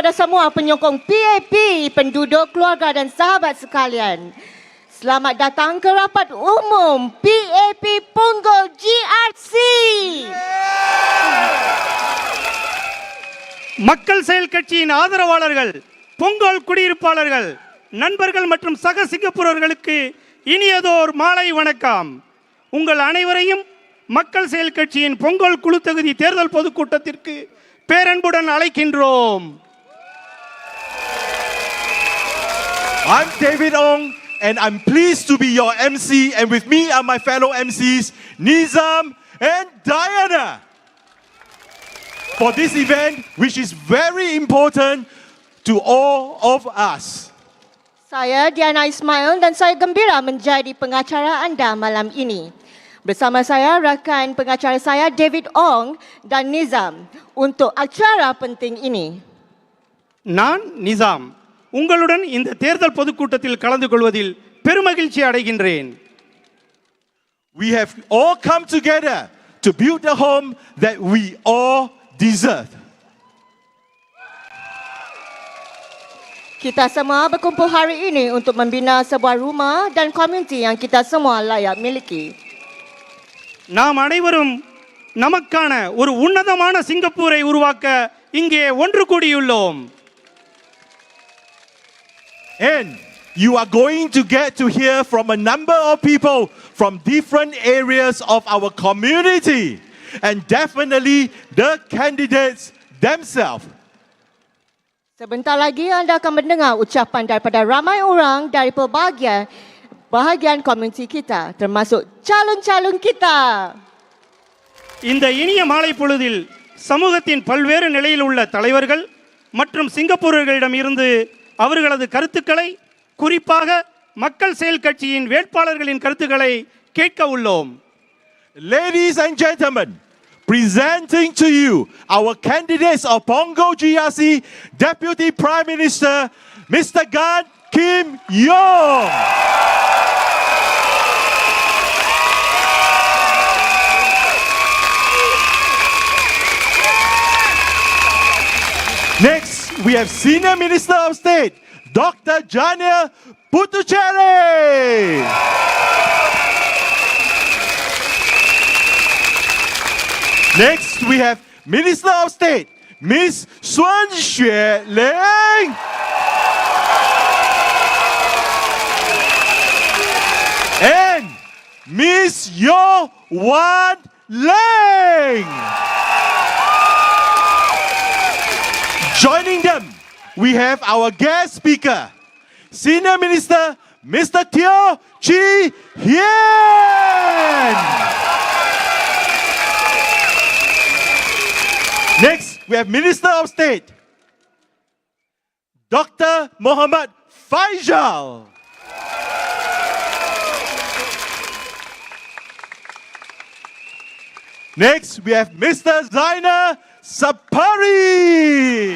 kepada semua penyokong PAP, penduduk, keluarga dan sahabat sekalian. Selamat datang ke rapat umum PAP Punggol GRC. மக்கள் செயல் கட்சியின் ஆதரவாளர்கள், பொங்கல் குடியிருப்பாளர்கள், நண்பர்கள் மற்றும் சக சிங்கப்பூரர்களுக்கு இனியதோர் மாலை வணக்கம். உங்கள் அனைவரையும் மக்கள் செயல் கட்சியின் பொங்கல் குழு தொகுதி தேர்தல் பொதுக்கூட்டத்திற்கு பேரன்புடன் அழைக்கின்றோம். I'm David Ong and I'm pleased to be your MC, and with me are my fellow MCs Nizam and Diana for this event, which is very important to all of us. Saya Diana Ismail dan saya gembira menjadi pengacara anda malam ini. Bersama saya rakan pengacara saya David Ong dan Nizam untuk acara penting ini. நான் நிசாம், உங்களுடன் இந்த தேர்தல் பொதுக்கூட்டத்தில் கலந்து கொள்வதில் பெருமகிழ்ச்சி அடைகின்றேன். We have all come together to build a home that we all deserve. Kita semua berkumpul hari ini untuk membina sebuah rumah dan komuniti yang kita semua layak miliki. நாம் அனைவரும் நமக்கான ஒரு உன்னதமான சிங்கப்பூரை உருவாக்க இங்கே ஒன்று கூடியுள்ளோம். And you are going to get to hear from a number of people from different areas of our community, and definitely the candidates themselves. Sebentar lagi anda akan mendengar ucapan daripada ramai orang dari pelbagai bahagian komuniti kita, termasuk calon-calon kita. இந்த இனிய மாலை பொழுதில் சமூகத்தின் பல்வேறு நிலையில் உள்ள தலைவர்கள் மற்றும் சிங்கப்பூரர்களிடம் இருந்து அவர்களது கருத்துக்களை, குறிப்பாக மக்கள் செயல் கட்சியின் வேட்பாளர்களின் கருத்துக்களை கேட்க உள்ளோம். Ladies and gentlemen, presenting to you our candidates of Punggol GRC Deputy Prime Minister, Mr. Gan Kim Yong. Next, we have Senior Minister of State, Dr. Jania Putucherry. Next, we have Minister of State, Miss Xuan Xueling. And Miss Yo Wan Leng. Joining them, we have our guest speaker, Senior Minister, Mr. Teo Chi Hien. Next, we have Minister of State, Dr. Muhammad Faisal. Next, we have Mr. Zainal Sapari.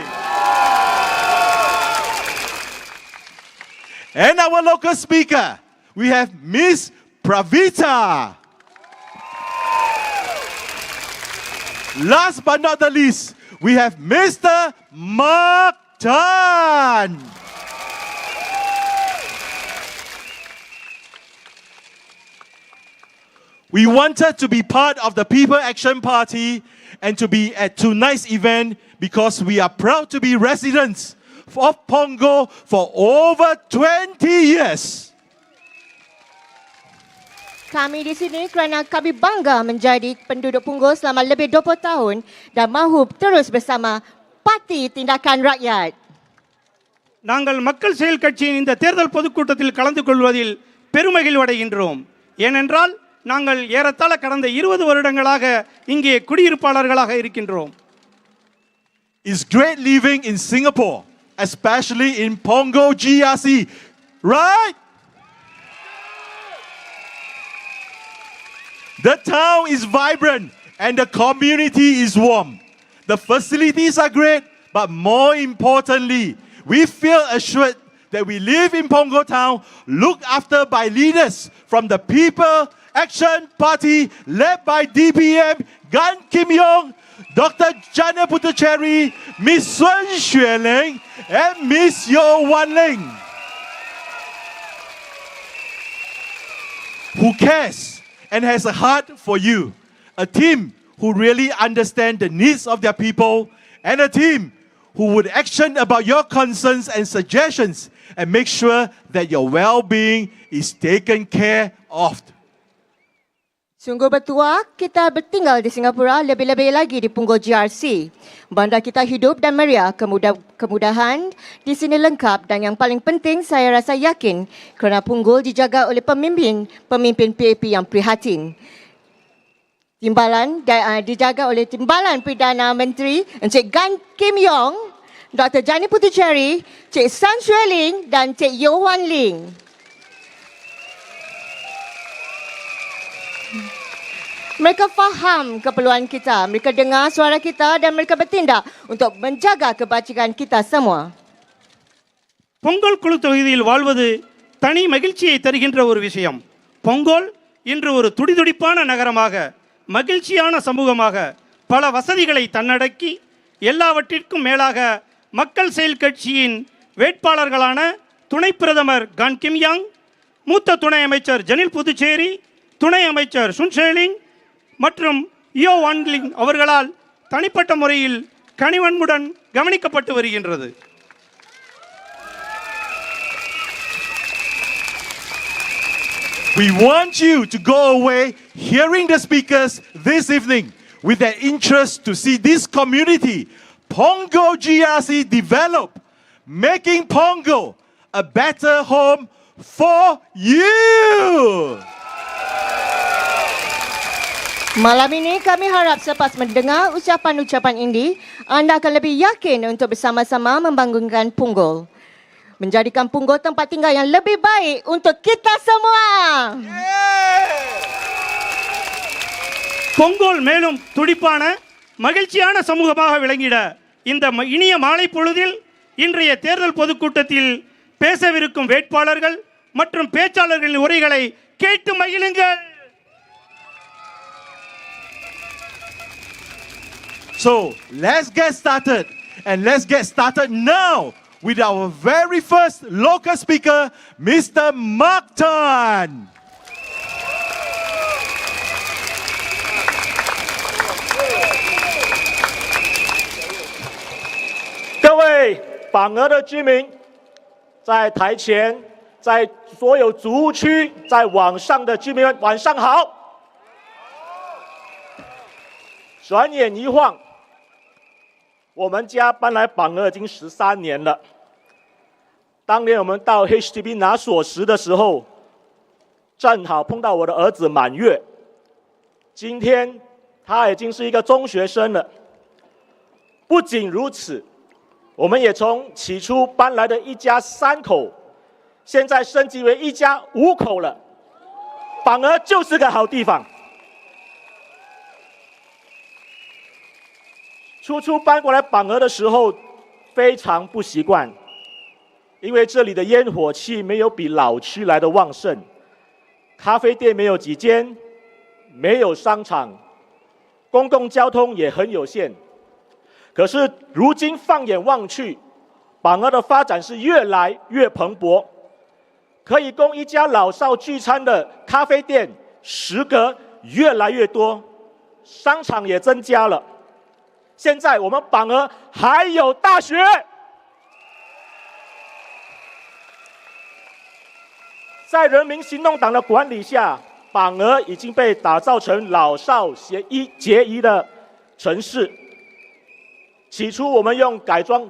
And our local speaker, we have Miss Pravita. Last but not the least, we have Mr. Mark Tan. We wanted to be part of the People Action Party and to be at tonight's event because we are proud to be residents of Punggol for over 20 years. Kami di sini kerana kami bangga menjadi penduduk Punggol selama lebih 20 tahun dan mahu terus bersama Parti Tindakan Rakyat. நாங்கள் மக்கள் செயல் கட்சியின் இந்த தேர்தல் பொதுக்கூட்டத்தில் கலந்து கொள்வதில் பெருமகிழ்வடைகின்றோம். ஏனென்றால் நாங்கள் ஏறத்தாழ கடந்த 20 வருடங்களாக இங்கே குடியிருப்பாளர்களாக இருக்கின்றோம். It's great living in Singapore, especially in Punggol GRC, right? The town is vibrant and the community is warm. The facilities are great, but more importantly, we feel assured that we live in Punggol town, looked after by leaders from the People Action Party led by DPM Gan Kim Yong, Dr. Jana Putucherry, Miss Sun Xueling, and Miss Yo Wan Ling. Who cares and has a heart for you. A team who really understand the needs of their people, and a team who would action about your concerns and suggestions and make sure that your well-being is taken care of. Sungguh bertuah kita bertinggal di Singapura, lebih-lebih lagi di Punggol GRC. Bandar kita hidup dan meriah, kemudahan di sini lengkap dan yang paling penting saya rasa yakin kerana Punggol dijaga oleh pemimpin PAP yang prihatin. Timbalan dijaga oleh Timbalan Perdana Menteri Encik Gan Kim Yong, Dr. Jani Putucherry, Cik Sun Xueling dan Cik Yo Wan Ling. Mereka faham keperluan kita, mereka dengar suara kita dan mereka bertindak untuk menjaga kebajikan kita semua. Pongal குழு தொகுதியில் வாழ்வது தனி மகிழ்ச்சியை தருகின்ற ஒரு விஷயம். பொங்கல் இன்று ஒரு துடிதுடிப்பான நகரமாக, மகிழ்ச்சியான சமூகமாக, பல வசதிகளை தன்னடக்கி, எல்லாவற்றிற்கும் மேலாக மக்கள் செயல் கட்சியின் வேட்பாளர்களான துணை பிரதமர் கான் கிம் யாங், மூத்த துணை அமைச்சர் ஜனில் புதுச்சேரி, துணை அமைச்சர் சுன் ஷேலிங் மற்றும் யோ வான்லிங் அவர்களால் தனிப்பட்ட முறையில் கனிவன்முடன் கவனிக்கப்பட்டு வருகின்றது. We want you to go away hearing the speakers this evening with an interest to see this community, Punggol GRC, develop, making Punggol a better home for you. Malam ini kami harap selepas mendengar ucapan-ucapan ini, anda akan lebih yakin untuk bersama-sama membangunkan Punggol. Menjadikan Punggol tempat tinggal yang lebih baik untuk kita semua. Pongal மேலும் துடிப்பான மகிழ்ச்சியான சமூகமாக விளங்கிட இந்த இனிய மாலை பொழுதில் இன்றைய தேர்தல் பொதுக்கூட்டத்தில் பேசவிருக்கும் வேட்பாளர்கள் மற்றும் பேச்சாளர்களின் உரைகளை கேட்டு மகிழுங்கள். So let's get started, and let's get started now with our very first local speaker, Mr. Mark Tan. 各位榜额的居民，在台前，在所有组务区，在网上的居民们，晚上好。转眼一晃，我们家搬来榜额已经13年了。当年我们到 HDB 拿锁匙的时候，正好碰到我的儿子满月。今天他已经是一个中学生了。不仅如此，我们也从起初搬来的一家3口，现在升级为一家5口了。榜额就是个好地方。初搬过来榜额的时候，非常不习惯，因为这里的烟火气没有比老区来的旺盛，咖啡店没有几间，没有商场，公共交通也很有限。可是如今放眼望去，榜额的发展是越来越蓬勃，可以供一家老少聚餐的咖啡店食阁越来越多，商场也增加了。现在我们榜额还有大学，在人民行动党的管理下，榜额已经被打造成老少皆宜的城市。起初我们用改装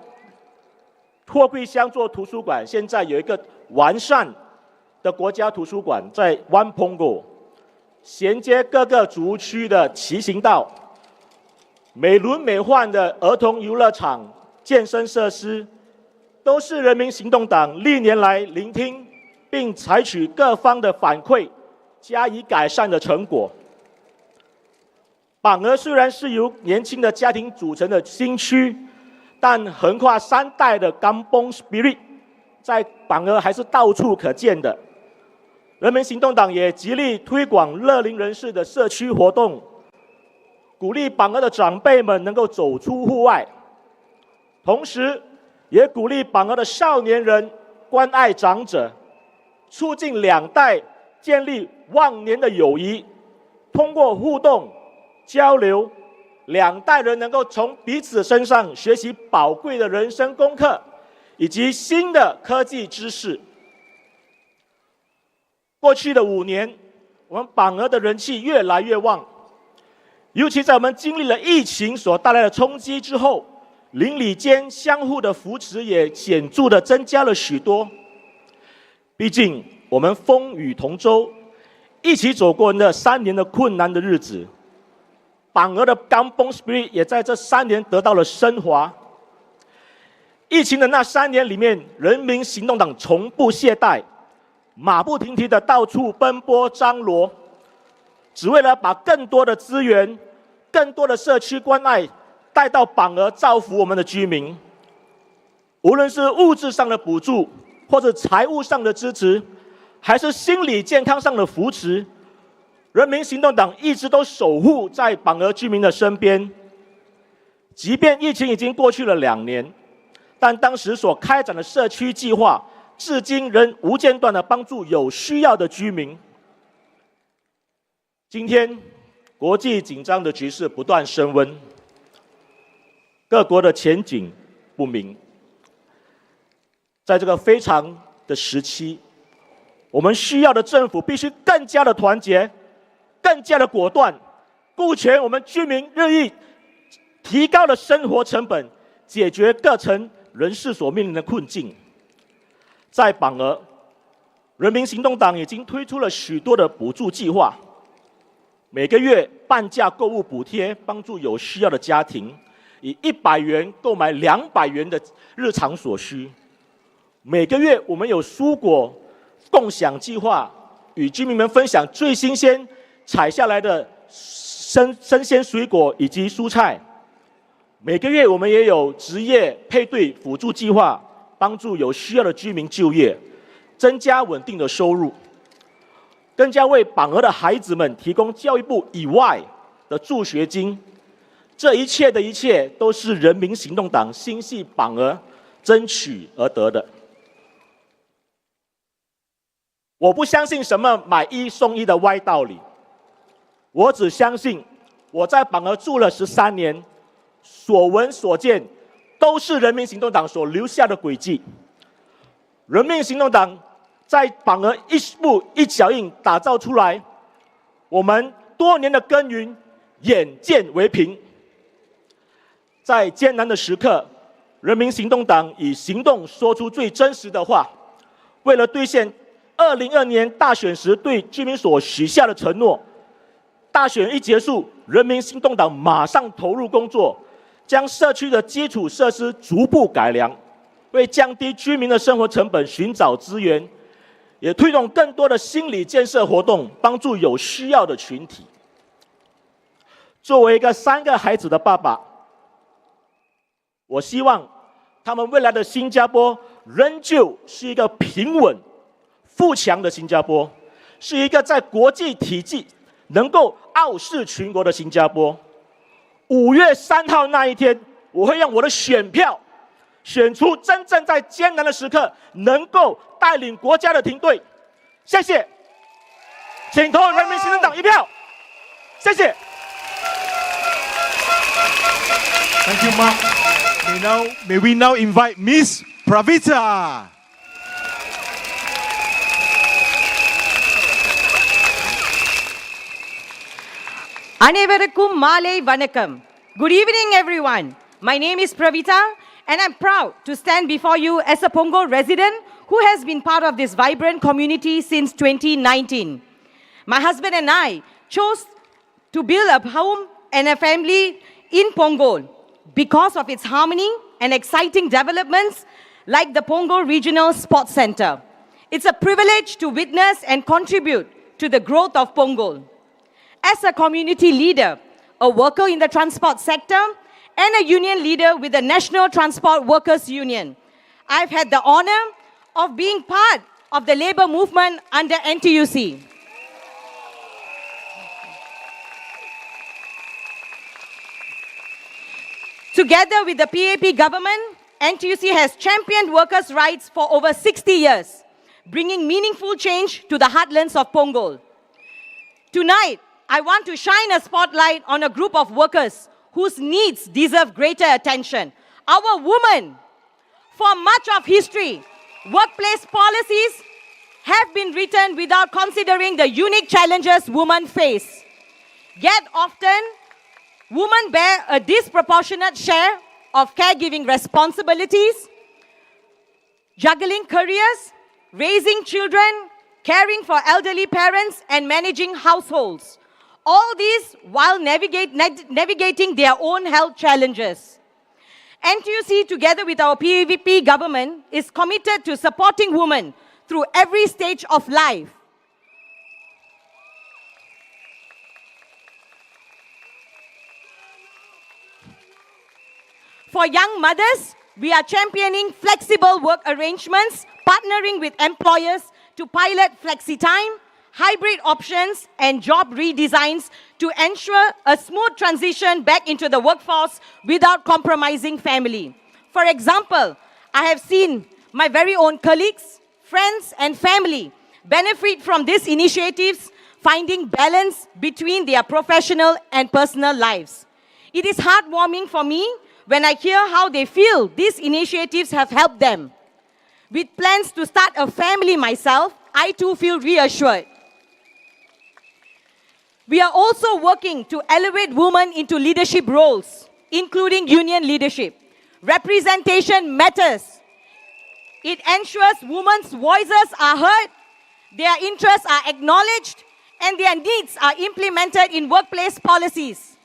货柜箱做图书馆，现在有一个完善的国家图书馆在 One Punggol， 衔接各个组务区的骑行道。美轮美奂的儿童游乐场、健身设施，都是人民行动党历年来聆听并采取各方的反馈，加以改善的成果。榜额虽然是由年轻的家庭组成的新区，但横跨3代的 Kampung Spirit 在榜额还是到处可见的。人民行动党也极力推广乐龄人士的社区活动。鼓励榜额的长辈们能够走出户外，同时也鼓励榜额的少年人关爱长者，促进两代建立忘年的友谊。通过互动交流，两代人能够从彼此身上学习宝贵的人生功课，以及新的科技知识。过去的5年，我们榜额的人气越来越旺，尤其在我们经历了疫情所带来的冲击之后，邻里间相互的扶持也显著的增加了许多。毕竟我们风雨同舟，一起走过那3年的困难的日子，榜额的刚崩 spirit 也在这3年得到了升华。疫情的那3年里面，人民行动党从不懈怠，马不停蹄的到处奔波张罗，只为了把更多的资源、更多的社区关爱带到榜额，造福我们的居民。无论是物质上的补助，或者财务上的支持，还是心理健康上的扶持，人民行动党一直都守护在榜额居民的身边。即便疫情已经过去了2年，但当时所开展的社区计划，至今仍无间断的帮助有需要的居民。今天，国际紧张的局势不断升温，各国的前景不明。在这个非常的时期，我们需要的政府必须更加的团结，更加的果断，顾全我们居民日益提高的生活成本，解决各层人士所面临的困境。在榜额，人民行动党已经推出了许多的补助计划，每个月半价购物补贴，帮助有需要的家庭以100元购买200元的日常所需。每个月我们有蔬果共享计划，与居民们分享最新鲜采下来的生鲜水果以及蔬菜。每个月我们也有职业配对辅助计划，帮助有需要的居民就业，增加稳定的收入，更加为榜额的孩子们提供教育部以外的助学金。这一切的一切，都是人民行动党心系榜额争取而得的。我不相信什么买1送1的歪道理，我只相信我在榜额住了13年，所闻所见都是人民行动党所留下的轨迹。人民行动党在榜额一步一脚印打造出来，我们多年的耕耘眼见为凭。在艰难的时刻，人民行动党以行动说出最真实的话，为了兑现2022年大选时对居民所许下的承诺，大选一结束，人民行动党马上投入工作，将社区的基础设施逐步改良，为降低居民的生活成本寻找资源，也推动更多的心理建设活动，帮助有需要的群体。作为一个3个孩子的爸爸，我希望他们未来的新加坡仍旧是一个平稳富强的新加坡，是一个在国际体系能够傲视群国的新加坡。5月3号那一天，我会让我的选票选出真正在艰难的时刻能够带领国家的团队。谢谢，请投人民行动党1票。谢谢。Thank you, Mark. May we now invite Miss Pravita. Anevarukkum Malay Vanakkam. Good evening, everyone. My name is Pravita, and I'm proud to stand before you as a Punggol resident who has been part of this vibrant community since 2019. My husband and I chose to build a home and a family in Punggol because of its harmony and exciting developments like the Punggol Regional Sports Centre. It's a privilege to witness and contribute to the growth of Punggol. As a community leader, a worker in the transport sector, and a union leader with the National Transport Workers Union, I've had the honor of being part of the labour movement under NTUC. Together with the PAP government, NTUC has championed workers' rights for over 60 years, bringing meaningful change to the heartlands of Punggol. Tonight, I want to shine a spotlight on a group of workers whose needs deserve greater attention. Our women. For much of history, workplace policies have been written without considering the unique challenges women face. Yet often, women bear a disproportionate share of caregiving responsibilities, juggling careers, raising children, caring for elderly parents, and managing households. All these while navigating their own health challenges. NTUC, together with our PAP government, is committed to supporting women through every stage of life. For young mothers, we are championing flexible work arrangements, partnering with employers to pilot flexi-time, hybrid options, and job redesigns to ensure a smooth transition back into the workforce without compromising family. For example, I have seen my very own colleagues, friends, and family benefit from these initiatives, finding balance between their professional and personal lives. It is heartwarming for me when I hear how they feel these initiatives have helped them. With plans to start a family myself, I too feel reassured. We are also working to elevate women into leadership roles, including union leadership. Representation matters. It ensures women's voices are heard, their interests are acknowledged, and their needs are implemented in workplace policies.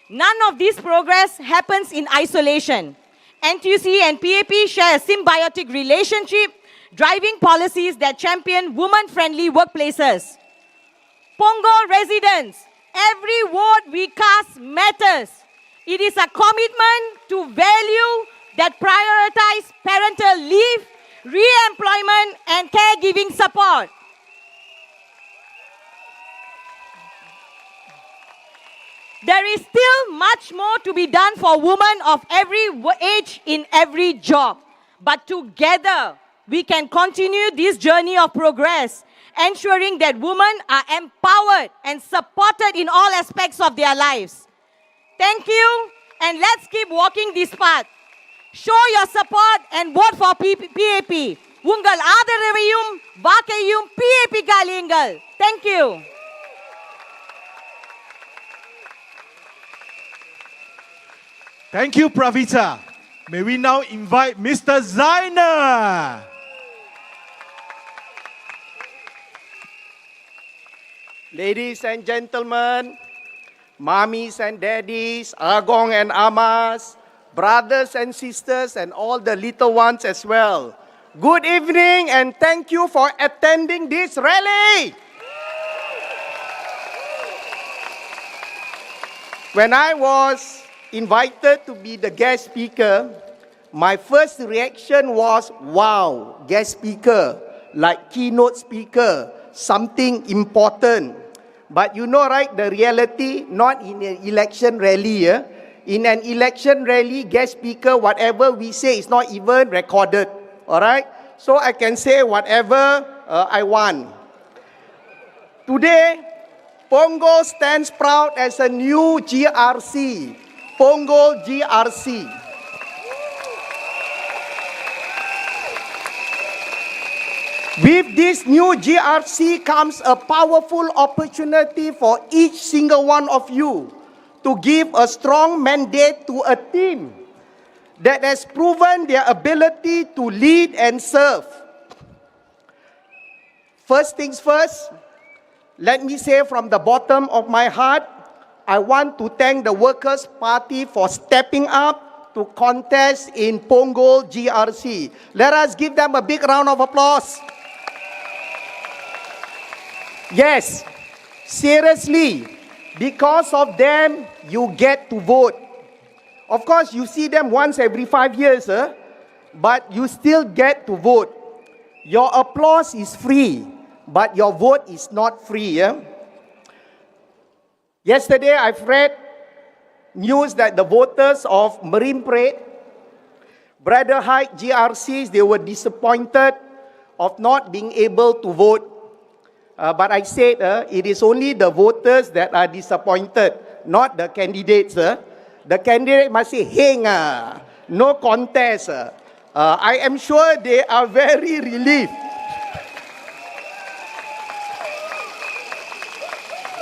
None of this progress happens in isolation. NTUC and PAP share a symbiotic relationship, driving policies that champion women-friendly workplaces. Punggol residents, every vote we cast matters. It is a commitment to value that prioritize parental leave, re-employment, and caregiving support. There is still much more to be done for women of every age in every job. But together, we can continue this journey of progress, ensuring that women are empowered and supported in all aspects of their lives. Thank you, and let's keep walking this path. Show your support and vote for PAP. Ungal ஆதரவையும் வாக்கையும் PAP காலியுங்கள். Thank you. Thank you, Pravita. May we now invite Mr. Zainer. Ladies and gentlemen, mommies and daddies, agong and amas, brothers and sisters, and all the little ones as well. Good evening and thank you for attending this rally. When I was invited to be the guest speaker, my first reaction was, wow, guest speaker, like keynote speaker, something important. But you know, right, the reality, not in an election rally. In an election rally, guest speaker, whatever we say is not even recorded. All right? So I can say whatever I want. Today, Punggol stands proud as a new GRC. Punggol GRC. With this new GRC comes a powerful opportunity for each single one of you to give a strong mandate to a team that has proven their ability to lead and serve. First things first, let me say from the bottom of my heart, I want to thank the Workers' Party for stepping up to contest in Punggol GRC. Let us give them a big round of applause. Yes, seriously, because of them, you get to vote. Of course, you see them once every 5 years, but you still get to vote. Your applause is free, but your vote is not free. Yesterday, I've read news that the voters of Marine Parade, Braddell Heights GRCs, they were disappointed of not being able to vote. But I said it is only the voters that are disappointed, not the candidates. The candidate must say, heng, no contest. I am sure they are very relieved.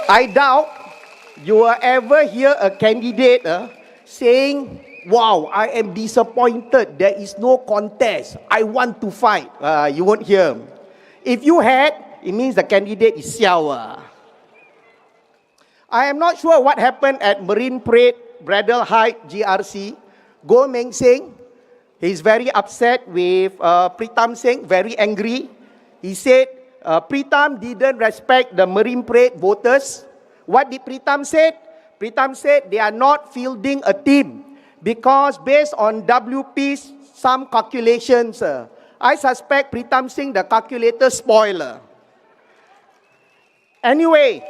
I doubt you will ever hear a candidate saying, wow, I am disappointed. There is no contest. I want to fight. You won't hear. If you had, it means the candidate is siao. I am not sure what happened at Marine Parade, Braddell Heights GRC. Goh Meng Seng, he's very upset with Pritam Singh, very angry. He said, Pritam didn't respect the Marine Parade voters. What did Pritam say? Pritam said they are not fielding a team because based on WP's some calculations, I suspect Pritam Singh, the calculator spoiler. Anyway,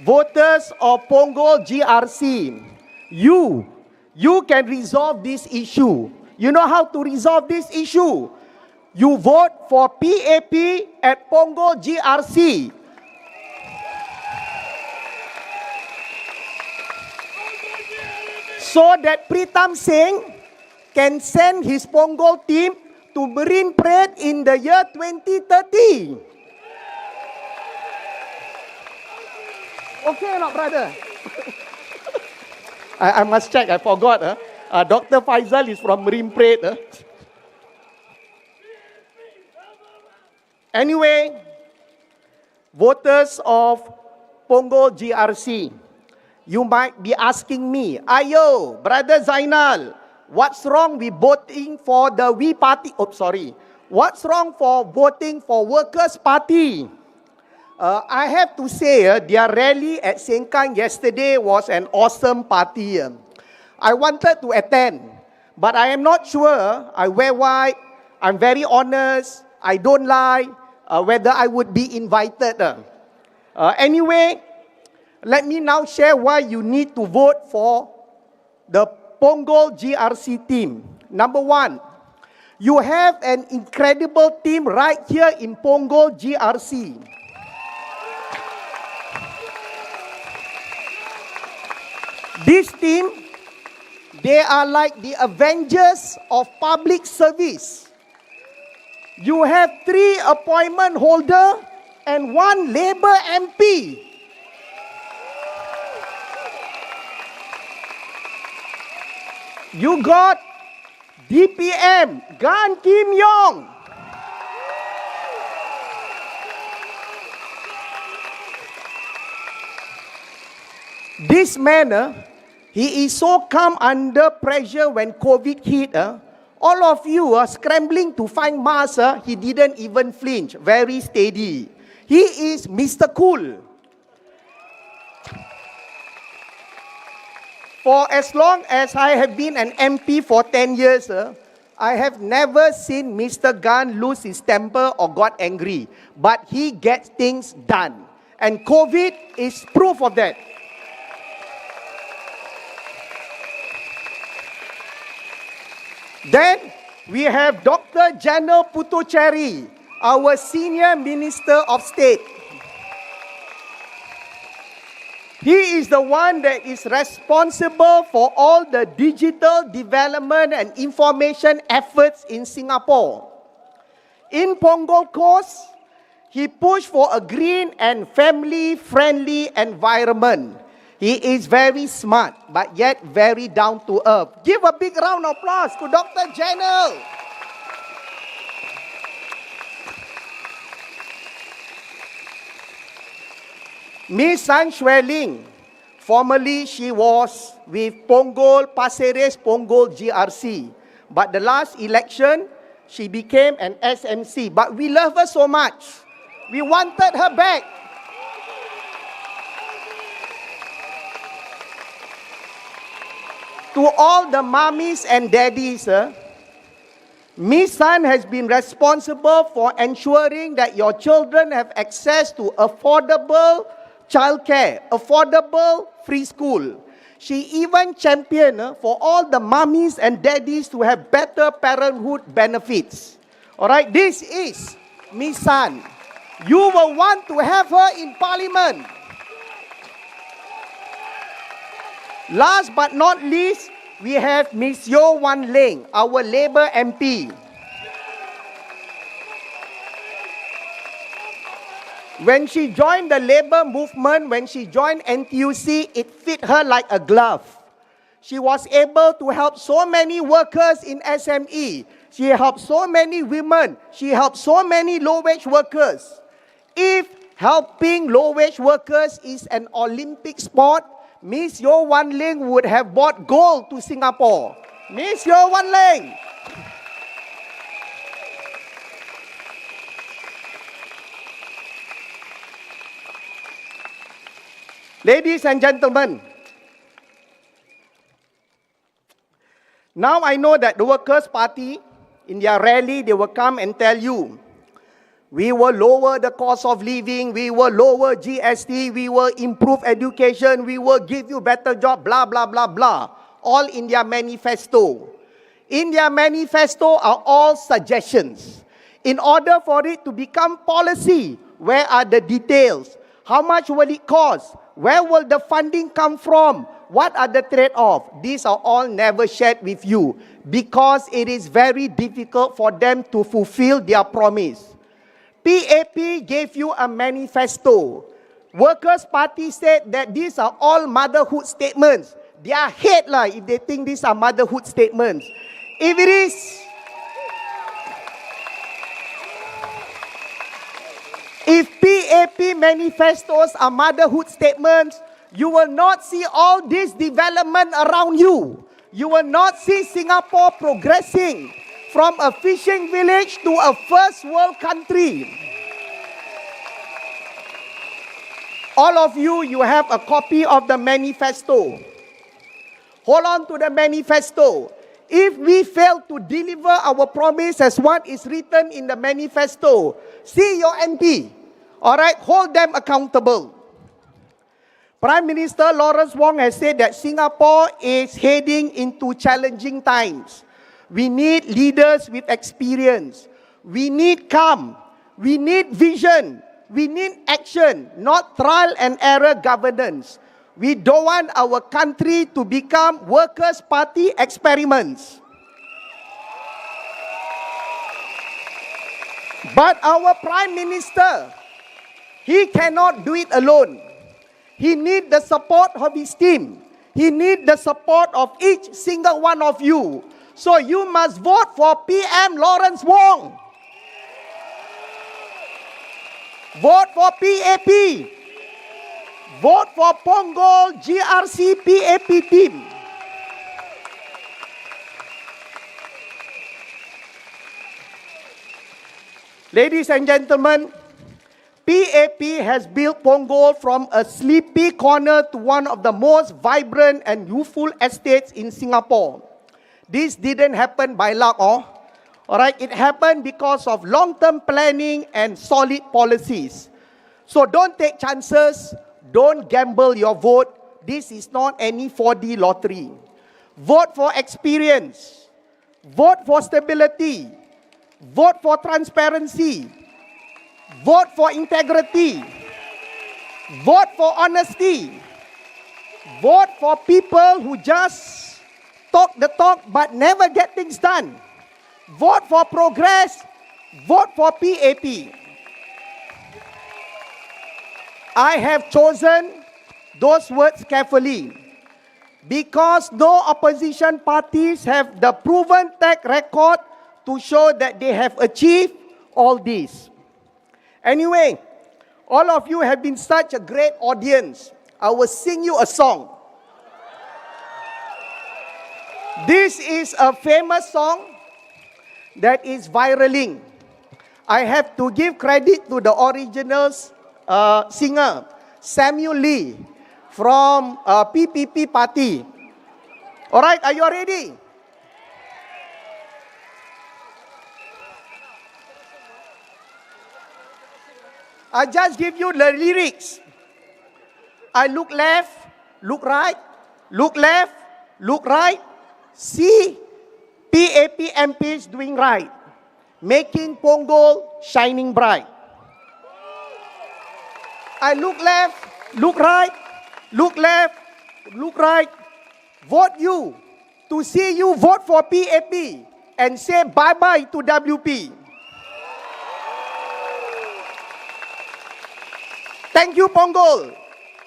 voters of Punggol GRC, you can resolve this issue. You know how to resolve this issue? You vote for PAP at Punggol GRC. So that Pritam Singh can send his Punggol team to Marine Parade in the year 2030. Okay or not, brother? I must check, I forgot. Dr. Faisal is from Marine Parade. Anyway, voters of Punggol GRC, you might be asking me, Ayo, Brother Zainal, what's wrong with voting for the We Party? Oh, sorry. What's wrong for voting for Workers' Party? I have to say, their rally at Sengkang yesterday was an awesome party. I wanted to attend, but I am not sure. I wear white. I'm very honest. I don't lie. Whether I would be invited. Anyway, let me now share why you need to vote for the Punggol GRC team. Number one, you have an incredible team right here in Punggol GRC. This team, they are like the Avengers of public service. You have 3 appointment holder and 1 Labour MP. You got DPM, Gan Kim Yong. This man, he is so calm under pressure when COVID hit. All of you are scrambling to find masks. He didn't even flinch. Very steady. He is Mr. Cool. For as long as I have been an MP for 10 years, I have never seen Mr. Gan lose his temper or got angry. But he gets things done. And COVID is proof of that. Then we have Dr. Janel Putucherry, our Senior Minister of State. He is the one that is responsible for all the digital development and information efforts in Singapore. In Punggol Coast, he pushed for a green and family-friendly environment. He is very smart, but yet very down to earth. Give a big round of applause to Dr. Janel. Miss San Shui Ling, formerly she was with Punggol, Pasir Ris, Punggol GRC. But the last election, she became an SMC. But we love her so much. We wanted her back. To all the mommies and daddies, Miss San has been responsible for ensuring that your children have access to affordable childcare, affordable free school. She even championed for all the mummies and daddies to have better parenthood benefits. All right, this is Miss San. You will want to have her in Parliament. Last but not least, we have Miss Yeo Wan Leng, our Labour MP. When she joined the Labour movement, when she joined NTUC, it fit her like a glove. She was able to help so many workers in SME. She helped so many women. She helped so many low-wage workers. If helping low-wage workers is an Olympic sport, Miss Yeo Wan Leng would have brought gold to Singapore. Miss Yeo Wan Leng. Ladies and gentlemen, now I know that the Workers' Party, in their rally, they will come and tell you, we will lower the cost of living, we will lower GST, we will improve education, we will give you better job, blah, blah, blah, blah. All in their manifesto. In their manifesto are all suggestions. In order for it to become policy, where are the details? How much will it cost? Where will the funding come from? What are the trade-offs? These are all never shared with you because it is very difficult for them to fulfill their promise. PAP gave you a manifesto. Workers' Party said that these are all motherhood statements. They are hate lah if they think these are motherhood statements. If it is, if PAP manifestos are motherhood statements, you will not see all this development around you. You will not see Singapore progressing from a fishing village to a first world country. All of you, you have a copy of the manifesto. Hold on to the manifesto. If we fail to deliver our promise as what is written in the manifesto, see your MP. All right, hold them accountable. Prime Minister Lawrence Wong has said that Singapore is heading into challenging times. We need leaders with experience. We need calm. We need vision. We need action, not trial and error governance. We don't want our country to become Workers' Party experiments. But our Prime Minister, he cannot do it alone. He needs the support of his team. He needs the support of each single one of you. So you must vote for PM Lawrence Wong. Vote for PAP. Vote for Punggol GRC PAP team. Ladies and gentlemen, PAP has built Punggol from a sleepy corner to one of the most vibrant and youthful estates in Singapore. This didn't happen by luck, all right? It happened because of long-term planning and solid policies. So don't take chances. Don't gamble your vote. This is not any 4D lottery. Vote for experience. Vote for stability. Vote for transparency. Vote for integrity. Vote for honesty. Vote for people who just talk the talk but never get things done. Vote for progress. Vote for PAP. I have chosen those words carefully because no opposition parties have the proven track record to show that they have achieved all this. Anyway, all of you have been such a great audience. I will sing you a song. This is a famous song that is viraling. I have to give credit to the originals singer, Samuel Lee from PPP Party. All right, are you ready? I just give you the lyrics. I look left, look right, look left, look right. See PAP MPs doing right, making Punggol shining bright. I look left, look right, look left, look right. Vote you. To see you vote for PAP and say bye-bye to WP. Thank you, Punggol.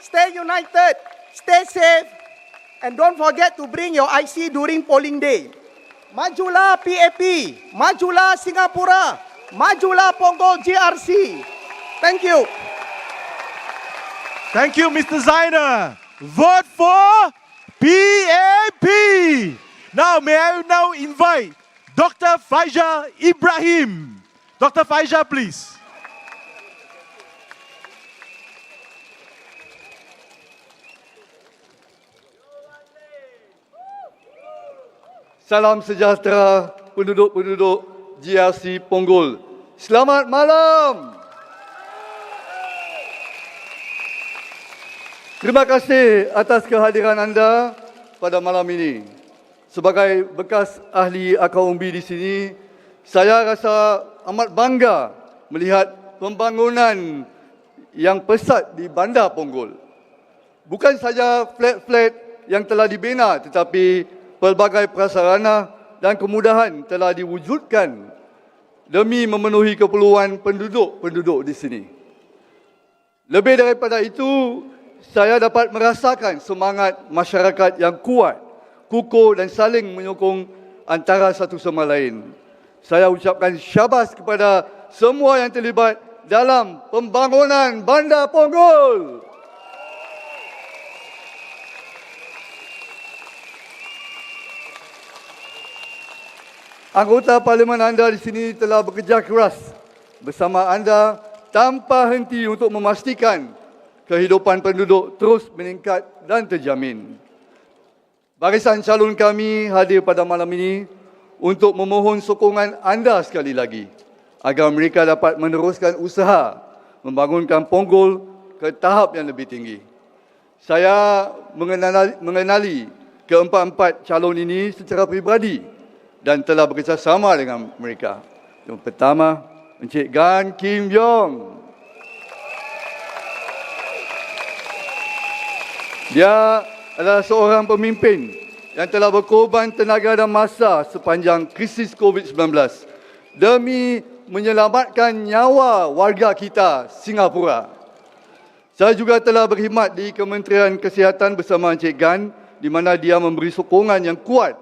Stay united, stay safe, and don't forget to bring your IC during polling day. Majulah PAP, majulah Singapura, majulah Punggol GRC. Thank you. Thank you, Mr. Zainer. Vote for PAP. Now, may I now invite Dr. Faizah Ibrahim. Dr. Faizah, please. Salam sejahtera penduduk-penduduk GRC Punggol. Selamat malam. Terima kasih atas kehadiran anda pada malam ini. Sebagai bekas ahli akar umbi di sini, saya rasa amat bangga melihat pembangunan yang pesat di Bandar Punggol. Bukan saja flat-flat yang telah dibina, tetapi pelbagai prasarana dan kemudahan telah diwujudkan demi memenuhi keperluan penduduk-penduduk di sini. Lebih daripada itu, saya dapat merasakan semangat masyarakat yang kuat, kukuh dan saling menyokong antara satu sama lain. Saya ucapkan syabas kepada semua yang terlibat dalam pembangunan Bandar Punggol. Anggota parlimen anda di sini telah bekerja keras bersama anda tanpa henti untuk memastikan kehidupan penduduk terus meningkat dan terjamin. Barisan calon kami hadir pada malam ini untuk memohon sokongan anda sekali lagi agar mereka dapat meneruskan usaha membangunkan Punggol ke tahap yang lebih tinggi. Saya mengenali keempat-empat calon ini secara peribadi dan telah bekerjasama dengan mereka. Yang pertama, Encik Gan Kim Yong. Dia adalah seorang pemimpin yang telah berkorban tenaga dan masa sepanjang krisis COVID-19 demi menyelamatkan nyawa warga kita Singapura. Saya juga telah berkhidmat di Kementerian Kesihatan bersama Encik Gan, di mana dia memberi sokongan yang kuat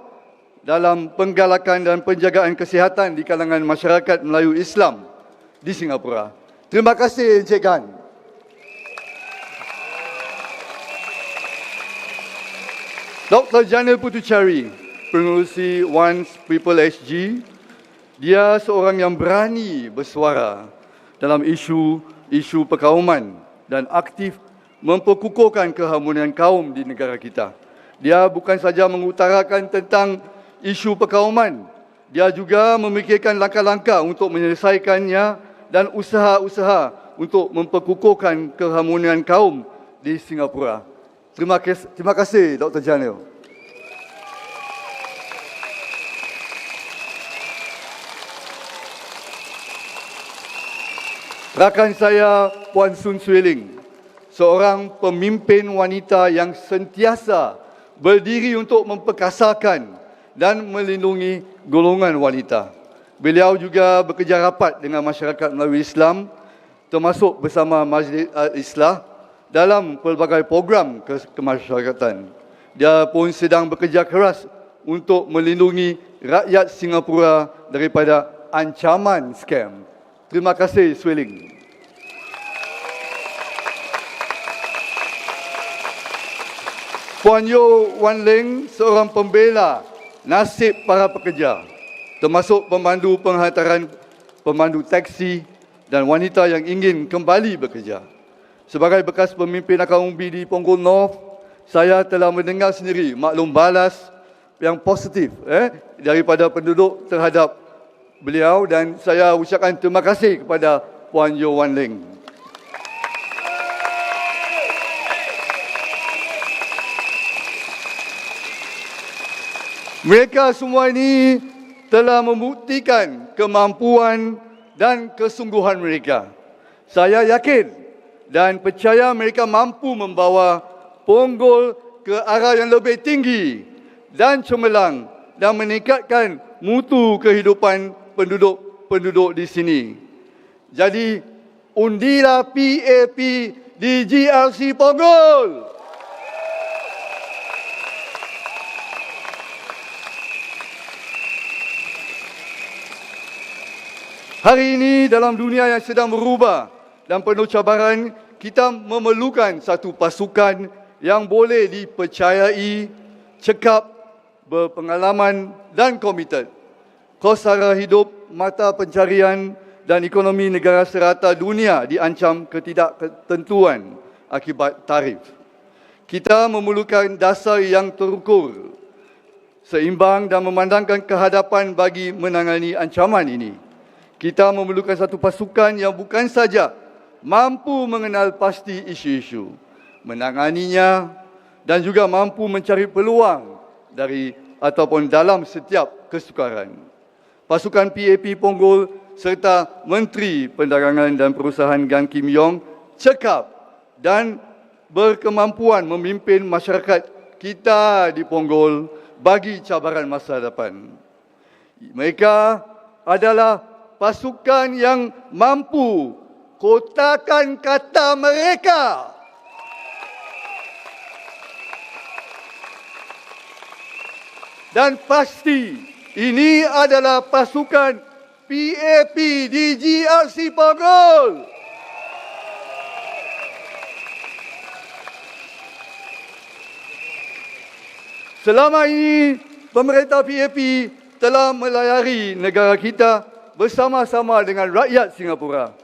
dalam penggalakan dan penjagaan kesihatan di kalangan masyarakat Melayu Islam di Singapura. Terima kasih Encik Gan. Dr. Janil Putuchari, pengerusi Once People SG, dia seorang yang berani bersuara dalam isu perkauman dan aktif memperkukuhkan keharmonian kaum di negara kita. Dia bukan saja mengutarakan tentang isu perkauman, dia juga memikirkan langkah-langkah untuk menyelesaikannya dan usaha-usaha untuk memperkukuhkan keharmonian kaum di Singapura. Terima kasih Dr. Janil. Rakan saya Puan Sun Sueling, seorang pemimpin wanita yang sentiasa berdiri untuk memperkasakan dan melindungi golongan wanita. Beliau juga bekerja rapat dengan masyarakat Melayu Islam, termasuk bersama Majlis Al-Islah dalam pelbagai program kemasyarakatan. Dia pun sedang bekerja keras untuk melindungi rakyat Singapura daripada ancaman skam. Terima kasih Sueling. Puan Yo Wan Leng, seorang pembela nasib para pekerja, termasuk pemandu penghantaran, pemandu taksi dan wanita yang ingin kembali bekerja. Sebagai bekas pemimpin akar umbi di Punggol North, saya telah mendengar sendiri maklum balas yang positif daripada penduduk terhadap beliau dan saya ucapkan terima kasih kepada Puan Yo Wan Leng. Mereka semua ini telah membuktikan kemampuan dan kesungguhan mereka. Saya yakin dan percaya mereka mampu membawa Punggol ke arah yang lebih tinggi dan cemerlang dan meningkatkan mutu kehidupan penduduk-penduduk di sini. Jadi, undilah PAP di GRC Punggol. Hari ini dalam dunia yang sedang berubah dan penuh cabaran, kita memerlukan satu pasukan yang boleh dipercayai, cekap, berpengalaman dan komited. Kos sara hidup, mata pencarian dan ekonomi negara serata dunia diancam ketidaktentuan akibat tarif. Kita memerlukan dasar yang terukur, seimbang dan memandangkan kehadapan bagi menangani ancaman ini. Kita memerlukan satu pasukan yang bukan saja mampu mengenal pasti isu-isu, menanganinya dan juga mampu mencari peluang dari ataupun dalam setiap kesukaran. Pasukan PAP Punggol serta Menteri Perdagangan dan Perusahaan Gan Kim Yong cekap dan berkemampuan memimpin masyarakat kita di Punggol bagi cabaran masa depan. Mereka adalah pasukan yang mampu kotakan kata mereka. Dan pasti ini adalah pasukan PAP di GRC Punggol. Selama ini pemerintah PAP telah melayari negara kita bersama-sama dengan rakyat Singapura.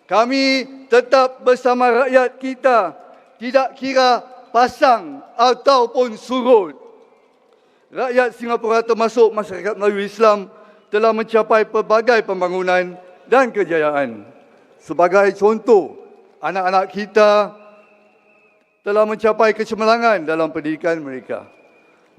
Kami tetap bersama rakyat kita, tidak kira pasang ataupun surut. Rakyat Singapura termasuk masyarakat Melayu Islam telah mencapai pelbagai pembangunan dan kejayaan. Sebagai contoh, anak-anak kita telah mencapai kecemerlangan dalam pendidikan mereka.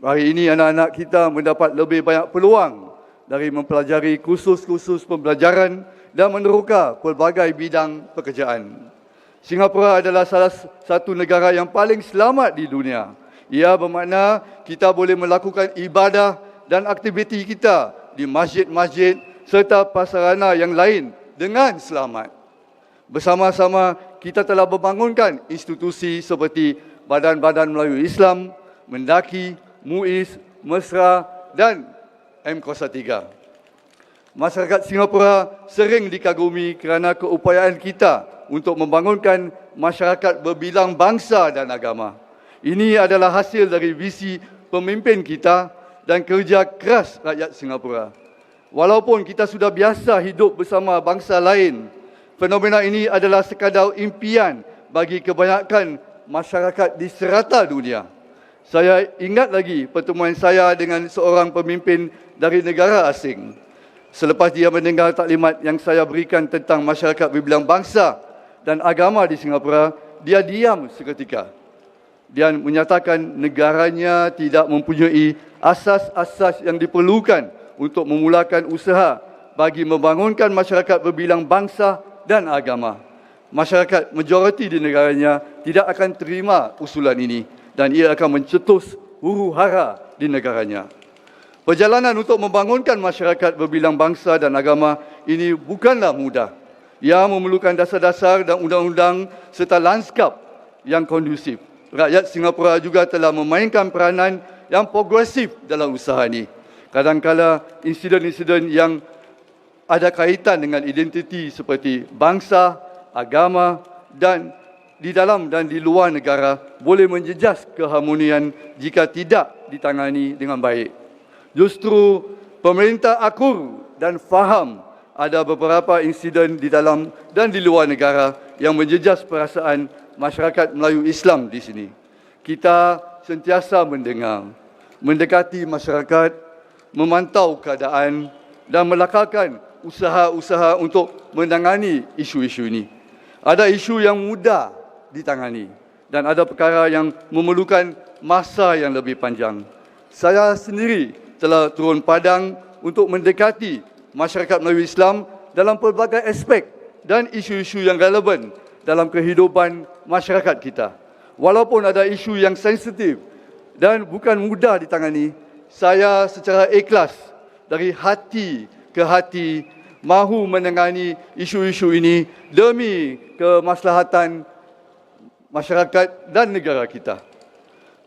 Hari ini anak-anak kita mendapat lebih banyak peluang dari mempelajari kursus-kursus pembelajaran dan meneroka pelbagai bidang pekerjaan. Singapura adalah salah satu negara yang paling selamat di dunia. Ia bermakna kita boleh melakukan ibadah dan aktiviti kita di masjid-masjid serta prasarana yang lain dengan selamat. Bersama-sama kita telah membangunkan institusi seperti Badan-Badan Melayu Islam, Mendaki, MUIS, Mesra dan M03. Masyarakat Singapura sering dikagumi kerana keupayaan kita untuk membangunkan masyarakat berbilang bangsa dan agama. Ini adalah hasil dari visi pemimpin kita dan kerja keras rakyat Singapura. Walaupun kita sudah biasa hidup bersama bangsa lain, fenomena ini adalah sekadar impian bagi kebanyakan masyarakat di serata dunia. Saya ingat lagi pertemuan saya dengan seorang pemimpin dari negara asing. Selepas dia mendengar taklimat yang saya berikan tentang masyarakat berbilang bangsa dan agama di Singapura, dia diam seketika. Dia menyatakan negaranya tidak mempunyai asas-asas yang diperlukan untuk memulakan usaha bagi membangunkan masyarakat berbilang bangsa dan agama. Masyarakat majoriti di negaranya tidak akan terima usulan ini dan ia akan mencetus huru-hara di negaranya. Perjalanan untuk membangunkan masyarakat berbilang bangsa dan agama ini bukanlah mudah. Ia memerlukan dasar-dasar dan undang-undang serta lanskap yang kondusif. Rakyat Singapura juga telah memainkan peranan yang progresif dalam usaha ini. Kadang-kala insiden-insiden yang ada kaitan dengan identiti seperti bangsa, agama dan di dalam dan di luar negara boleh menjejas keharmonian jika tidak ditangani dengan baik. Justru pemerintah akur dan faham ada beberapa insiden di dalam dan di luar negara yang menjejas perasaan masyarakat Melayu Islam di sini. Kita sentiasa mendengar, mendekati masyarakat, memantau keadaan dan melakarkan usaha-usaha untuk menangani isu-isu ini. Ada isu yang mudah ditangani dan ada perkara yang memerlukan masa yang lebih panjang. saya sendiri telah turun padang untuk mendekati masyarakat Melayu Islam dalam pelbagai aspek dan isu-isu yang relevan dalam kehidupan masyarakat kita. Walaupun ada isu yang sensitif dan bukan mudah ditangani, saya secara ikhlas dari hati ke hati mahu menangani isu-isu ini demi kemaslahatan masyarakat dan negara kita.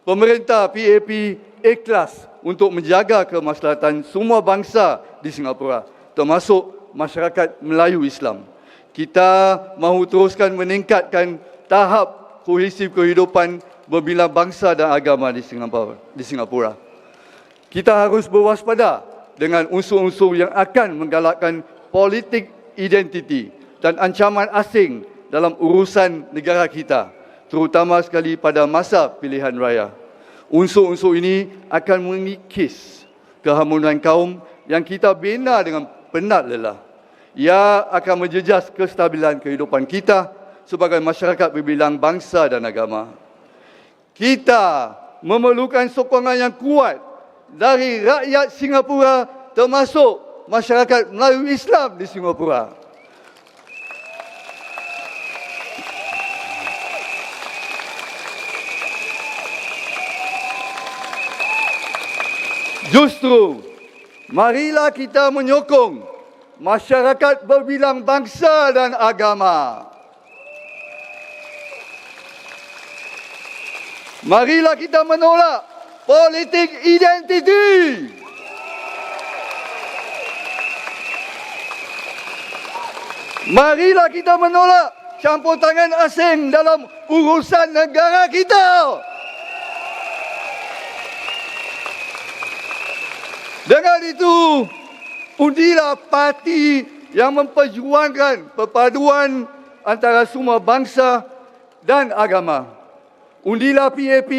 Pemerintah PAP ikhlas untuk menjaga kemaslahatan semua bangsa di Singapura, termasuk masyarakat Melayu Islam. Kita mahu teruskan meningkatkan tahap kohesif kehidupan berbila bangsa dan agama di Singapura. Kita harus berwaspada dengan unsur-unsur yang akan menggalakkan politik identiti dan ancaman asing dalam urusan negara kita, terutama sekali pada masa pilihan raya. Unsur-unsur ini akan mengikis keharmonian kaum yang kita bina dengan penat lelah. Ia akan menjejas kestabilan kehidupan kita sebagai masyarakat berbilang bangsa dan agama. Kita memerlukan sokongan yang kuat dari rakyat Singapura, termasuk masyarakat Melayu Islam di Singapura. Justru, marilah kita menyokong masyarakat berbilang bangsa dan agama. Marilah kita menolak politik identiti. Marilah kita menolak campur tangan asing dalam urusan negara kita. Dengan itu, undilah parti yang memperjuangkan perpaduan antara semua bangsa dan agama. Undilah PAP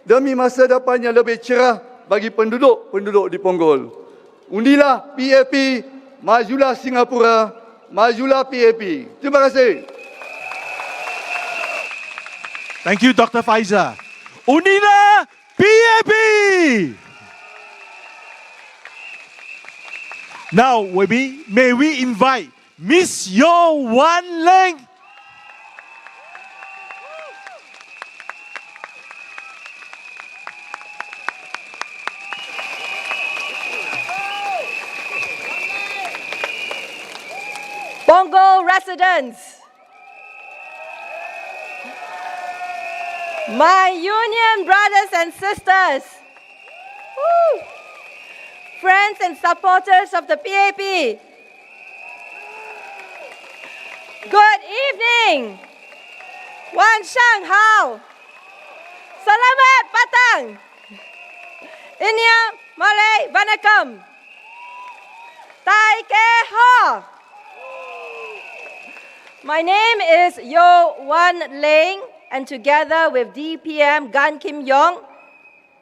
demi masa depan yang lebih cerah bagi penduduk-penduduk di Punggol. Undilah PAP, majulah Singapura, majulah PAP. Terima kasih. Thank you, Dr. Faizal. Undilah PAP! Now, may we invite Miss Yo Wan Leng. Punggol residents, my union brothers and sisters, friends and supporters of the PAP, good evening. Wan Shang Hao. Selamat Patang. Inya Malay Vanakam. Tai Ke Ho. My name is Yo Wan Leng, and together with DPM Gan Kim Yong,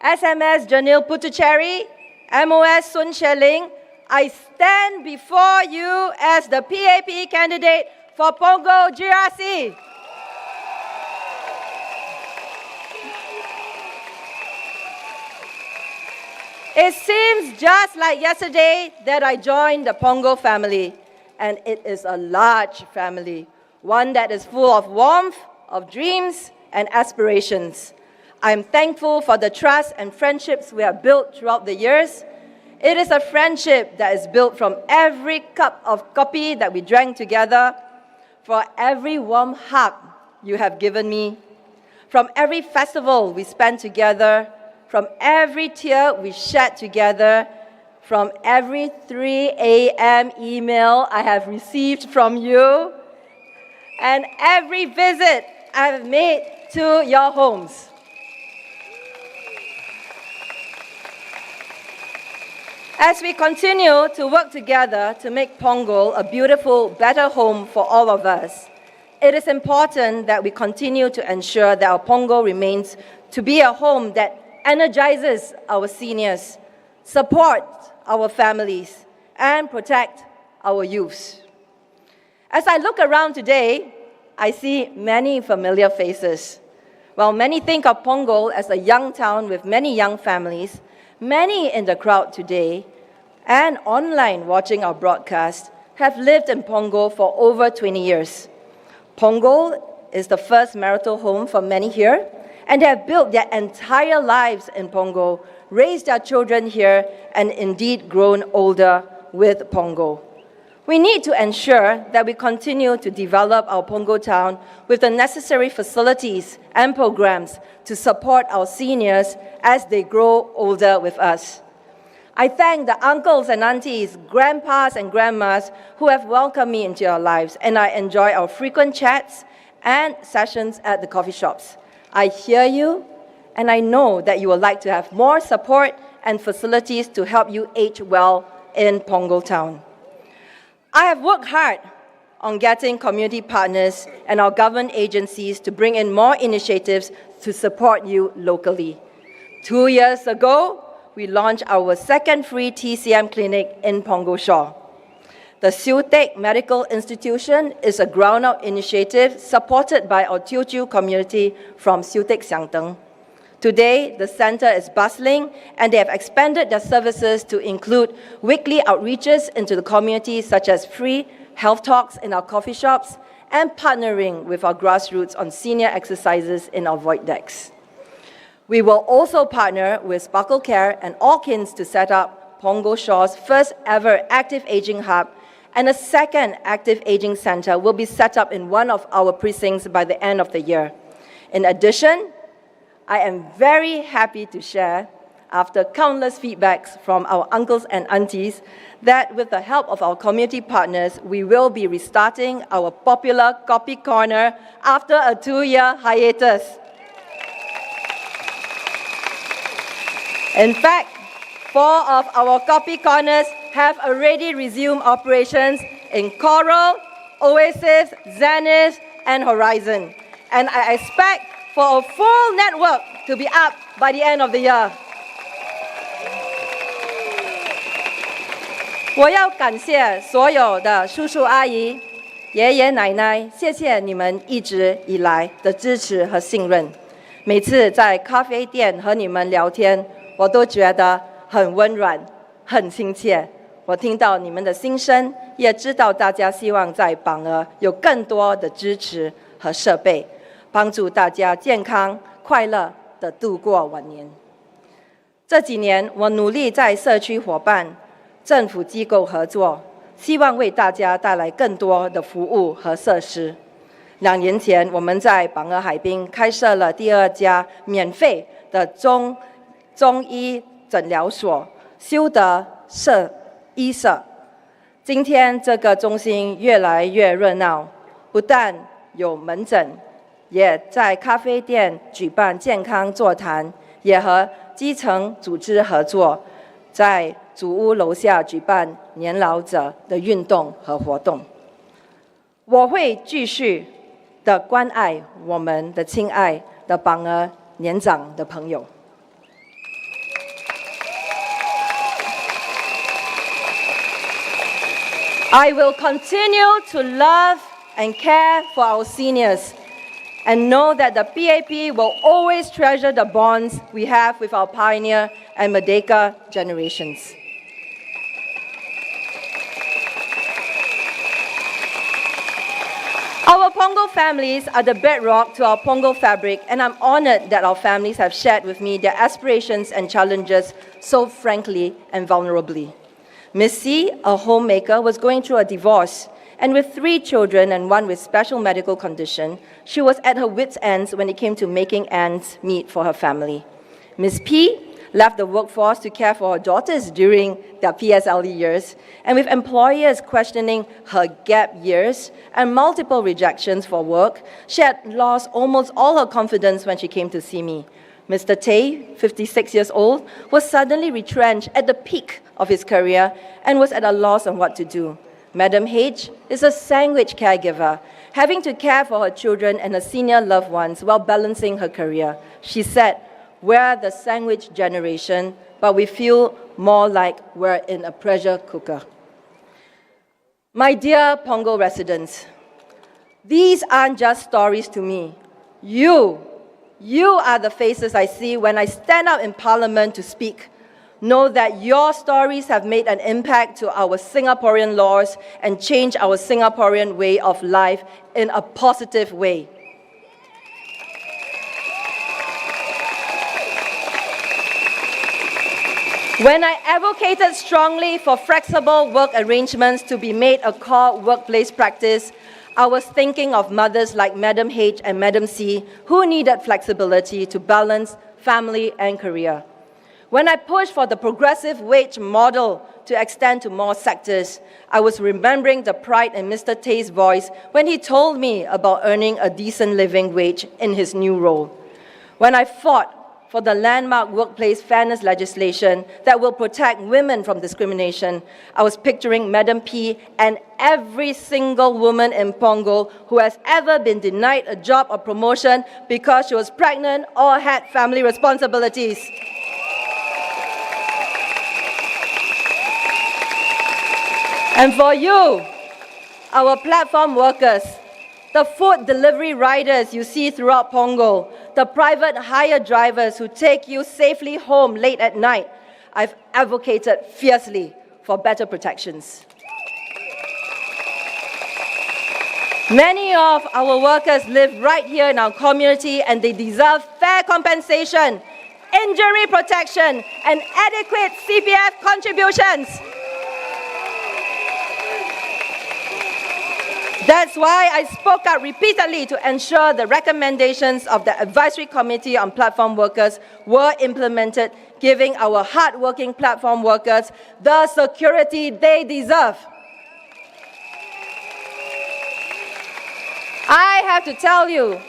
SMS Janil Putucherry, MOS Sun Sheling, I stand before you as the PAP candidate for Punggol GRC. It seems just like yesterday that I joined the Punggol family, and it is a large family, one that is full of warmth, of dreams and aspirations. I'm thankful for the trust and friendships we have built throughout the years. It is a friendship that is built from every cup of kopi that we drank together, for every warm hug you have given me, from every festival we spent together, from every tear we shed together, from every 3 a.m. email I have received from you, and every visit I have made to your homes. As we continue to work together to make Punggol a beautiful, better home for all of us, it is important that we continue to ensure that our Punggol remains to be a home that energizes our seniors, supports our families, and protect our youths. As I look around today, I see many familiar faces. While many think of Punggol as a young town with many young families, many in the crowd today and online watching our broadcast have lived in Punggol for over 20 years. Punggol is the first marital home for many here, and they have built their entire lives in Punggol, raised their children here, and indeed grown older with Punggol. We need to ensure that we continue to develop our Punggol town with the necessary facilities and programs to support our seniors as they grow older with us. I thank the uncles and aunties, grandpas and grandmas who have welcomed me into your lives, and I enjoy our frequent chats and sessions at the coffee shops. I hear you, and I know that you would like to have more support and facilities to help you age well in Punggol town. I have worked hard on getting community partners and our government agencies to bring in more initiatives to support you locally. 2 years ago, we launched our second free TCM clinic in Punggol Shaw. The Siutek Medical Institution is a ground-up initiative supported by our Teochew community from Siutek Siangteng. Today, the center is bustling, and they have expanded their services to include weekly outreaches into the community, such as free health talks in our coffee shops and partnering with our grassroots on senior exercises in our void decks. We will also partner with Sparkle Care and Allkins to set up Punggol Shaw's first ever active aging hub, and a second active aging center will be set up in one of our precincts by the end of the year. In addition, I am very happy to share, after countless feedbacks from our uncles and aunties, that with the help of our community partners, we will be restarting our popular Coffee Corner after a 2-year hiatus. In fact, 4 of our coffee corners have already resumed operations in Coral, Oasis, Zenith, and Horizon. And I expect for a full network to be up by the end of the year. 我要感谢所有的叔叔阿姨、爷爷奶奶，谢谢你们一直以来的支持和信任。每次在咖啡店和你们聊天，我都觉得很温暖、很亲切。我听到你们的心声，也知道大家希望在榜儿有更多的支持和设备，帮助大家健康快乐地度过晚年。这几年，我努力在社区伙伴、政府机构合作，希望为大家带来更多的服务和设施。2年前，我们在榜儿海滨开设了第2家免费的中医诊疗所——修德医社。今天这个中心越来越热闹，不但有门诊，也在咖啡店举办健康座谈，也和基层组织合作，在主屋楼下举办年老者的运动和活动。我会继续的关爱我们的亲爱的榜儿年长的朋友。I will continue to love and care for our seniors and know that the PAP will always treasure the bonds we have with our pioneer and Merdeka generations. Our Punggol families are the bedrock to our Punggol fabric, and I'm honored that our families have shared with me their aspirations and challenges so frankly and vulnerably. Miss C, a homemaker, was going through a divorce, and with 3 children and 1 with special medical condition, she was at her wits' ends when it came to making ends meet for her family. Miss P left the workforce to care for her daughters during their PSLE years, and with employers questioning her gap years and multiple rejections for work, she had lost almost all her confidence when she came to see me. Mr. Tay, 56 years old, was suddenly retrenched at the peak of his career and was at a loss on what to do. Madam H is a sandwich caregiver, having to care for her children and her senior loved ones while balancing her career. She said, "We're the sandwich generation, but we feel more like we're in a pressure cooker." My dear Punggol residents, these aren't just stories to me. You are the faces I see when I stand up in Parliament to speak. Know that your stories have made an impact to our Singaporean laws and changed our Singaporean way of life in a positive way. When I advocated strongly for flexible work arrangements to be made a core workplace practice, I was thinking of mothers like Madam H and Madam C who needed flexibility to balance family and career. When I pushed for the progressive wage model to extend to more sectors, I was remembering the pride in Mr. Tay's voice when he told me about earning a decent living wage in his new role. When I fought for the landmark workplace fairness legislation that will protect women from discrimination, I was picturing Madam P and every single woman in Punggol who has ever been denied a job or promotion because she was pregnant or had family responsibilities. And for you, our platform workers, the food delivery riders you see throughout Punggol, the private hire drivers who take you safely home late at night, I've advocated fiercely for better protections. Many of our workers live right here in our community and they deserve fair compensation, injury protection, and adequate CPF contributions. That's why I spoke out repeatedly to ensure the recommendations of the Advisory Committee on Platform Workers were implemented, giving our hard-working platform workers the security they deserve. I have to tell you,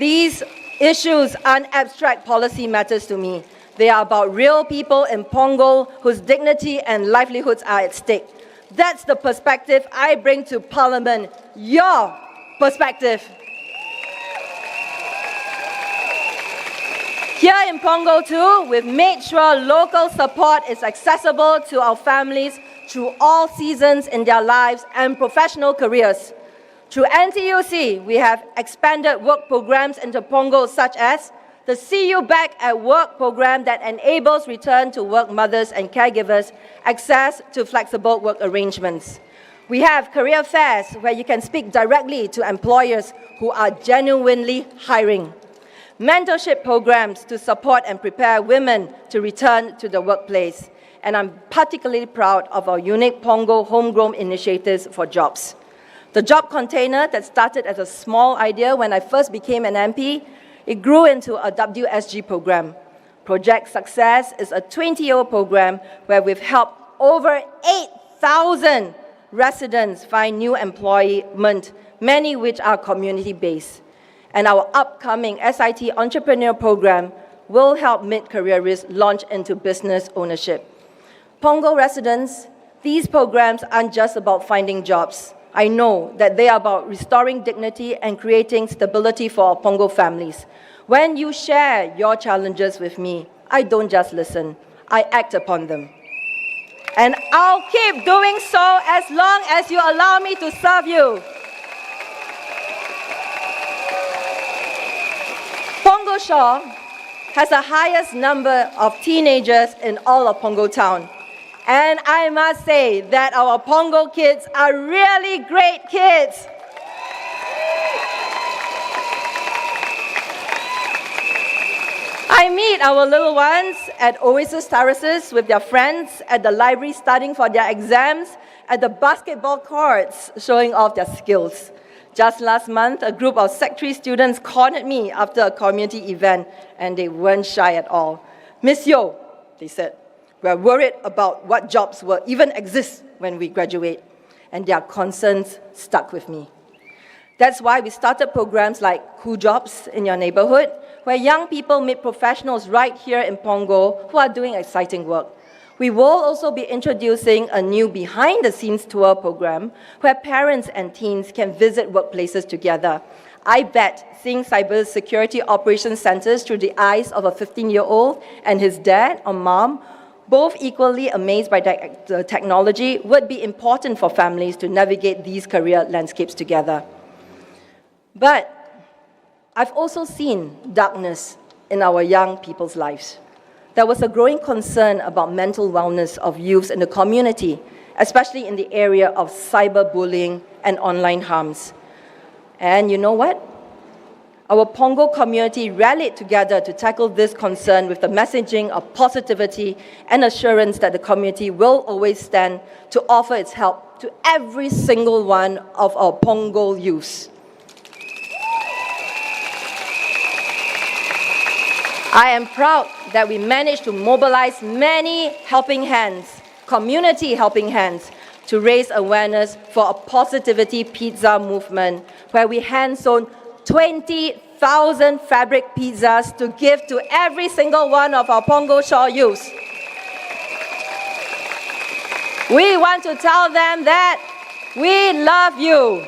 these issues aren't abstract policy matters to me. They are about real people in Punggol whose dignity and livelihoods are at stake. That's the perspective I bring to Parliament, your perspective. Here in Punggol too, we've made sure local support is accessible to our families through all seasons in their lives and professional careers. Through NTUC, we have expanded work programs into Punggol such as the See You Back at Work program that enables return to work mothers and caregivers access to flexible work arrangements. We have career fairs where you can speak directly to employers who are genuinely hiring. Mentorship programs to support and prepare women to return to the workplace. And I'm particularly proud of our unique Punggol homegrown initiatives for jobs. The job container that started as a small idea when I first became an MP, it grew into a WSG program. Project Success is a 20-year program where we've helped over 8,000 residents find new employment, many which are community-based. And our upcoming SIT Entrepreneur Program will help mid-careerists launch into business ownership. Punggol residents, these programs aren't just about finding jobs. I know that they are about restoring dignity and creating stability for our Punggol families. When you share your challenges with me, I don't just listen, I act upon them. And I'll keep doing so as long as you allow me to serve you. Punggol Shaw has the highest number of teenagers in all of Punggol Town. And I must say that our Punggol kids are really great kids. I meet our little ones at Oasis Terraces with their friends, at the library studying for their exams, at the basketball courts showing off their skills. Just last month, a group of Sec 3 students cornered me after a community event, and they weren't shy at all. Miss Yo, they said, we're worried about what jobs will even exist when we graduate, and their concerns stuck with me. That's why we started programs like Cool Jobs in your neighborhood, where young people meet professionals right here in Punggol who are doing exciting work. We will also be introducing a new behind-the-scenes tour program where parents and teens can visit workplaces together. I bet seeing cybersecurity operations centers through the eyes of a 15-year-old and his dad or mom, both equally amazed by the technology, would be important for families to navigate these career landscapes together. But I've also seen darkness in our young people's lives. There was a growing concern about mental wellness of youths in the community, especially in the area of cyberbullying and online harms. And you know what? Our Punggol community rallied together to tackle this concern with the messaging of positivity and assurance that the community will always stand to offer its help to every single one of our Punggol youths. I am proud that we managed to mobilize many helping hands, community helping hands, to raise awareness for a positivity pizza movement, where we hand-sewn 20,000 fabric pizzas to give to every single one of our Punggol Shore youths. We want to tell them that we love you.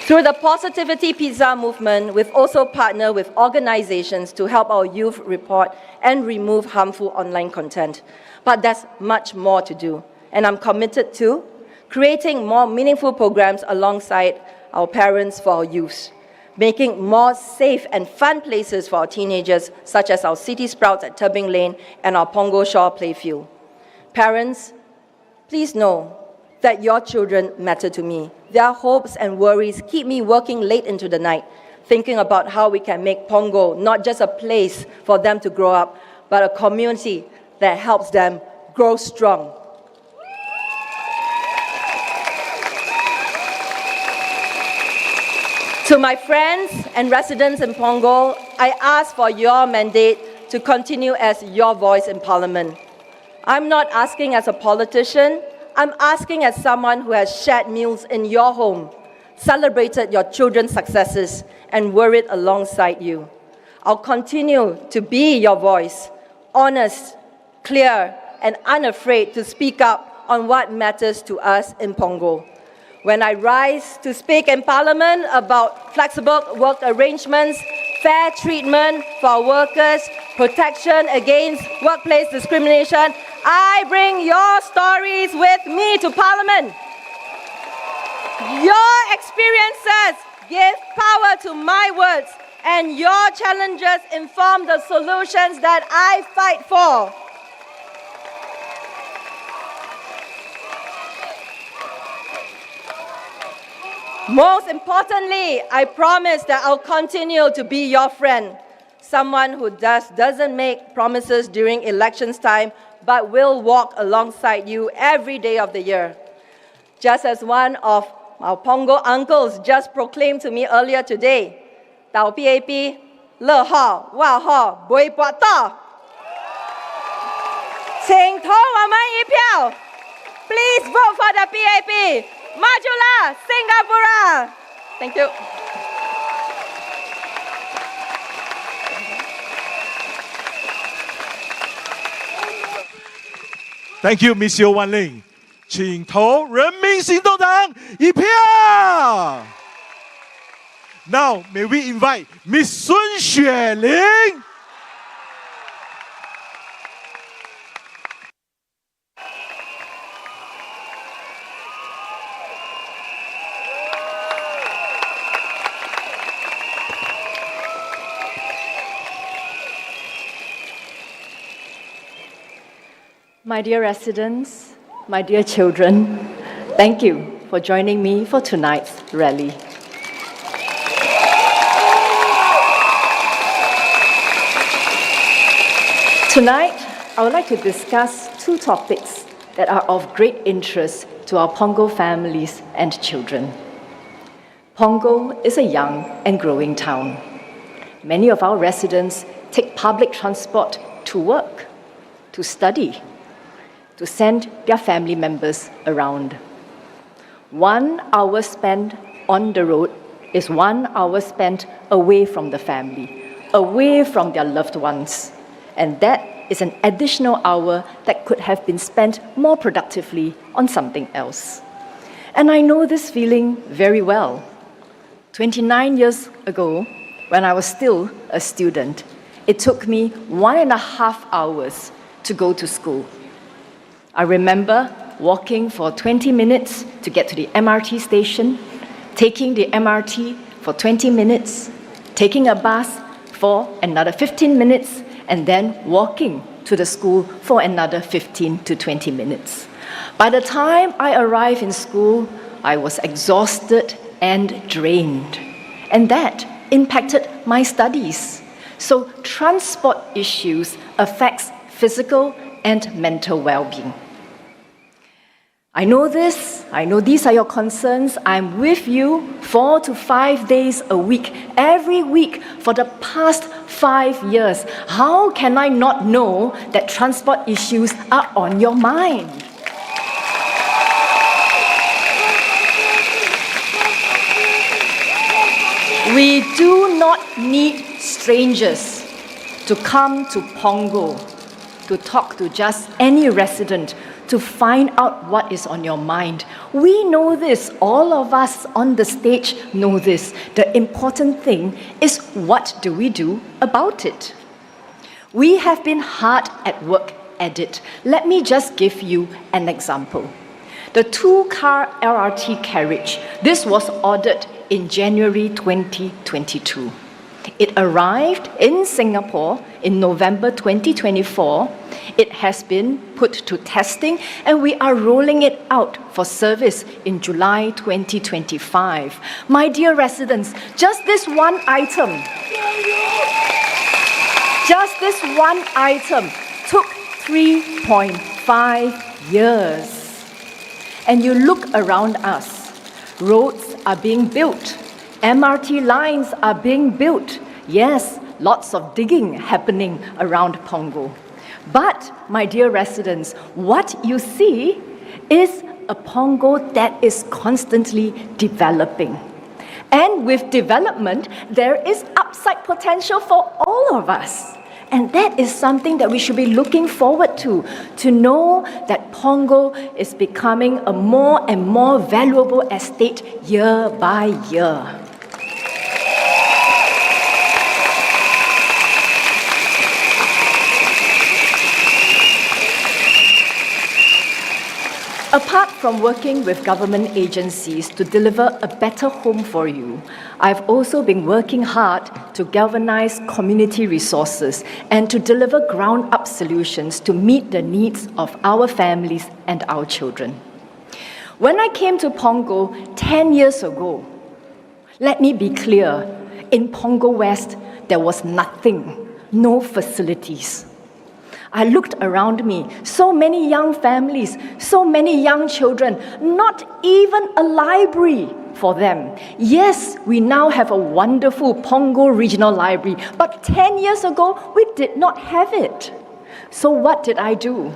Through the Positivity Pizza movement, we've also partnered with organizations to help our youth report and remove harmful online content. But there's much more to do, and I'm committed to creating more meaningful programs alongside our parents for our youth, making more safe and fun places for our teenagers, such as our City Sprouts at Tebing Lane and our Punggol Shore Playfield. Parents, please know that your children matter to me. Their hopes and worries keep me working late into the night, thinking about how we can make Punggol not just a place for them to grow up, but a community that helps them grow strong. To my friends and residents in Punggol, I ask for your mandate to continue as your voice in Parliament. I'm not asking as a politician, I'm asking as someone who has shared meals in your home, celebrated your children's successes, and worried alongside you. I'll continue to be your voice, honest, clear, and unafraid to speak up on what matters to us in Punggol. When I rise to speak in Parliament about flexible work arrangements, fair treatment for workers, protection against workplace discrimination, I bring your stories with me to Parliament. Your experiences give power to my words, and your challenges inform the solutions that I fight for. Most importantly, I promise that I'll continue to be your friend, someone who doesn't make promises during elections time, but will walk alongside you every day of the year. Just as one of our Punggol uncles just proclaimed to me earlier today, Tau PAP, Le Ho, Wa Ho, Bui Bua To. 请投我们一票 Please vote for the PAP. Majulah, Singapura. Thank you. Thank you, Miss Yeo Wan Ling. 请投人民行动党一票。Now, may we invite Miss Sun Xueling? My dear residents, my dear children, thank you for joining me for tonight's rally. Tonight, I would like to discuss two topics that are of great interest to our Punggol families and children. Punggol is a young and growing town. Many of our residents take public transport to work, to study, to send their family members around. 1 hour spent on the road is 1 hour spent away from the family, away from their loved ones. And that is an additional hour that could have been spent more productively on something else. And I know this feeling very well. 29 years ago, when I was still a student, it took me 1.5 hours to go to school. I remember walking for 20 minutes to get to the MRT station, taking the MRT for 20 minutes, taking a bus for another 15 minutes, and then walking to the school for another 15 to 20 minutes. By the time I arrived in school, I was exhausted and drained, and that impacted my studies. So transport issues affects physical and mental well-being. I know this, I know these are your concerns. I'm with you 4 to 5 days a week, every week for the past 5 years. How can I not know that transport issues are on your mind? We do not need strangers to come to Punggol to talk to just any resident to find out what is on your mind. We know this. All of us on the stage know this. The important thing is, what do we do about it? We have been hard at work at it. Let me just give you an example. The 2-car LRT carriage, this was ordered in January 2022. It arrived in Singapore in November 2024. It has been put to testing, and we are rolling it out for service in July 2025. My dear residents, just this one item took 3.5 years. And you look around us, roads are being built, MRT lines are being built. Yes, lots of digging happening around Punggol. But, my dear residents, what you see is a Punggol that is constantly developing. And with development, there is upside potential for all of us. And that is something that we should be looking forward to know that Punggol is becoming a more and more valuable estate year by year. Apart from working with government agencies to deliver a better home for you, I've also been working hard to galvanize community resources and to deliver ground-up solutions to meet the needs of our families and our children. When I came to Punggol 10 years ago, let me be clear, in Punggol West, there was nothing, no facilities. I looked around me, so many young families, so many young children, not even a library for them. Yes, we now have a wonderful Punggol Regional Library, but 10 years ago, we did not have it. So what did I do?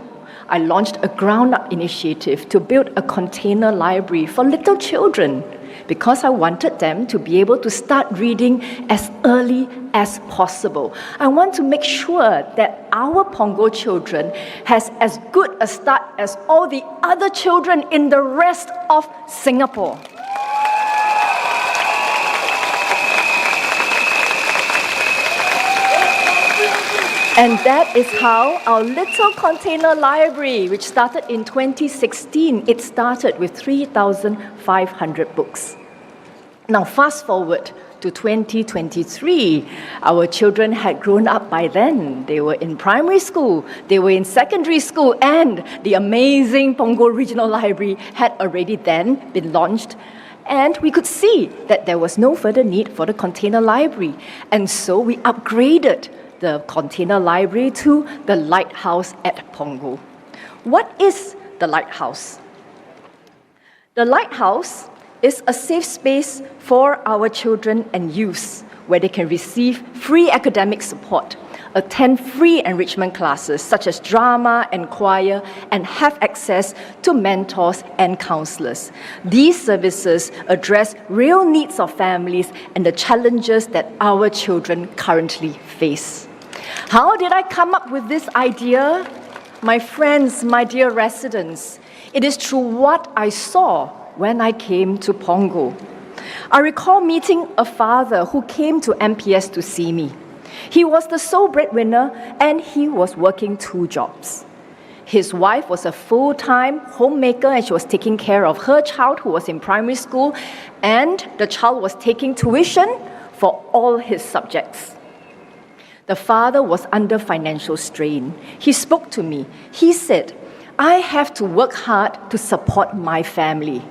I launched a ground-up initiative to build a container library for little children, because I wanted them to be able to start reading as early as possible. I want to make sure that our Punggol children has as good a start as all the other children in the rest of Singapore. And that is how our little container library, which started in 2016, it started with 3,500 books. Now, fast forward to 2023, our children had grown up by then. They were in primary school, they were in secondary school, and the amazing Punggol Regional Library had already then been launched. And we could see that there was no further need for the container library. And so we upgraded the container library to the Lighthouse at Punggol. What is the Lighthouse? The Lighthouse is a safe space for our children and youths where they can receive free academic support, attend free enrichment classes such as drama and choir, and have access to mentors and counselors. These services address real needs of families and the challenges that our children currently face. How did I come up with this idea? My friends, my dear residents, it is through what I saw when I came to Punggol. I recall meeting a father who came to MPS to see me. He was the sole breadwinner and he was working 2 jobs. His wife was a full-time homemaker and she was taking care of her child who was in primary school, and the child was taking tuition for all his subjects. The father was under financial strain. He spoke to me. He said, "I have to work hard to support my family.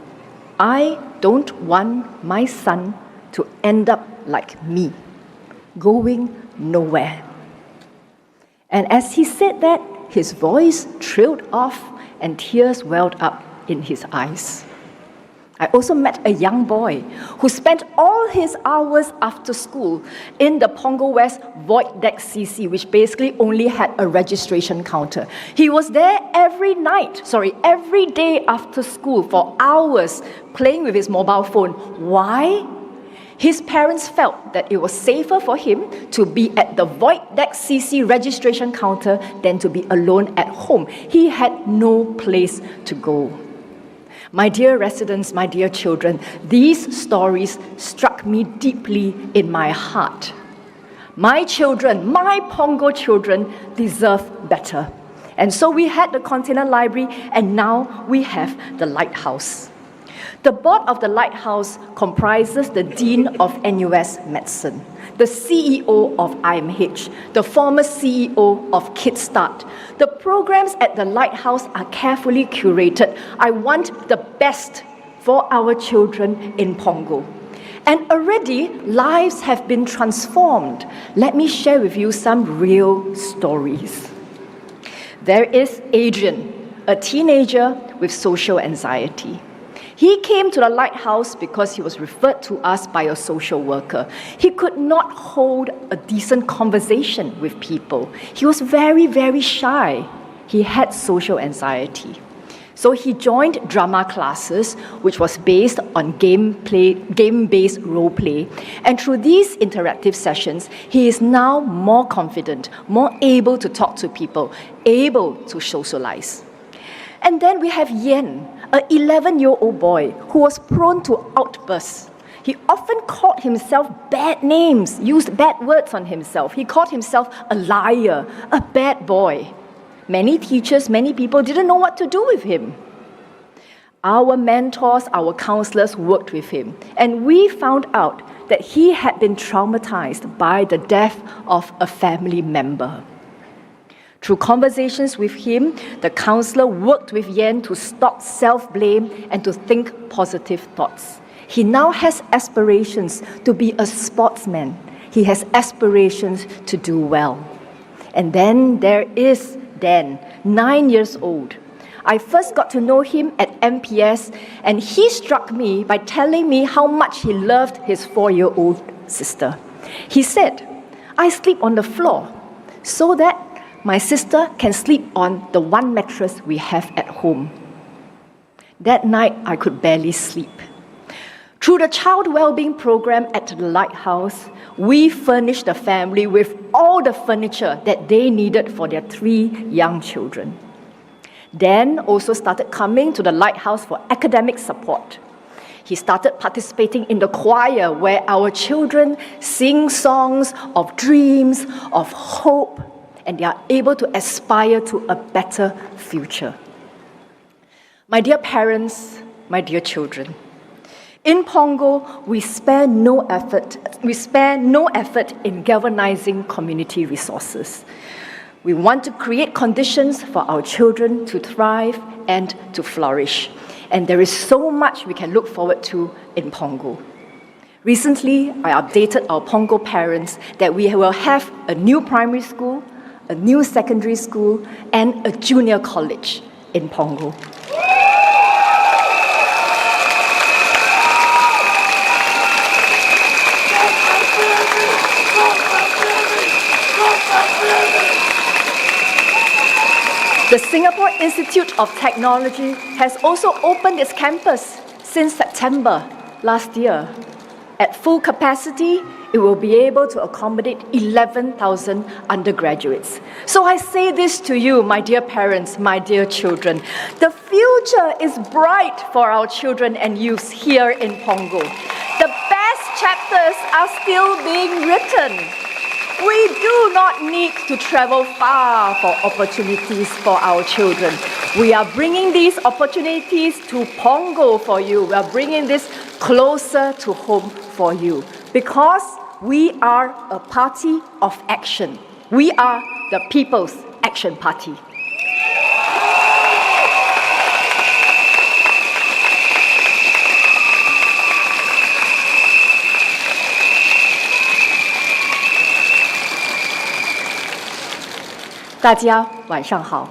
I don't want my son to end up like me, going nowhere." And as he said that, his voice trailed off and tears welled up in his eyes. I also met a young boy who spent all his hours after school in the Punggol West Void Deck CC, which basically only had a registration counter. He was there every day after school for hours playing with his mobile phone. Why? His parents felt that it was safer for him to be at the Void Deck CC registration counter than to be alone at home. He had no place to go. My dear residents, my dear children, these stories struck me deeply in my heart. My children, my Punggol children deserve better. And so we had the Container Library, and now we have the Lighthouse. The board of the Lighthouse comprises the Dean of NUS Medicine, the CEO of IMH, the former CEO of Kickstart. The programs at the Lighthouse are carefully curated. I want the best for our children in Punggol. And already, lives have been transformed. Let me share with you some real stories. There is Adrian, a teenager with social anxiety. He came to the Lighthouse because he was referred to us by a social worker. He could not hold a decent conversation with people. He was very, very shy. He had social anxiety. So he joined drama classes, which was based on game-based role play. And through these interactive sessions, he is now more confident, more able to talk to people, able to socialize. And then we have Yen, an 11-year-old boy who was prone to outbursts. He often called himself bad names, used bad words on himself. He called himself a liar, a bad boy. Many teachers, many people didn't know what to do with him. Our mentors, our counselors worked with him, and we found out that he had been traumatized by the death of a family member. Through conversations with him, the counselor worked with Yen to stop self-blame and to think positive thoughts. He now has aspirations to be a sportsman. He has aspirations to do well. And then there is Dan, 9 years old. I first got to know him at MPS, and he struck me by telling me how much he loved his 4-year-old sister. He said, "I sleep on the floor so that my sister can sleep on the one mattress we have at home." That night, I could barely sleep. Through the child well-being program at the Lighthouse, we furnished the family with all the furniture that they needed for their 3 young children. Dan also started coming to the Lighthouse for academic support. He started participating in the choir where our children sing songs of dreams, of hope, and they are able to aspire to a better future. My dear parents, my dear children, in Punggol, we spare no effort in galvanizing community resources. We want to create conditions for our children to thrive and to flourish. And there is so much we can look forward to in Punggol. Recently, I updated our Punggol parents that we will have a new primary school, a new secondary school, and a junior college in Punggol. The Singapore Institute of Technology has also opened its campus since September last year. At full capacity, it will be able to accommodate 11,000 undergraduates. So I say this to you, my dear parents, my dear children. The future is bright for our children and youth here in Punggol. The best chapters are still being written. We do not need to travel far for opportunities for our children. We are bringing these opportunities to Punggol for you. We are bringing this closer to home for you because we are a party of action. We are the People's Action Party. 大家晚上好，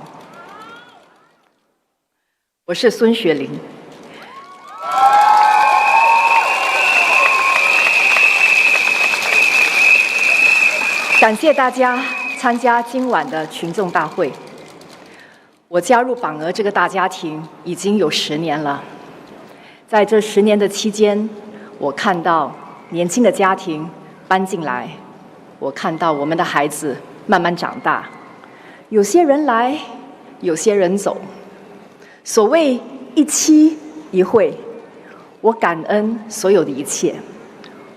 我是孙雪玲。感谢大家参加今晚的群众大会。我加入榜鹅这个大家庭已经有10年了，在这10年的期间，我看到年轻的家庭搬进来，我看到我们的孩子慢慢长大。 有些人来，有些人走。所谓一期一会，我感恩所有的一切。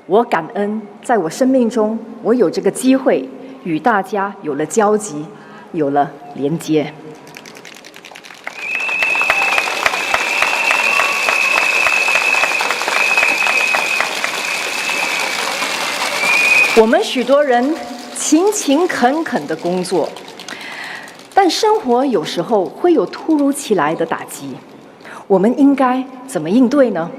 我感恩在我生命中，我有这个机会与大家有了交集，有了连接。我们许多人勤勤恳恳的工作。 但生活有时候会有突如其来的打击，我们应该怎么应对呢？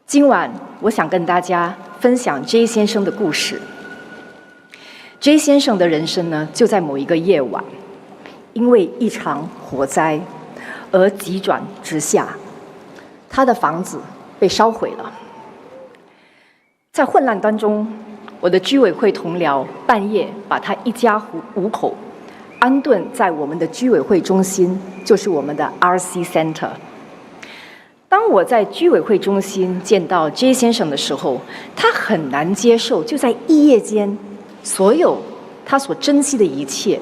今晚我想跟大家分享 J 先生的故事。J 先生的人生呢，就在某一个夜晚，因为一场火灾而急转直下，他的房子被烧毁了。在混乱当中，我的居委会同僚半夜把他一家5口。 安顿在我们的居委会中心，就是我们的 RC Center。当我在居委会中心见到 J 先生的时候，他很难接受，就在一夜间，所有他所珍惜的一切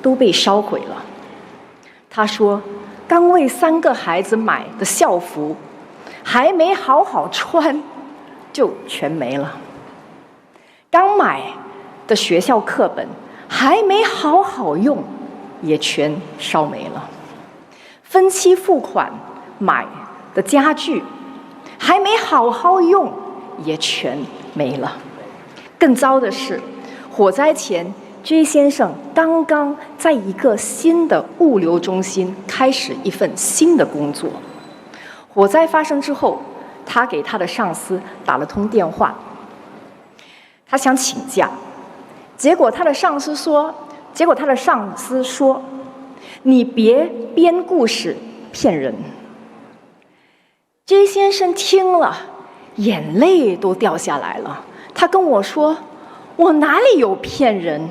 都被烧毁了。他说，刚为3个孩子买的校服，还没好好穿，就全没了。刚买的学校课本。 还没好好用，也全烧没了。分期付款买的家具，还没好好用，也全没了。更糟的是，火灾前 ，J 先生刚刚在一个新的物流中心开始一份新的工作。火灾发生之后，他给他的上司打了通电话，他想请假。 结果他的上司说：“你别编故事骗人。” J 先生听了，眼泪都掉下来了。他跟我说：“我哪里有骗人？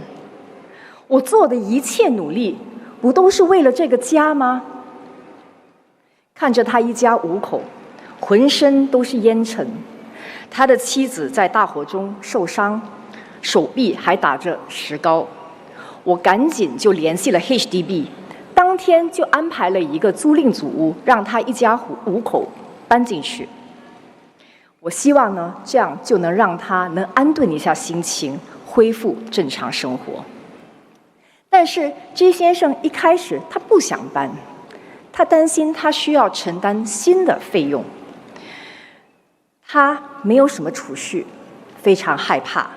我做的一切努力，不都是为了这个家吗？”看着他一家5口，浑身都是烟尘，他的妻子在大火中受伤。 手臂还打着石膏，我赶紧就联系了 HDB， 当天就安排了一个租赁组屋，让他一家5口搬进去。我希望呢，这样就能让他能安顿一下心情，恢复正常生活。但是 J 先生一开始他不想搬，他担心他需要承担新的费用，他没有什么储蓄，非常害怕。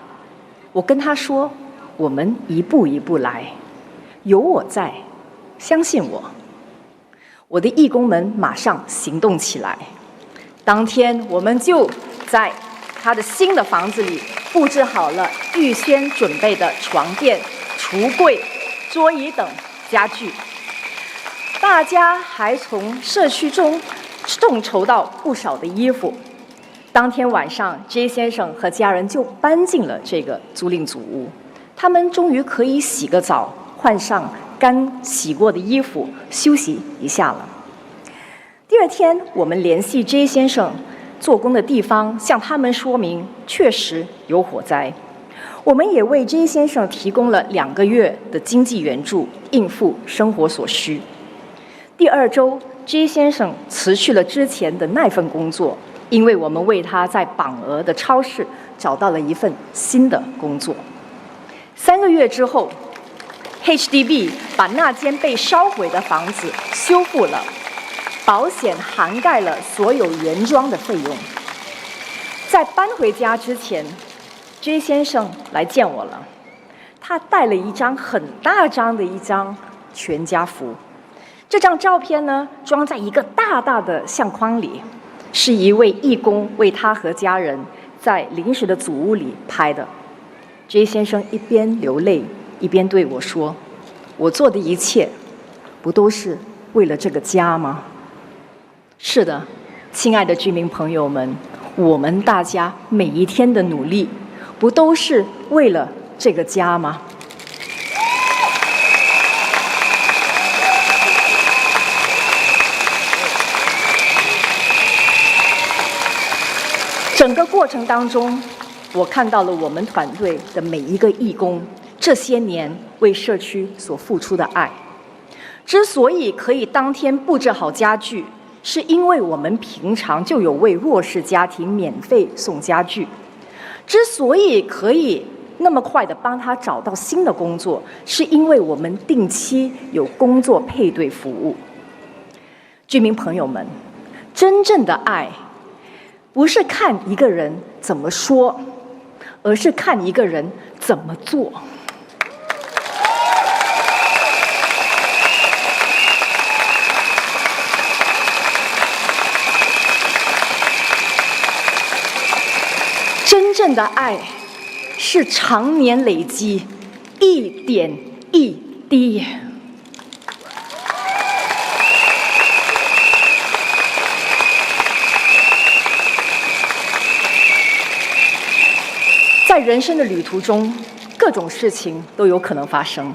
我跟他说：“我们一步一步来，有我在，相信我。”我的义工们马上行动起来。当天，我们就在他的新的房子里布置好了预先准备的床垫、橱柜、桌椅等家具。大家还从社区中众筹到不少的衣服。 当天晚上 ，J 先生和家人就搬进了这个租赁组屋。他们终于可以洗个澡，换上干洗过的衣服，休息一下了。第2天，我们联系 J 先生做工的地方，向他们说明确实有火灾。我们也为 J 先生提供了2个月的经济援助，应付生活所需。第2周 ，J 先生辞去了之前的那份工作。 因为我们为他在榜鹅的超市找到了一份新的工作。3个月之后 ，HDB 把那间被烧毁的房子修复了，保险涵盖了所有原装的费用。在搬回家之前 ，J 先生来见我了，他带了一张很大张的一张全家福。这张照片呢，装在一个大大的相框里，是一位义工为他和家人在临时的祖屋里拍的。J 先生一边流泪，一边对我说：“我做的一切，不都是为了这个家吗？”是的，亲爱的居民朋友们，我们大家每一天的努力，不都是为了这个家吗？整个过程当中，我看到了我们团队的每一个义工这些年为社区所付出的爱。之所以可以当天布置好家具，是因为我们平常就有为弱势家庭免费送家具。之所以可以那么快的帮他找到新的工作，是因为我们定期有工作配对服务。居民朋友们，真正的爱不是看一个人怎么说，而是看一个人怎么做。真正的爱是常年累积，一点一滴。在人生的旅途中，各种事情都有可能发生。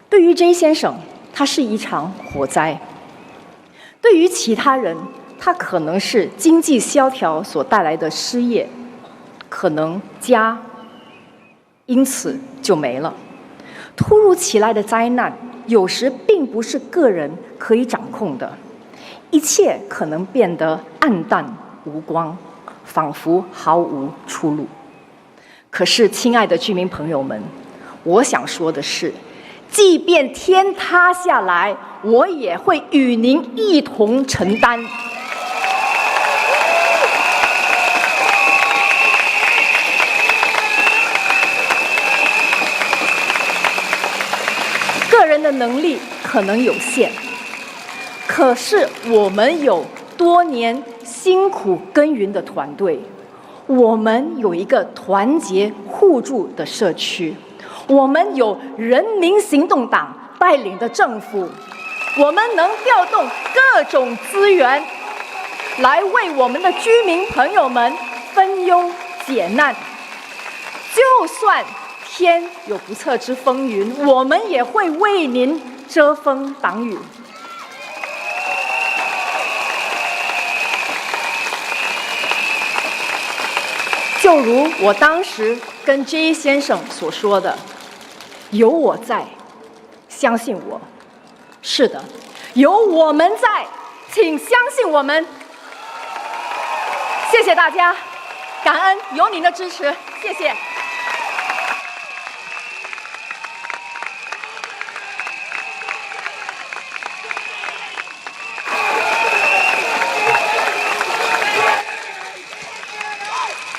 对于 J 先生，它是一场火灾；对于其他人，它可能是经济萧条所带来的失业，可能家因此就没了。突如其来的灾难，有时并不是个人可以掌控的，一切可能变得暗淡无光，仿佛毫无出路。可是，亲爱的居民朋友们，我想说的是，即便天塌下来，我也会与您一同承担。个人的能力可能有限，可是我们有多年辛苦耕耘的团队。我们有一个团结互助的社区，我们有人民行动党带领的政府，我们能调动各种资源，来为我们的居民朋友们分忧解难。就算天有不测之风云，我们也会为您遮风挡雨。就如我当时跟 J 先生所说的，有我在，相信我。是的，有我们在，请相信我们。谢谢大家，感恩有您的支持，谢谢。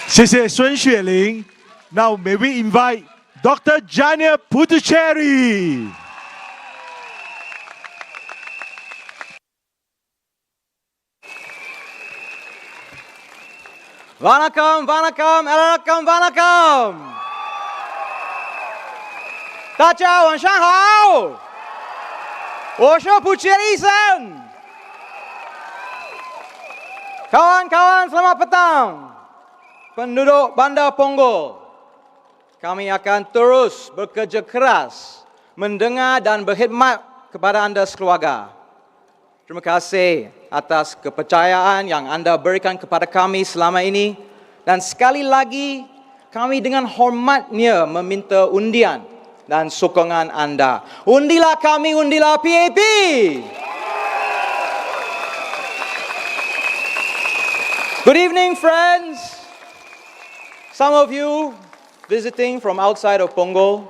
谢谢孙雪玲。Now may we invite Dr. Jania Puducherry. Vanakkam, vanakkam, elakam, vanakkam. 大家晚上好，我是Puducherry医生。Kawan-kawan, selamat petang.Penduduk Bandar Punggol, kami akan terus bekerja keras mendengar dan berkhidmat kepada anda sekeluarga. Terima kasih atas kepercayaan yang anda berikan kepada kami selama ini dan sekali lagi kami dengan hormatnya meminta undian dan sokongan anda. Undilah kami, undilah PAP. Good evening, friends. Some of you visiting from outside of Punggol,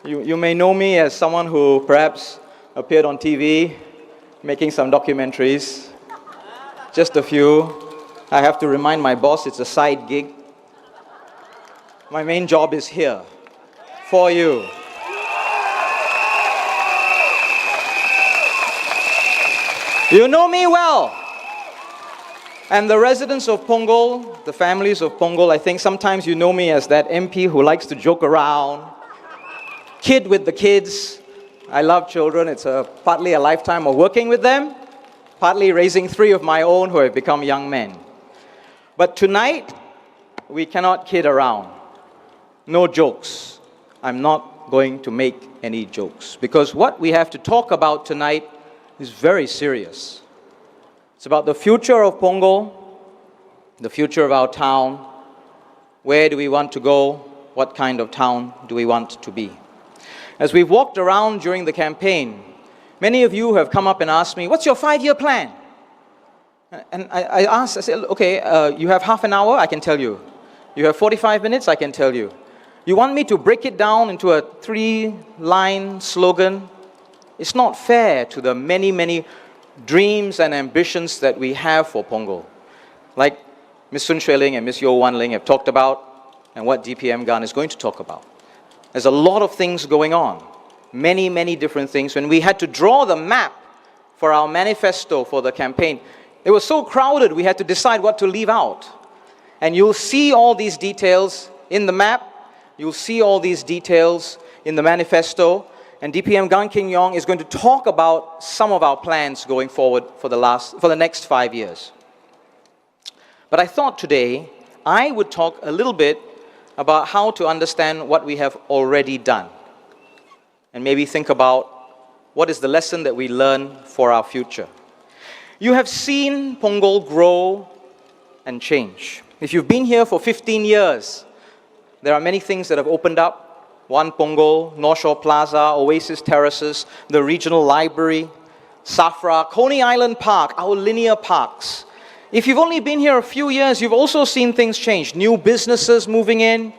you may know me as someone who perhaps appeared on TV, making some documentaries. Just a few. I have to remind my boss it's a side gig. My main job is here, for you. You know me well. And the residents of Punggol, the families of Punggol, I think sometimes you know me as that MP who likes to joke around, kid with the kids. I love children. It's partly a lifetime of working with them, partly raising 3 of my own who have become young men. But tonight, we cannot kid around. No jokes. I'm not going to make any jokes because what we have to talk about tonight is very serious. It's about the future of Punggol, the future of our town. Where do we want to go? What kind of town do we want to be? As we've walked around during the campaign, many of you have come up and asked me, what's your 5-year plan? And I said, okay, you have half an hour, I can tell you. You have 45 minutes, I can tell you. You want me to break it down into a 3-line slogan? It's not fair to the many, many dreams and ambitions that we have for Punggol. Like Ms. Sun Xueling and Ms. Yo Wan Ling have talked about, and what DPM Gan is going to talk about. There's a lot of things going on. Many, many different things. When we had to draw the map for our manifesto for the campaign, it was so crowded we had to decide what to leave out. And you'll see all these details in the map. You'll see all these details in the manifesto. And DPM Gan King Yong is going to talk about some of our plans going forward for the next 5 years. But I thought today I would talk a little bit about how to understand what we have already done. And maybe think about what is the lesson that we learn for our future. You have seen Punggol grow and change. If you've been here for 15 years, there are many things that have opened up. One Punggol, North Shore Plaza, Oasis Terraces, the regional library, Safra, Coney Island Park, our linear parks. If you've only been here a few years, you've also seen things change. New businesses moving in,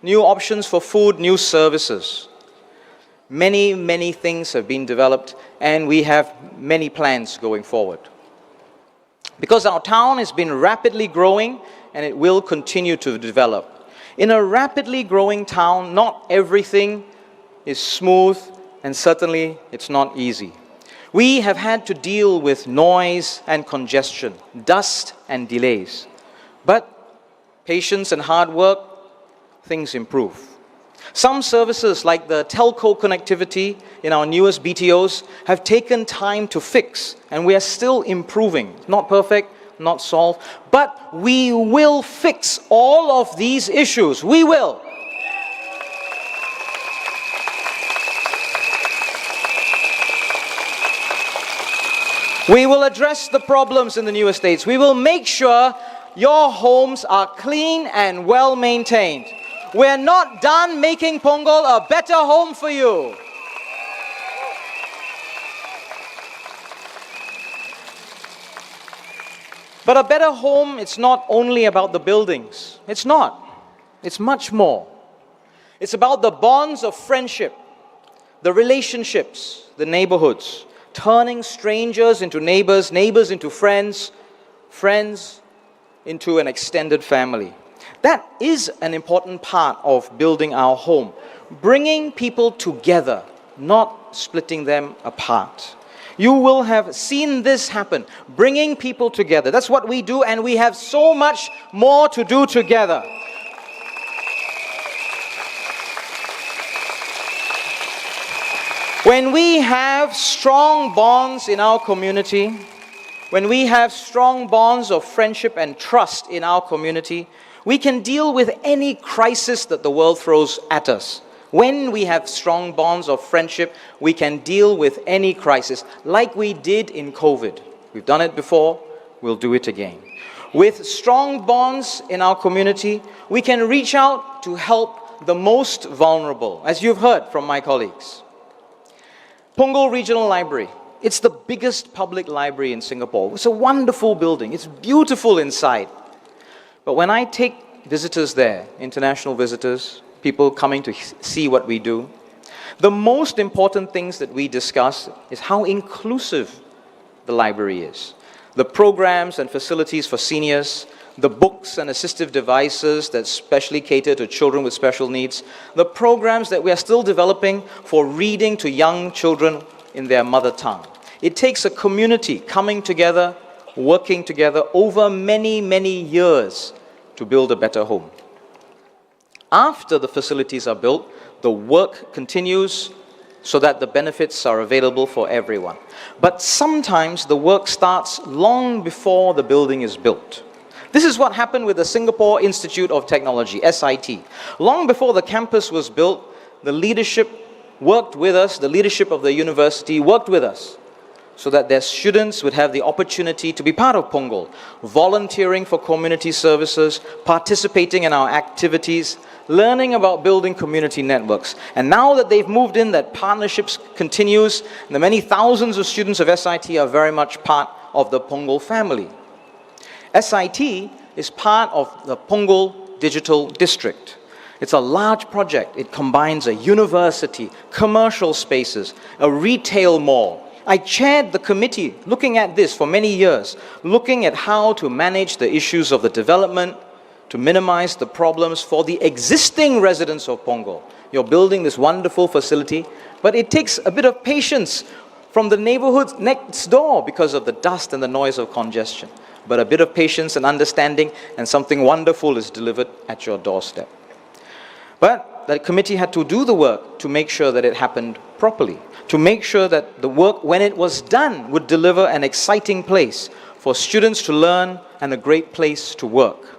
new options for food, new services. Many, many things have been developed, and we have many plans going forward. Because our town has been rapidly growing, and it will continue to develop. In a rapidly growing town, not everything is smooth, and certainly it's not easy. We have had to deal with noise and congestion, dust and delays. But patience and hard work, things improve. Some services like the telco connectivity in our newest BTOs have taken time to fix, and we are still improving. Not perfect, not solved, but we will fix all of these issues. We will. We will address the problems in the new estates. We will make sure your homes are clean and well maintained. We're not done making Punggol a better home for you. But a better home, it's not only about the buildings. It's not. It's much more. It's about the bonds of friendship, the relationships, the neighborhoods, turning strangers into neighbors, neighbors into friends, friends into an extended family. That is an important part of building our home. Bringing people together, not splitting them apart. You will have seen this happen, bringing people together. That's what we do, and we have so much more to do together. When we have strong bonds in our community, when we have strong bonds of friendship and trust in our community, we can deal with any crisis that the world throws at us. When we have strong bonds of friendship, we can deal with any crisis, like we did in COVID. We've done it before, we'll do it again. With strong bonds in our community, we can reach out to help the most vulnerable, as you've heard from my colleagues. Punggol Regional Library. It's the biggest public library in Singapore. It's a wonderful building. It's beautiful inside. But when I take visitors there, international visitors, people coming to see what we do. The most important things that we discuss is how inclusive the library is. The programs and facilities for seniors, the books and assistive devices that specially cater to children with special needs, the programs that we are still developing for reading to young children in their mother tongue. It takes a community coming together, working together over many, many years to build a better home. After the facilities are built, the work continues so that the benefits are available for everyone. But sometimes the work starts long before the building is built. This is what happened with the Singapore Institute of Technology, SIT. Long before the campus was built, the leadership worked with us, the leadership of the university worked with us, so that their students would have the opportunity to be part of Punggol, volunteering for community services, participating in our activities, learning about building community networks. And now that they've moved in, that partnerships continues, and the many thousands of students of SIT are very much part of the Punggol family. SIT is part of the Punggol Digital District. It's a large project. It combines a university, commercial spaces, a retail mall. I chaired the committee looking at this for many years, looking at how to manage the issues of the development, to minimize the problems for the existing residents of Punggol. You're building this wonderful facility, but it takes a bit of patience from the neighborhoods next door because of the dust and the noise of congestion. But a bit of patience and understanding, and something wonderful is delivered at your doorstep. But the committee had to do the work to make sure that it happened properly, to make sure that the work, when it was done, would deliver an exciting place for students to learn and a great place to work.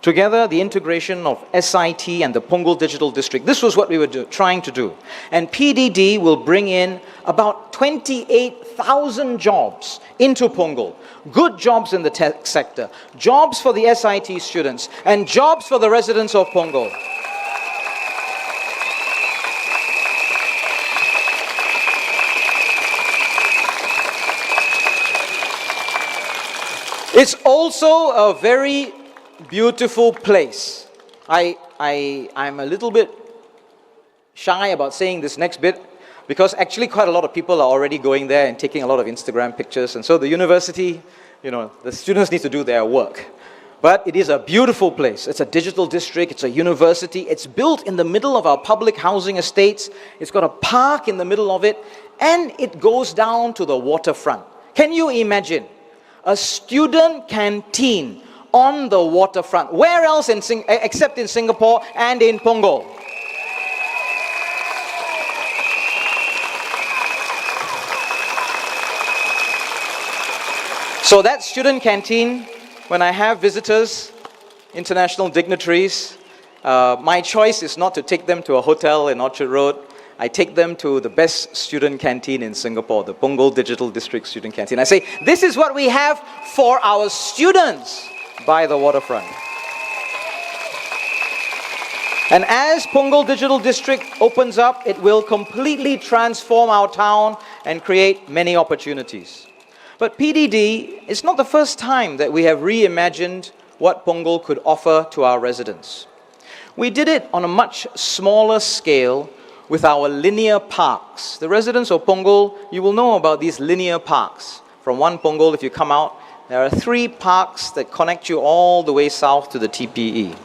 Together, the integration of SIT and the Punggol Digital District, this was what we were trying to do. And PDD will bring in about 28,000 jobs into Punggol. Good jobs in the tech sector, jobs for the SIT students, and jobs for the residents of Punggol. It's also a very beautiful place. I'm a little bit shy about saying this next bit because actually quite a lot of people are already going there and taking a lot of Instagram pictures, and so the university, the students need to do their work. But it is a beautiful place. It's a digital district, it's a university, it's built in the middle of our public housing estates, it's got a park in the middle of it, and it goes down to the waterfront. Can you imagine a student canteen on the waterfront? Where else except in Singapore and in Punggol? So that student canteen, when I have visitors, international dignitaries, my choice is not to take them to a hotel in Orchard Road. I take them to the best student canteen in Singapore, the Punggol Digital District Student Canteen. I say, this is what we have for our students by the waterfront. And as Punggol Digital District opens up, it will completely transform our town and create many opportunities. But PDD is not the first time that we have reimagined what Punggol could offer to our residents. We did it on a much smaller scale with our linear parks. The residents of Punggol, you will know about these linear parks. From one Punggol, if you come out, there are 3 parks that connect you all the way south to the TPE.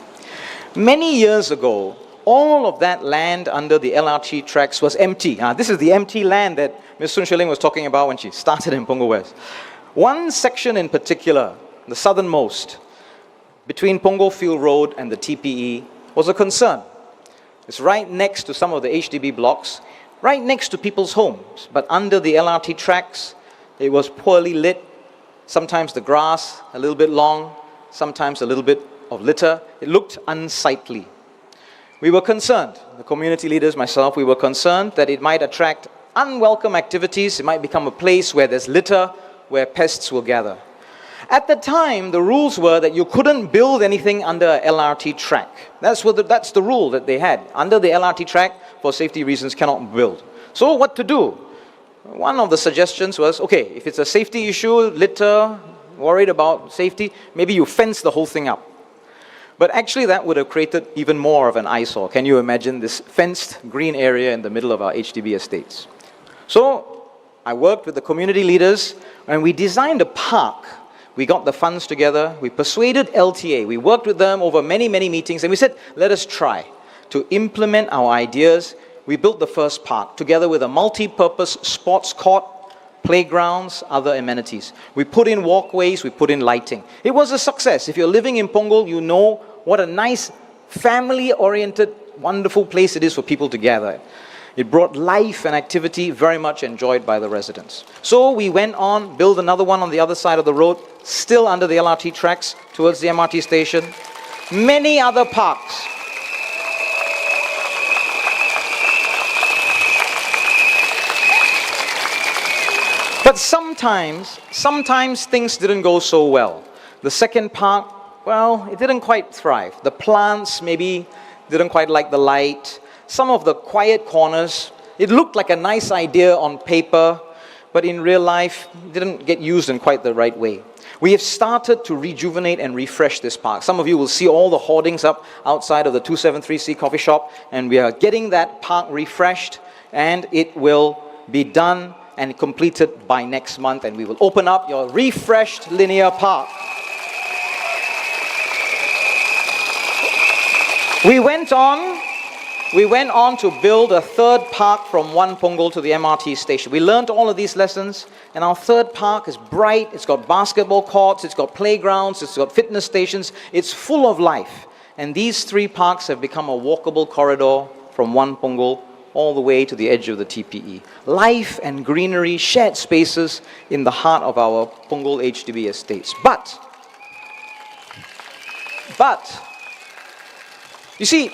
Many years ago, all of that land under the LRT tracks was empty. This is the empty land that Ms. Sun Shilling was talking about when she started in Punggol West. One section in particular, the southernmost, between Punggol Field Road and the TPE, was a concern. It's right next to some of the HDB blocks, right next to people's homes, but under the LRT tracks, it was poorly lit. Sometimes the grass a little bit long, sometimes a little bit of litter. It looked unsightly. We were concerned, the community leaders, myself, we were concerned that it might attract unwelcome activities. It might become a place where there's litter, where pests will gather. At the time, the rules were that you couldn't build anything under a LRT track. That's the rule that they had. Under the LRT track, for safety reasons, cannot build. So what to do? One of the suggestions was, okay, if it's a safety issue, litter, worried about safety, maybe you fence the whole thing up. But actually that would have created even more of an eyesore. Can you imagine this fenced green area in the middle of our HDB estates? So I worked with the community leaders and we designed a park. We got the funds together, we persuaded LTA, we worked with them over many, many meetings, and we said, let us try to implement our ideas. We built the first park together with a multi-purpose sports court, playgrounds, other amenities. We put in walkways, we put in lighting. It was a success. If you're living in Punggol, you know what a nice, family-oriented, wonderful place it is for people to gather. It brought life and activity very much enjoyed by the residents. So we went on, built another one on the other side of the road, still under the LRT tracks towards the MRT station. Many other parks. But sometimes things didn't go so well. The second park, well, it didn't quite thrive. The plants maybe didn't quite like the light. Some of the quiet corners, it looked like a nice idea on paper, but in real life, it didn't get used in quite the right way. We have started to rejuvenate and refresh this park. Some of you will see all the hoardings up outside of the 273C coffee shop, and we are getting that park refreshed, and it will be done and completed by next month, and we will open up your refreshed linear park. We went on to build a third park from One Punggol to the MRT station. We learned all of these lessons, and our third park is bright. It's got basketball courts, it's got playgrounds, it's got fitness stations. It's full of life. And these three parks have become a walkable corridor from One Punggol all the way to the edge of the TPE. Life and greenery, shared spaces in the heart of our Punggol HDB estates. But, you see,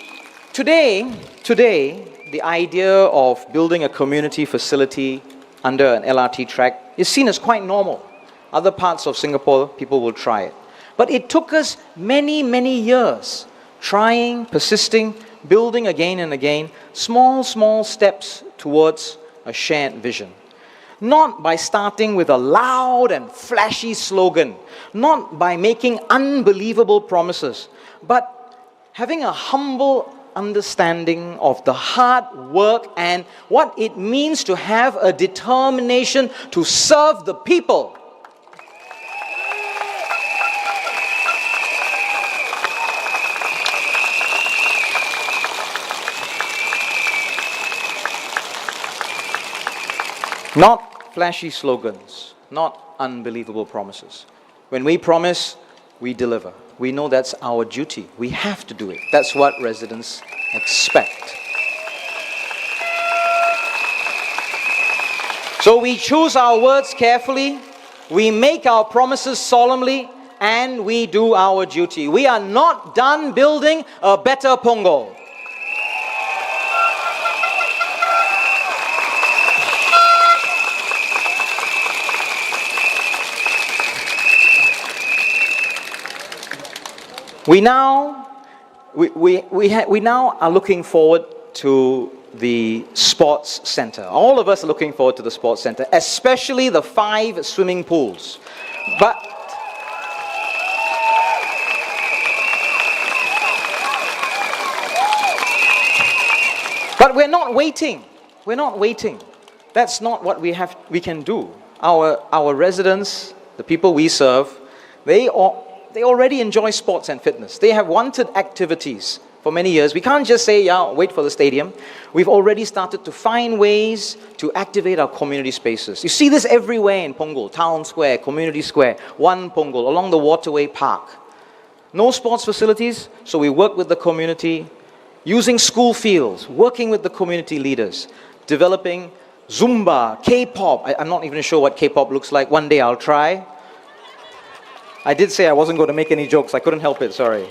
Today, the idea of building a community facility under an LRT track is seen as quite normal. Other parts of Singapore, people will try it. But it took us many, many years trying, persisting, building again and again, small steps towards a shared vision. Not by starting with a loud and flashy slogan, not by making unbelievable promises, but having a humble understanding of the hard work and what it means to have a determination to serve the people. Not flashy slogans, not unbelievable promises. When we promise, we deliver. We know that's our duty. We have to do it. That's what residents expect. So we choose our words carefully, we make our promises solemnly, and we do our duty. We are not done building a better Punggol. We now are looking forward to the sports center. All of us are looking forward to the sports center, especially the 5 swimming pools. But we're not waiting. We're not waiting. That's not what we can do. Our residents, the people we serve, they already enjoy sports and fitness. They have wanted activities for many years. We can't just say, yeah, wait for the stadium. We've already started to find ways to activate our community spaces. You see this everywhere in Punggol, Town Square, Community Square, One Punggol, along the Waterway Park. No sports facilities, so we work with the community, using school fields, working with the community leaders, developing Zumba, K-pop. I'm not even sure what K-pop looks like. One day I'll try. I did say I wasn't going to make any jokes. I couldn't help it, sorry.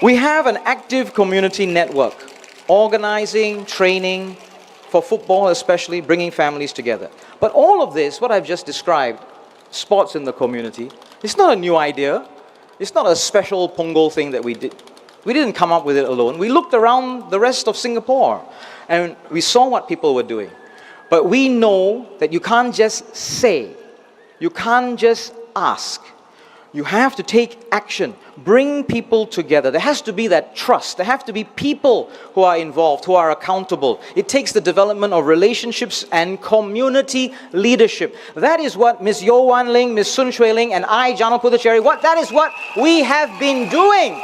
We have an active community network, organizing, training, for football especially, bringing families together. But all of this, what I've just described, sports in the community, it's not a new idea. It's not a special Punggol thing that we did. We didn't come up with it alone. We looked around the rest of Singapore and we saw what people were doing. But we know that you can't just say, you can't just ask. you have to take action, bring people together. There has to be that trust. There have to be people who are involved, who are accountable. It takes the development of relationships and community leadership. That is what Ms. Yo Wan Ling, Ms. Sun Shui Ling, and I, Jano Puthachary, that is what we have been doing.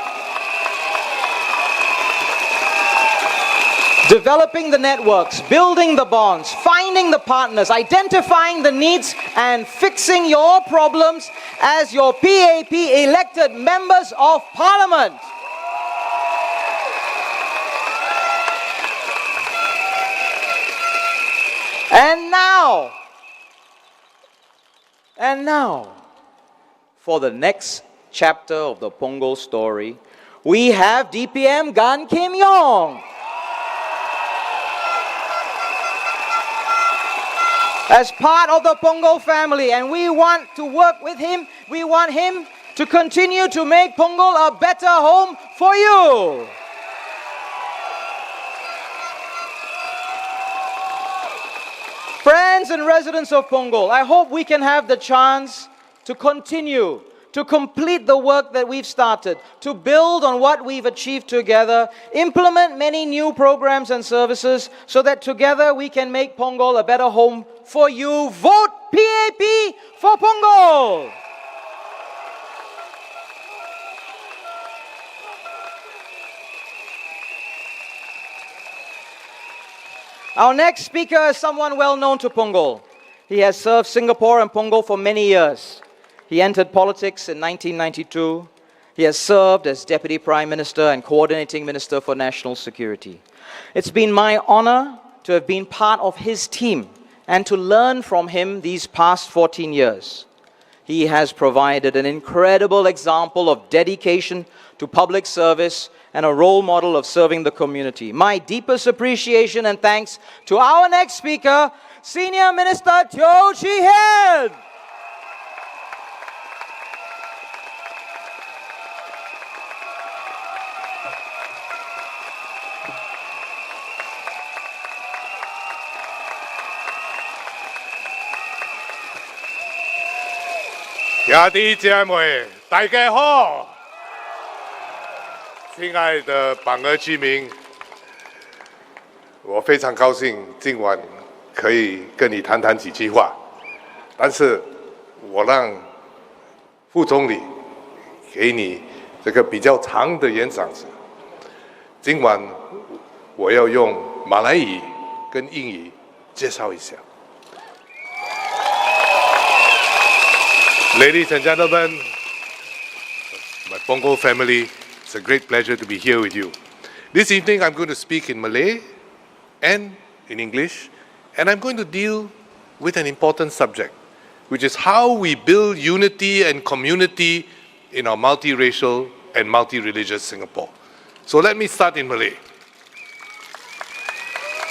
Developing the networks, building the bonds, finding the partners, identifying the needs, and fixing your problems as your PAP elected members of Parliament. And now, for the next chapter of the Punggol story, we have DPM Gan Kim Yong. As part of the Punggol family, and we want to work with him. We want him to continue to make Punggol a better home for you. Friends and residents of Punggol, I hope we can have the chance to continue to complete the work that we've started, to build on what we've achieved together, implement many new programs and services so that together we can make Punggol a better home for you. Vote PAP for Punggol! Our next speaker is someone well known to Punggol. He has served Singapore and Punggol for many years. He entered politics in 1992. He has served as Deputy Prime Minister and Coordinating Minister for National Security. It's been my honor to have been part of his team and to learn from him these past 14 years. He has provided an incredible example of dedication to public service and a role model of serving the community. My deepest appreciation and thanks to our next speaker, Senior Minister Teo Chee Hean.兄弟姐妹，大家好！亲爱的榜儿居民，我非常高兴今晚可以跟你谈谈几句话，但是我让副总理给你这个比较长的演讲词。今晚我要用马来语跟英语介绍一下。Ladies and gentlemen, my Punggol family, it's a great pleasure to be here with you. This evening I'm going to speak in Malay and in English, and I'm going to deal with an important subject, which is how we build unity and community in our multiracial and multi-religious Singapore. So let me start in Malay.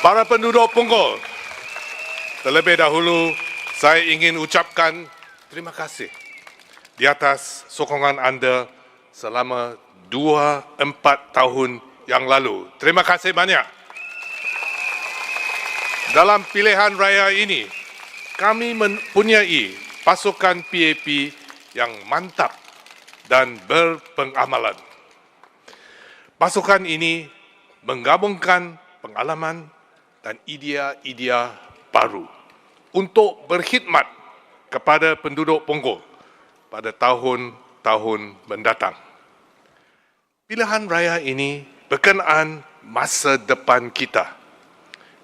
Para penduduk Punggol, terlebih dahulu saya ingin ucapkan terima kasih di atas sokongan anda selama 2-4 tahun yang lalu. Terima kasih banyak. Dalam pilihan raya ini, kami mempunyai pasukan PAP yang mantap dan berpengamalan. Pasukan ini menggabungkan pengalaman dan idea-idea baru untuk berkhidmat kepada penduduk Punggol pada tahun-tahun mendatang. Pilihan raya ini berkenaan masa depan kita.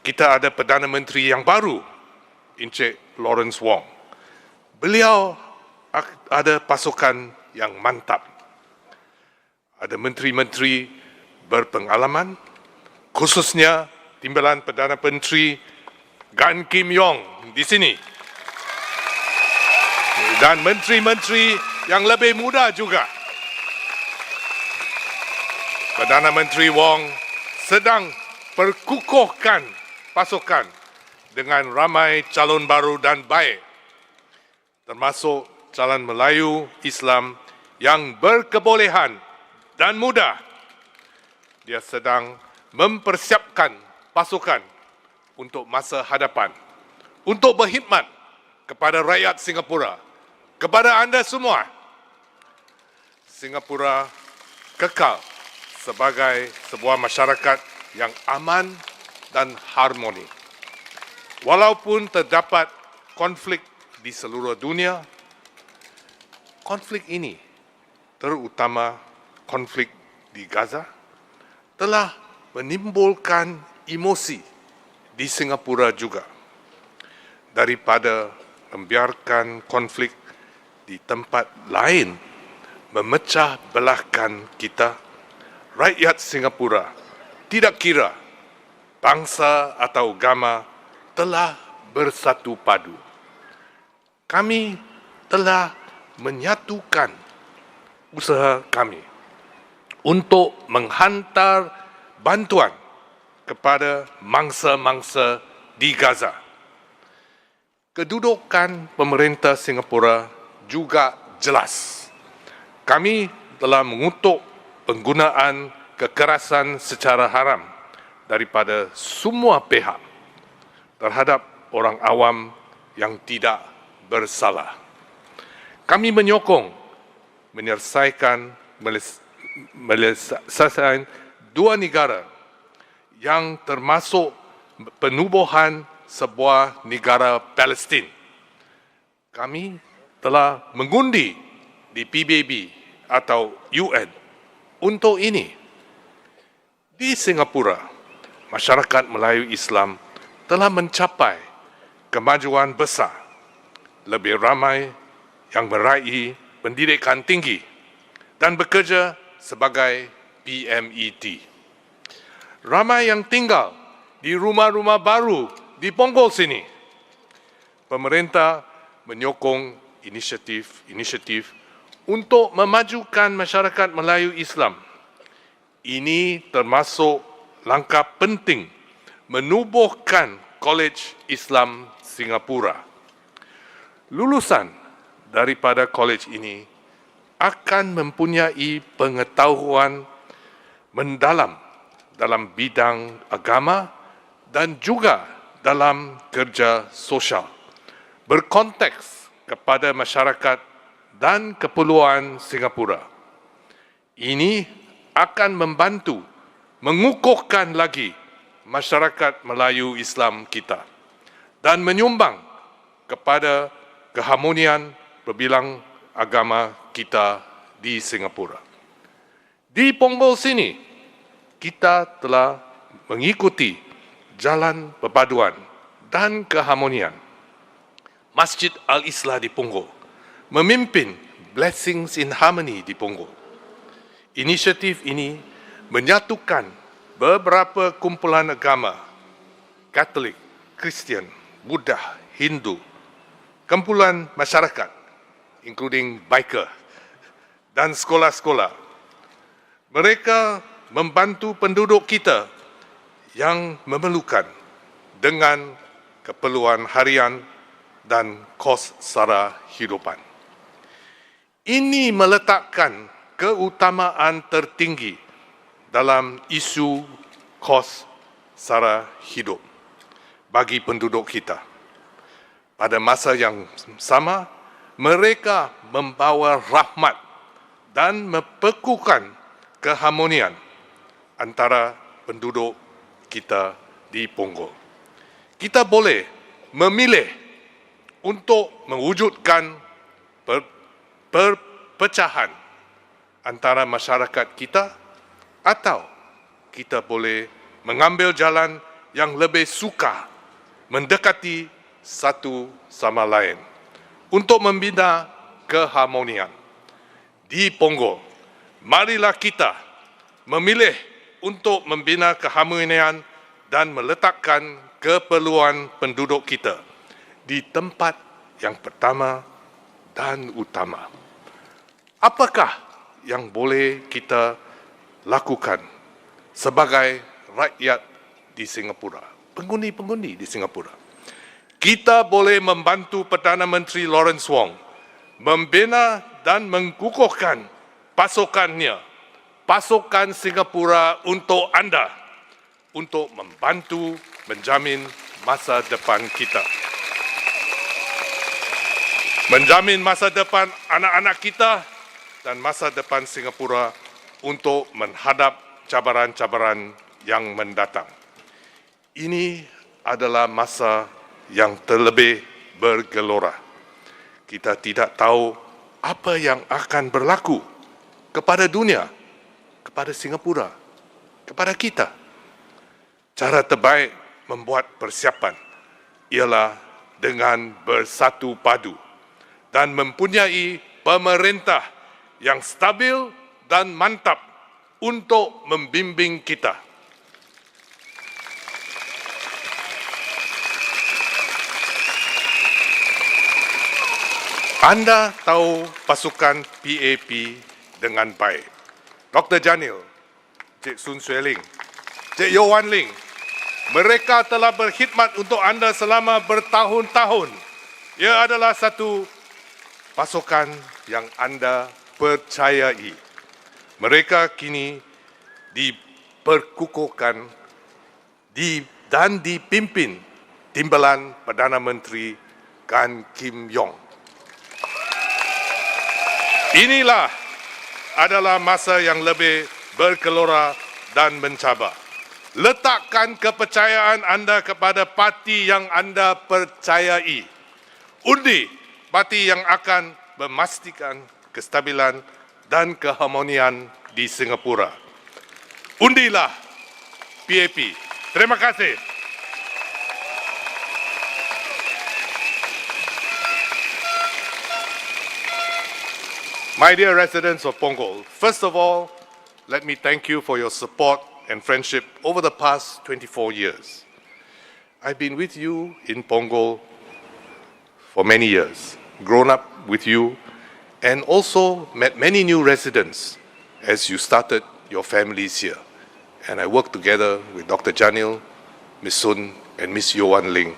Kita ada Perdana Menteri yang baru, Encik Lawrence Wong. Beliau ada pasukan yang mantap. Ada menteri-menteri berpengalaman, khususnya timbalan Perdana Menteri Gan Kim Yong di sini. Dan menteri-menteri yang lebih muda juga. Perdana Menteri Wong sedang perkukuhkan pasukan dengan ramai calon baru dan baik, termasuk calon Melayu Islam yang berkebolehan dan muda. Dia sedang mempersiapkan pasukan untuk masa hadapan, untuk berkhidmat kepada rakyat Singapura, kepada anda semua. Singapura kekal sebagai sebuah masyarakat yang aman dan harmoni. Walaupun terdapat konflik di seluruh dunia, konflik ini, terutama konflik di Gaza, telah menimbulkan emosi di Singapura juga. Daripada membiarkan konflik di tempat lain memecah belahkan kita, rakyat Singapura, tidak kira bangsa atau agama, telah bersatu padu. Kami telah menyatukan usaha kami untuk menghantar bantuan kepada mangsa-mangsa di Gaza. Kedudukan pemerintah Singapura juga jelas. Kami telah mengutuk penggunaan kekerasan secara haram daripada semua pihak terhadap orang awam yang tidak bersalah. Kami menyokong menyelesaikan dua negara yang termasuk penubuhan sebuah negara Palestin. Kami telah mengundi di PBB atau UN untuk ini. Di Singapura, masyarakat Melayu Islam telah mencapai kemajuan besar. Lebih ramai yang meraih pendidikan tinggi dan bekerja sebagai PMET. Ramai yang tinggal di rumah-rumah baru di Punggol sini. Pemerintah menyokong inisiatif untuk memajukan masyarakat Melayu Islam. Ini termasuk langkah penting menubuhkan College Islam Singapura. Lulusan daripada college ini akan mempunyai pengetahuan mendalam dalam bidang agama dan juga dalam kerja sosial, berkonteks kepada masyarakat dan keperluan Singapura. Ini akan membantu mengukuhkan lagi masyarakat Melayu Islam kita dan menyumbang kepada keharmonian berbilang agama kita di Singapura. Di Punggol sini, kita telah mengikuti jalan perpaduan dan keharmonian. Masjid Al-Islah di Punggol memimpin Blessings in Harmony di Punggol. Inisiatif ini menyatukan beberapa kumpulan agama, Katolik, Kristian, Buddha, Hindu, kumpulan masyarakat, including biker, dan sekolah-sekolah. Mereka membantu penduduk kita yang memerlukan dengan keperluan harian dan kos sara hidupan. Ini meletakkan keutamaan tertinggi dalam isu kos sara hidup bagi penduduk kita. Pada masa yang sama, mereka membawa rahmat dan memperkuatkan keharmonian antara penduduk kita di Punggol. Kita boleh memilih untuk mewujudkan perpecahan antara masyarakat kita, atau kita boleh mengambil jalan yang lebih suka mendekati satu sama lain untuk membina keharmonian. Di Punggol, marilah kita memilih untuk membina keharmonian dan meletakkan keperluan penduduk kita di tempat yang pertama dan utama. Apakah yang boleh kita lakukan sebagai rakyat di Singapura, pengundi-pengundi di Singapura? Kita boleh membantu Perdana Menteri Lawrence Wong membina dan mengukuhkan pasukannya, pasukan Singapura untuk anda, untuk membantu menjamin masa depan kita. Menjamin masa depan anak-anak kita dan masa depan Singapura untuk menghadap cabaran-cabaran yang mendatang. Ini adalah masa yang terlebih bergelora. Kita tidak tahu apa yang akan berlaku kepada dunia, kepada Singapura, kepada kita. Cara terbaik membuat persiapan ialah dengan bersatu padu dan mempunyai pemerintah yang stabil dan mantap untuk membimbing kita. Anda tahu pasukan PAP dengan baik. Dr. Janil, Cik Sun Xueling, Cik Yo Wan Ling, mereka telah berkhidmat untuk anda selama bertahun-tahun. Ia adalah satu pasukan yang anda percayai. Mereka kini diperkukuhkan dan dipimpin timbalan Perdana Menteri Gan Kim Yong. Inilah adalah masa yang lebih bergelora dan mencabar. Letakkan kepercayaan anda kepada parti yang anda percayai. Undi parti yang akan memastikan kestabilan dan keharmonian di Singapura. Undilah PAP. Terima kasih. My dear residents of Punggol, first of all, let me thank you for your support and friendship over the past 24 years. I've been with you in Punggol for many years, grown up with you, and also met many new residents as you started your families here. And I worked together with Dr. Janil, Ms. Sun, and Ms. Yo Wan Ling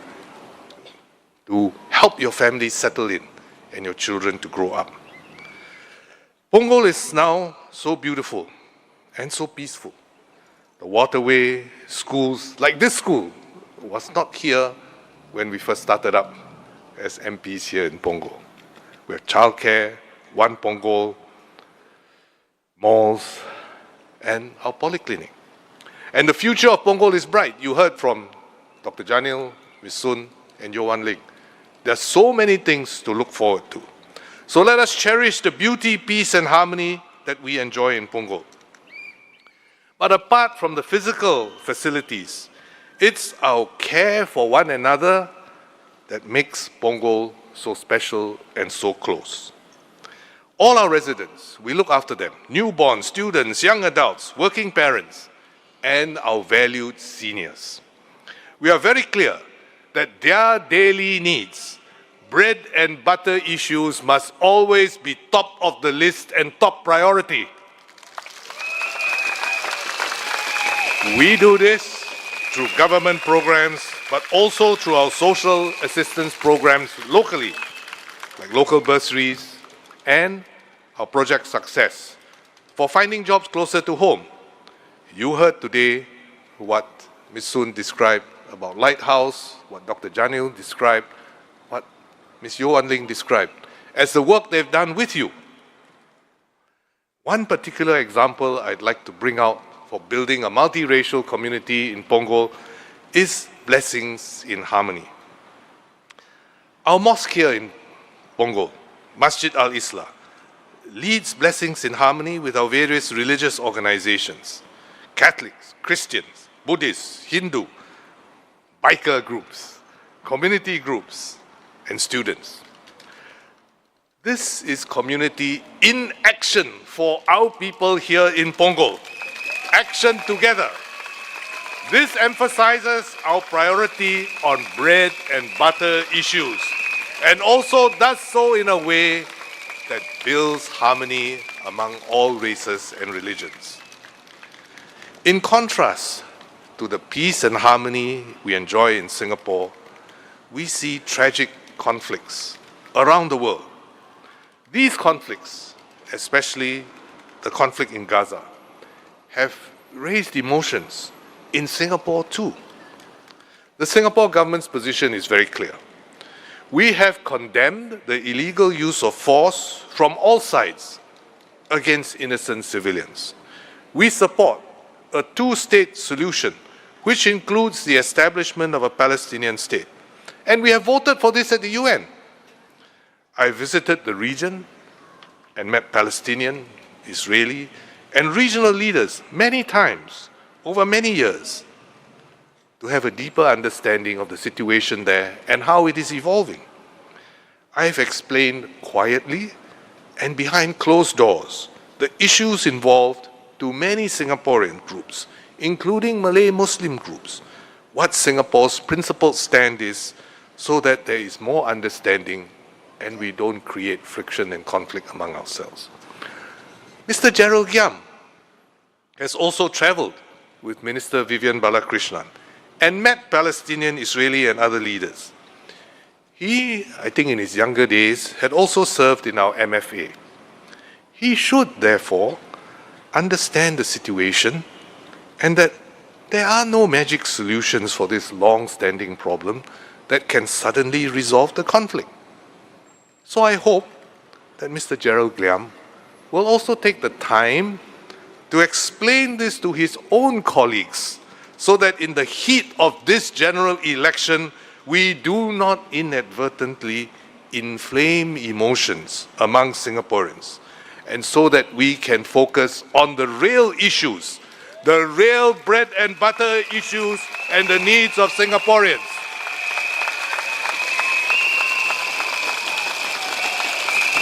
to help your families settle in and your children to grow up. Punggol is now so beautiful and so peaceful. The waterway, schools, like this school, was not here when we first started up as MPs here in Punggol. We have childcare, One Punggol, malls, and our polyclinic. And the future of Punggol is bright. You heard from Dr. Janil, Ms. Sun, and Yo Wan Ling. There are so many things to look forward to. So let us cherish the beauty, peace, and harmony that we enjoy in Punggol. But apart from the physical facilities, it's our care for one another that makes Punggol so special and so close. All our residents, we look after them, newborns, students, young adults, working parents, and our valued seniors. We are very clear that their daily needs, bread and butter issues, must always be top of the list and top priority. We do this through government programs, but also through our social assistance programs locally, like local bursaries and our Project Success for finding jobs closer to home. You heard today what Ms. Sun described about Lighthouse, what Dr. Janil described, what Ms. Yo Wan Ling described, as the work they've done with you. One particular example I'd like to bring out for building a multiracial community in Punggol is Blessings in Harmony. Our mosque here in Punggol, Masjid Al-Islah, leads Blessings in Harmony with our various religious organizations, Catholics, Christians, Buddhists, Hindu, biker groups, community groups, and students. This is community in action for our people here in Punggol. Action together. This emphasizes our priority on bread and butter issues, and also does so in a way that builds harmony among all races and religions. In contrast to the peace and harmony we enjoy in Singapore, we see tragic conflicts around the world. These conflicts, especially the conflict in Gaza, have raised emotions in Singapore too. The Singapore government's position is very clear. We have condemned the illegal use of force from all sides against innocent civilians. We support a two-state solution, which includes the establishment of a Palestinian state. And we have voted for this at the UN. I visited the region and met Palestinian, Israeli, and regional leaders many times over many years to have a deeper understanding of the situation there and how it is evolving. I have explained quietly and behind closed doors the issues involved to many Singaporean groups, including Malay Muslim groups, what Singapore's principled stand is so that there is more understanding and we don't create friction and conflict among ourselves. Mr. Gerald Giam has also traveled with Minister Vivian Balakrishnan and met Palestinian, Israeli and other leaders. He, I think in his younger days, had also served in our MFA. He should, therefore, understand the situation and that there are no magic solutions for this long-standing problem that can suddenly resolve the conflict. So I hope that Mr. Gerald Giam will also take the time to explain this to his own colleagues so that in the heat of this general election, we do not inadvertently inflame emotions among Singaporeans, and so that we can focus on the real issues, the real bread and butter issues and the needs of Singaporeans.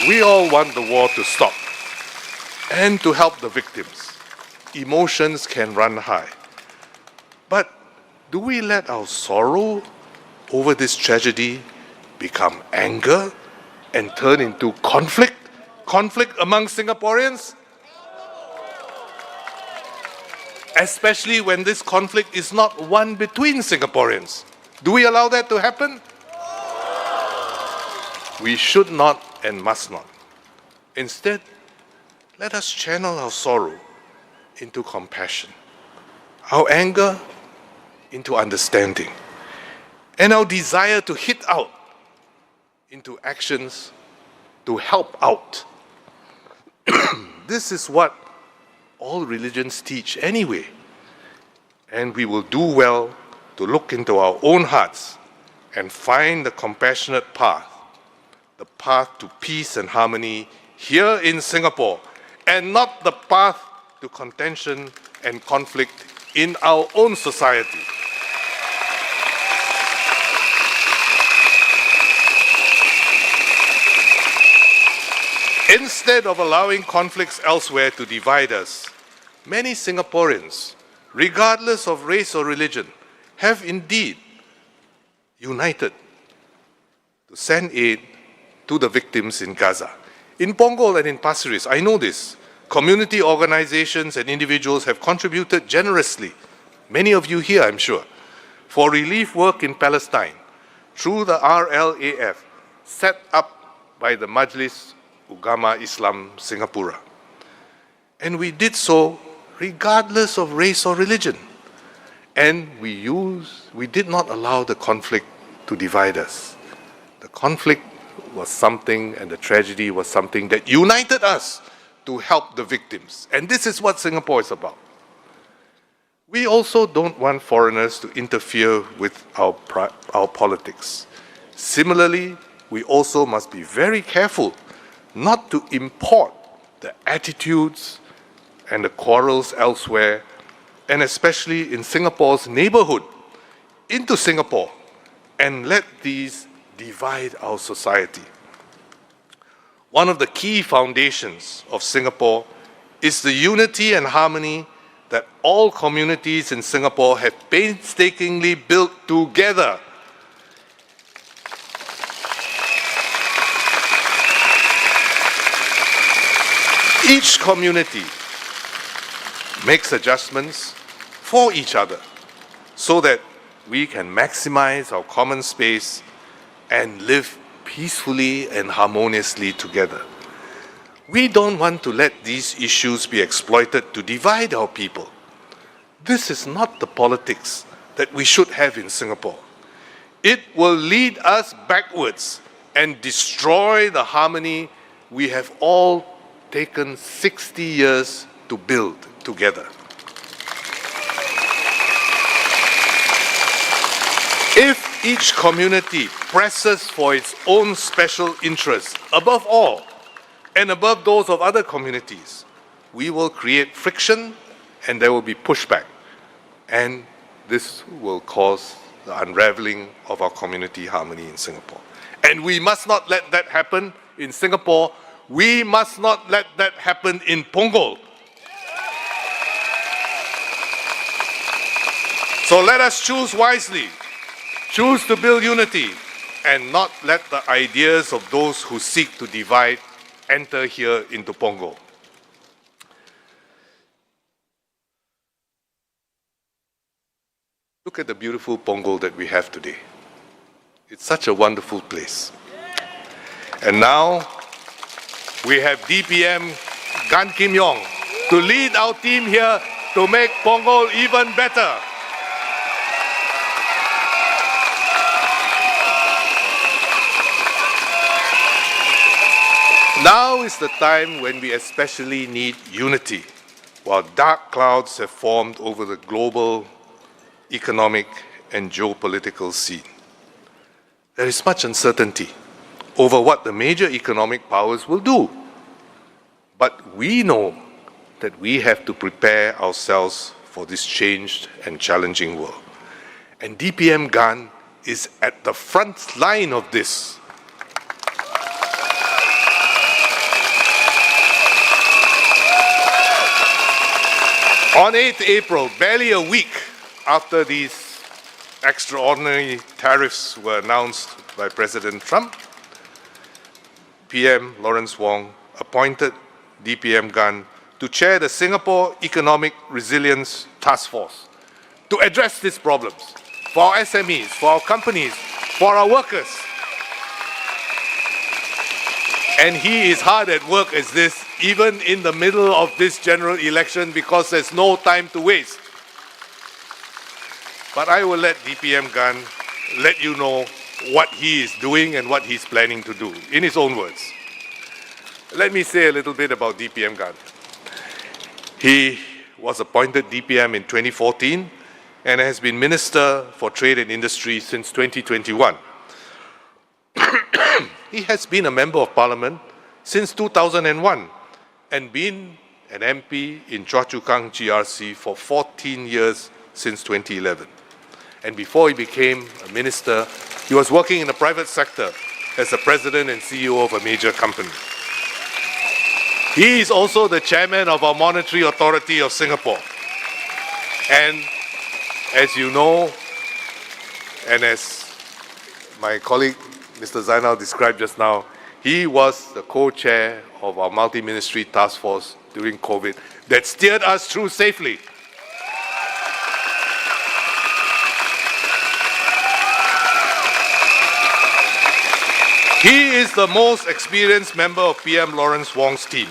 We all want the war to stop and to help the victims. Emotions can run high. But do we let our sorrow over this tragedy become anger and turn into conflict? Conflict among Singaporeans? Especially when this conflict is not one between Singaporeans. Do we allow that to happen? We should not and must not. Instead, let us channel our sorrow into compassion, our anger into understanding, and our desire to hit out into actions to help out. This is what all religions teach anyway, and we will do well to look into our own hearts and find the compassionate path, the path to peace and harmony here in Singapore, and not the path to contention and conflict in our own society. Instead of allowing conflicts elsewhere to divide us, many Singaporeans, regardless of race or religion, have indeed united to send aid to the victims in Gaza. In Punggol and in Pasir Ris, I know this, community organizations and individuals have contributed generously, many of you here I'm sure, for relief work in Palestine through the RLAF set up by the Majlis Ugama Islam Singapura. And we did so regardless of race or religion. And we did not allow the conflict to divide us. The conflict was something, and the tragedy was something that united us to help the victims. And this is what Singapore is about. We also don't want foreigners to interfere with our politics. Similarly, we also must be very careful not to import the attitudes and the quarrels elsewhere, and especially in Singapore's neighborhood, into Singapore, and let these divide our society. One of the key foundations of Singapore is the unity and harmony that all communities in Singapore have painstakingly built together. Each community makes adjustments for each other so that we can maximize our common space and live peacefully and harmoniously together. We don't want to let these issues be exploited to divide our people. This is not the politics that we should have in Singapore. It will lead us backwards and destroy the harmony we have all taken 60 years to build together. If each community presses for its own special interests above all and above those of other communities, we will create friction and there will be pushback. And this will cause the unraveling of our community harmony in Singapore. And we must not let that happen in Singapore. We must not let that happen in Punggol. So let us choose wisely, choose to build unity, and not let the ideas of those who seek to divide enter here into Punggol. Look at the beautiful Punggol that we have today. It's such a wonderful place. And now we have DPM Gan Kim Yong to lead our team here to make Punggol even better. Now is the time when we especially need unity, while dark clouds have formed over the global, economic, and geopolitical scene. There is much uncertainty over what the major economic powers will do. But we know that we have to prepare ourselves for this changed and challenging world. And DPM GAN is at the front line of this. On 8th April, barely a week after these extraordinary tariffs were announced by President Trump, PM Lawrence Wong appointed DPM GAN to chair the Singapore Economic Resilience Task Force to address these problems for our SMEs, for our companies, for our workers. And he is hard at work as this, even in the middle of this general election, because there's no time to waste. But I will let DPM GAN let you know what he is doing and what he's planning to do, in his own words. Let me say a little bit about DPM GAN. He was appointed DPM in 2014 and has been Minister for Trade and Industry since 2021. He has been a Member of Parliament since 2001 and been an MP in Choa Chu Kang GRC for 14 years since 2011. And before he became a minister, he was working in the private sector as the president and CEO of a major company. He is also the chairman of our Monetary Authority of Singapore. And as you know, and as my colleague Mr. Zainal described just now, he was the co-chair of our multi-ministry task force during COVID that steered us through safely. He is the most experienced member of PM Lawrence Wong's team.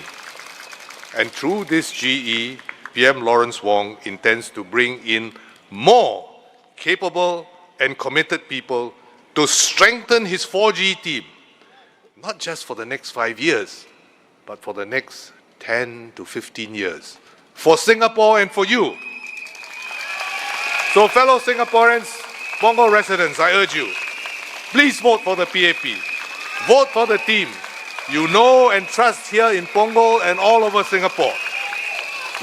And through this GE, PM Lawrence Wong intends to bring in more capable and committed people to strengthen his 4G team, not just for the next 5 years, but for the next 10 to 15 years, for Singapore and for you. So fellow Singaporeans, Punggol residents, I urge you, please vote for the PAP. Vote for the team you know and trust here in Punggol and all over Singapore.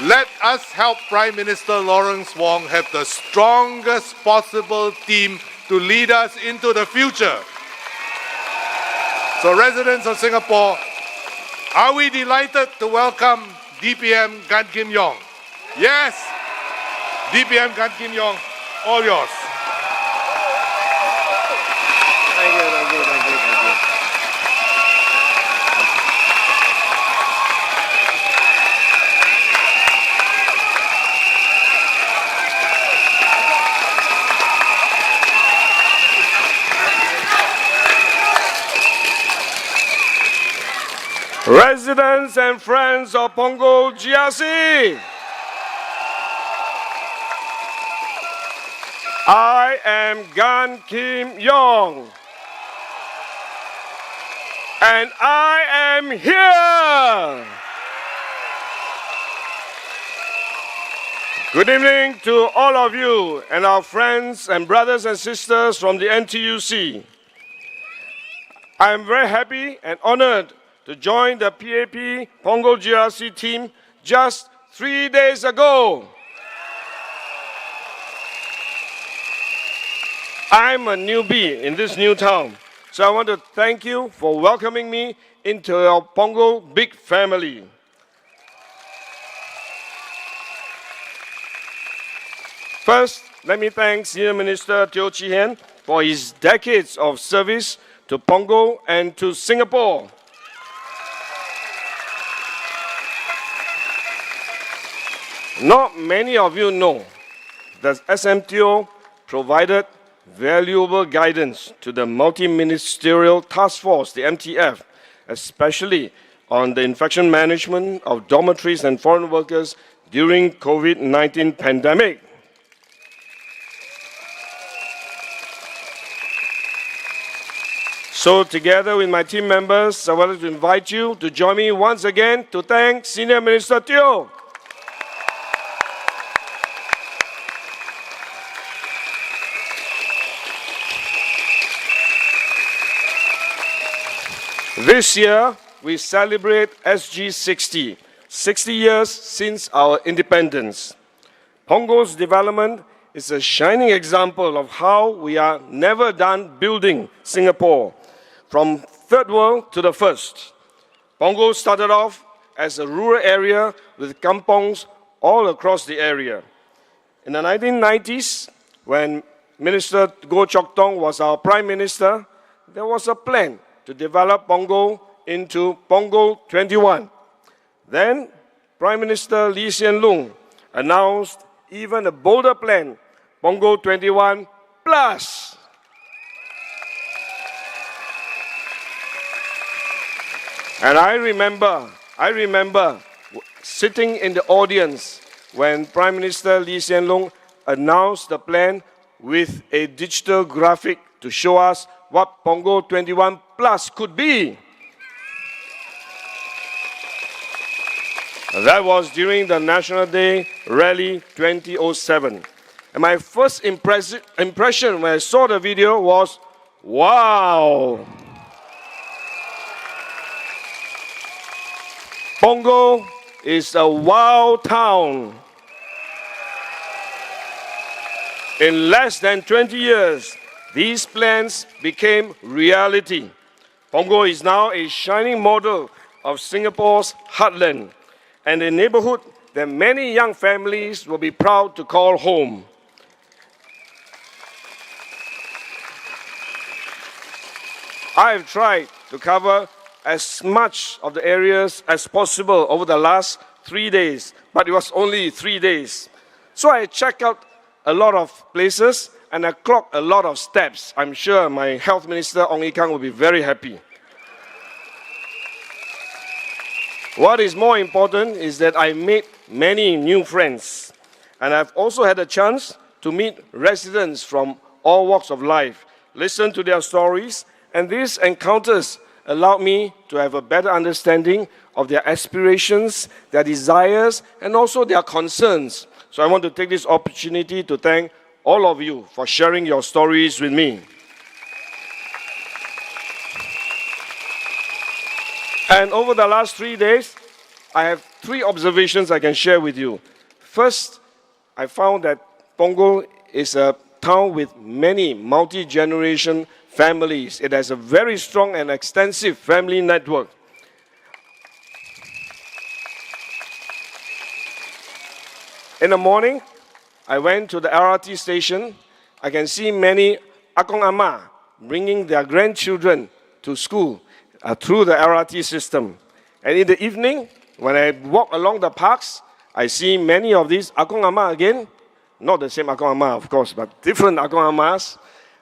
Let us help Prime Minister Lawrence Wong have the strongest possible team to lead us into the future. So residents of Singapore, are we delighted to welcome DPM Gan Kim Yong? Yes, DPM Gan Kim Yong, all yours. Thank you, thank you, thank you, thank you. Residents and friends of Punggol GRC, I am Gan Kim Yong, and I am here Good evening to all of you and our friends and brothers and sisters from the NTUC. I am very happy and honored to join the PAP Punggol GRC team just 3 days ago. I'm a newbie in this new town, so I want to thank you for welcoming me into our Punggol big family. First, let me thank Senior Minister Teo Chee Hean for his decades of service to Punggol and to Singapore. Not many of you know that SMTO provided valuable guidance to the Multi-Ministerial Task Force, the MTF, especially on the infection management of dormitories and foreign workers during COVID-19 pandemic. So together with my team members, I wanted to invite you to join me once again to thank Senior Minister Teo. This year, we celebrate SG 60 years since our independence. Punggol's development is a shining example of how we are never done building Singapore, from third world to the first. Punggol started off as a rural area with kampongs all across the area. In the 1990s, when Minister Goh Chok Tong was our Prime Minister, there was a plan to develop Punggol into Punggol 21. Then, Prime Minister Lee Hsien Loong announced even a bolder plan, Punggol 21 Plus. And I remember sitting in the audience when Prime Minister Lee Hsien Loong announced the plan with a digital graphic to show us what Punggol 21 Plus could be. That was during the National Day Rally 2007. And my first impression when I saw the video was, wow! Punggol is a wow town. In less than 20 years, these plans became reality. Punggol is now a shining model of Singapore's heartland and a neighborhood that many young families will be proud to call home. I have tried to cover as much of the areas as possible over the last 3 days, but it was only 3 days. So I checked out a lot of places and I clocked a lot of steps. I'm sure my Health Minister Ong Ye Kung will be very happy. What is more important is that I made many new friends, and I've also had a chance to meet residents from all walks of life, listen to their stories, and these encounters allowed me to have a better understanding of their aspirations, their desires, and also their concerns. So I want to take this opportunity to thank all of you for sharing your stories with me. And over the last 3 days, I have 3 observations I can share with you. First, I found that Punggol is a town with many multi-generation families. It has a very strong and extensive family network. In the morning, I went to the LRT station. I can see many Akong Ama bringing their grandchildren to school through the LRT system. And in the evening, when I walk along the parks, I see many of these Akong Ama again, not the same Akong Ama, of course, but different Akong Amas,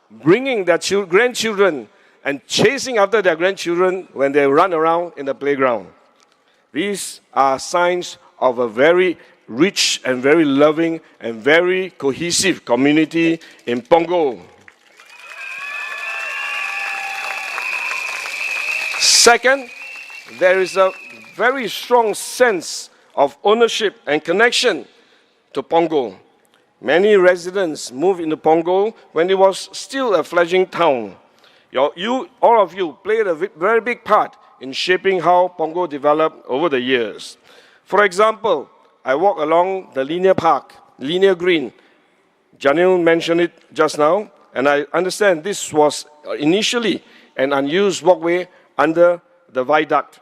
bringing their grandchildren and chasing after their grandchildren when they run around in the playground. These are signs of a very rich and very loving and very cohesive community in Punggol. Second, there is a very strong sense of ownership and connection to Punggol. Many residents moved into Punggol when it was still a fledgling town. All of you played a very big part in shaping how Punggol developed over the years. For example, I walk along the linear park, linear green. Janil mentioned it just now, and I understand this was initially an unused walkway under the viaduct.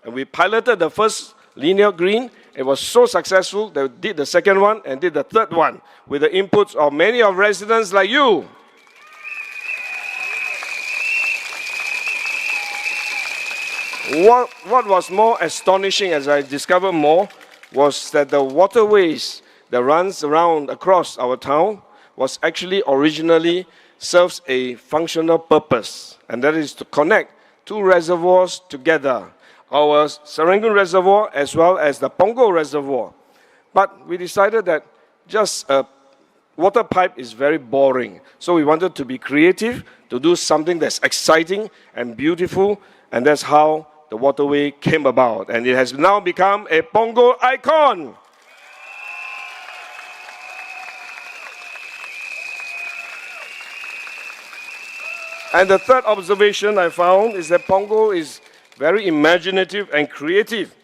And we piloted the first linear green. It was so successful that we did the second one and did the third one with the inputs of many of residents like you. What was more astonishing as I discovered more was that the waterways that runs around across our town was actually originally serves a functional purpose, and that is to connect two reservoirs together, our Serangoon Reservoir as well as the Punggol Reservoir. But we decided that just a water pipe is very boring, so we wanted to be creative, to do something that's exciting and beautiful, and that's how the waterway came about, and it has now become a Punggol icon. And the third observation I found is that Punggol is very imaginative and creative,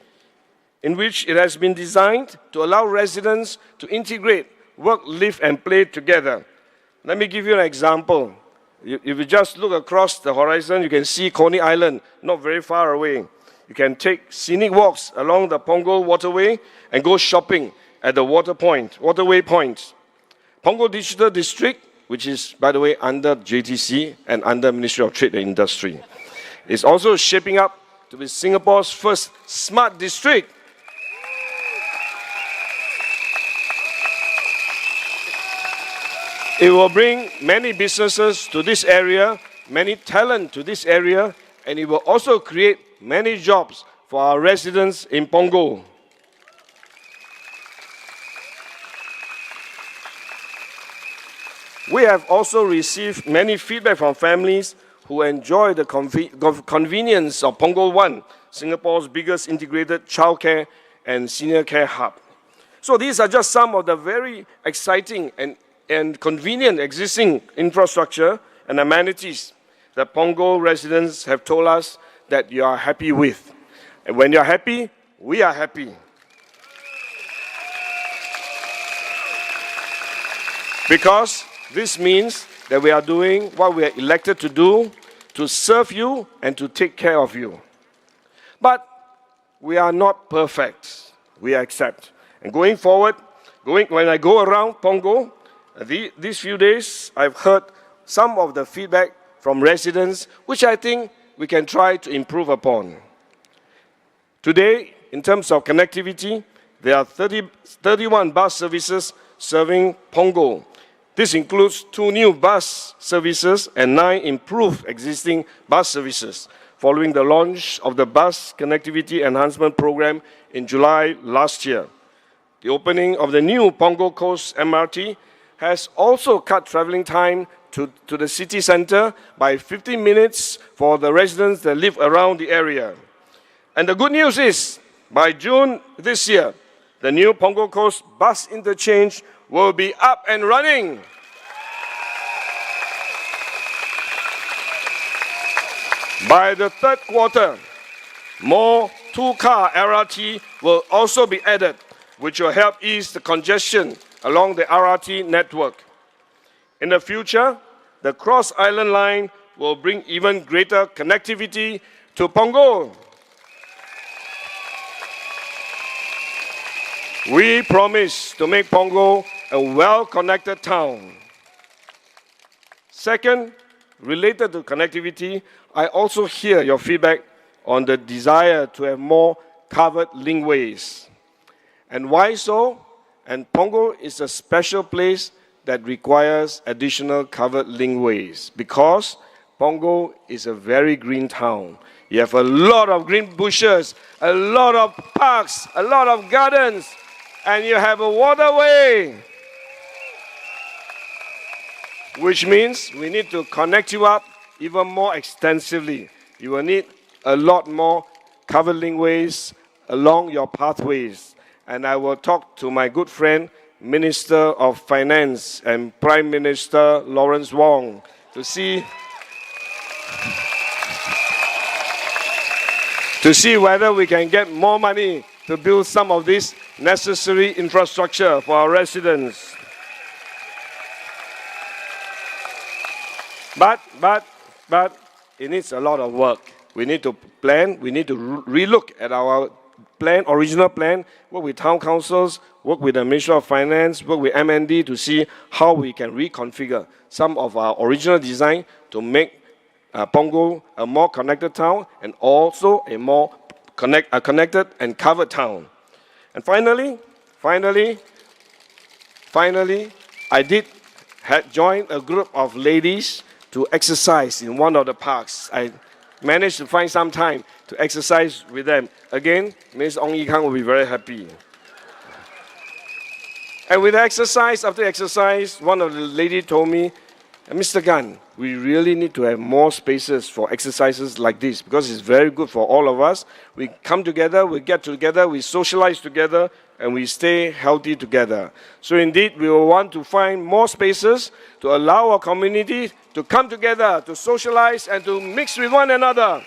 in which it has been designed to allow residents to integrate work, live, and play together. Let me give you an example. If you just look across the horizon, you can see Coney Island, not very far away. You can take scenic walks along the Punggol waterway and go shopping at the waterway point. Punggol Digital District, which is, by the way, under JTC and under Ministry of Trade and Industry, is also shaping up to be Singapore's first smart district. It will bring many businesses to this area, many talent to this area, and it will also create many jobs for our residents in Punggol. We have also received many feedback from families who enjoy the convenience of Punggol One, Singapore's biggest integrated childcare and senior care hub. So these are just some of the very exciting and convenient existing infrastructure and amenities that Punggol residents have told us that you are happy with. And when you're happy, we are happy. Because this means that we are doing what we are elected to do, to serve you and to take care of you. But we are not perfect, we accept. And going forward, when I go around Punggol, these few days, I've heard some of the feedback from residents, which I think we can try to improve upon. Today, in terms of connectivity, there are 31 bus services serving Punggol. This includes 2 new bus services and 9 improved existing bus services, following the launch of the Bus Connectivity Enhancement Program in July last year. The opening of the new Punggol Coast MRT has also cut travelling time to the city centre by 15 minutes for the residents that live around the area. And the good news is, by June this year, the new Punggol Coast bus interchange will be up and running. By the third quarter, more 2-car LRT will also be added, which will help ease the congestion along the LRT network. In the future, the Cross Island Line will bring even greater connectivity to Punggol. We promise to make Punggol a well-connected town. Second, related to connectivity, I also hear your feedback on the desire to have more covered linkways. And why so? And Punggol is a special place that requires additional covered linkways because Punggol is a very green town. You have a lot of green bushes, a lot of parks, a lot of gardens, and you have a waterway. Which means we need to connect you up even more extensively. You will need a lot more covered linkways along your pathways. And I will talk to my good friend Minister of Finance and Prime Minister Lawrence Wong to see whether we can get more money to build some of this necessary infrastructure for our residents. But it needs a lot of work. We need to plan, we need to relook at our plan, original plan, work with town councils, work with the Ministry of Finance, work with MND to see how we can reconfigure some of our original design to make Punggol a more connected town and also a more connected and covered town. And finally, I did join a group of ladies to exercise in one of the parks. I managed to find some time to exercise with them. Again, Ms. Ong Yi Kang will be very happy. And with exercise, after exercise, one of the ladies told me, Mr. Gan, we really need to have more spaces for exercises like this because it's very good for all of us. We come together, we get together, we socialize together, and we stay healthy together. So indeed, we will want to find more spaces to allow our community to come together, to socialize, and to mix with one another.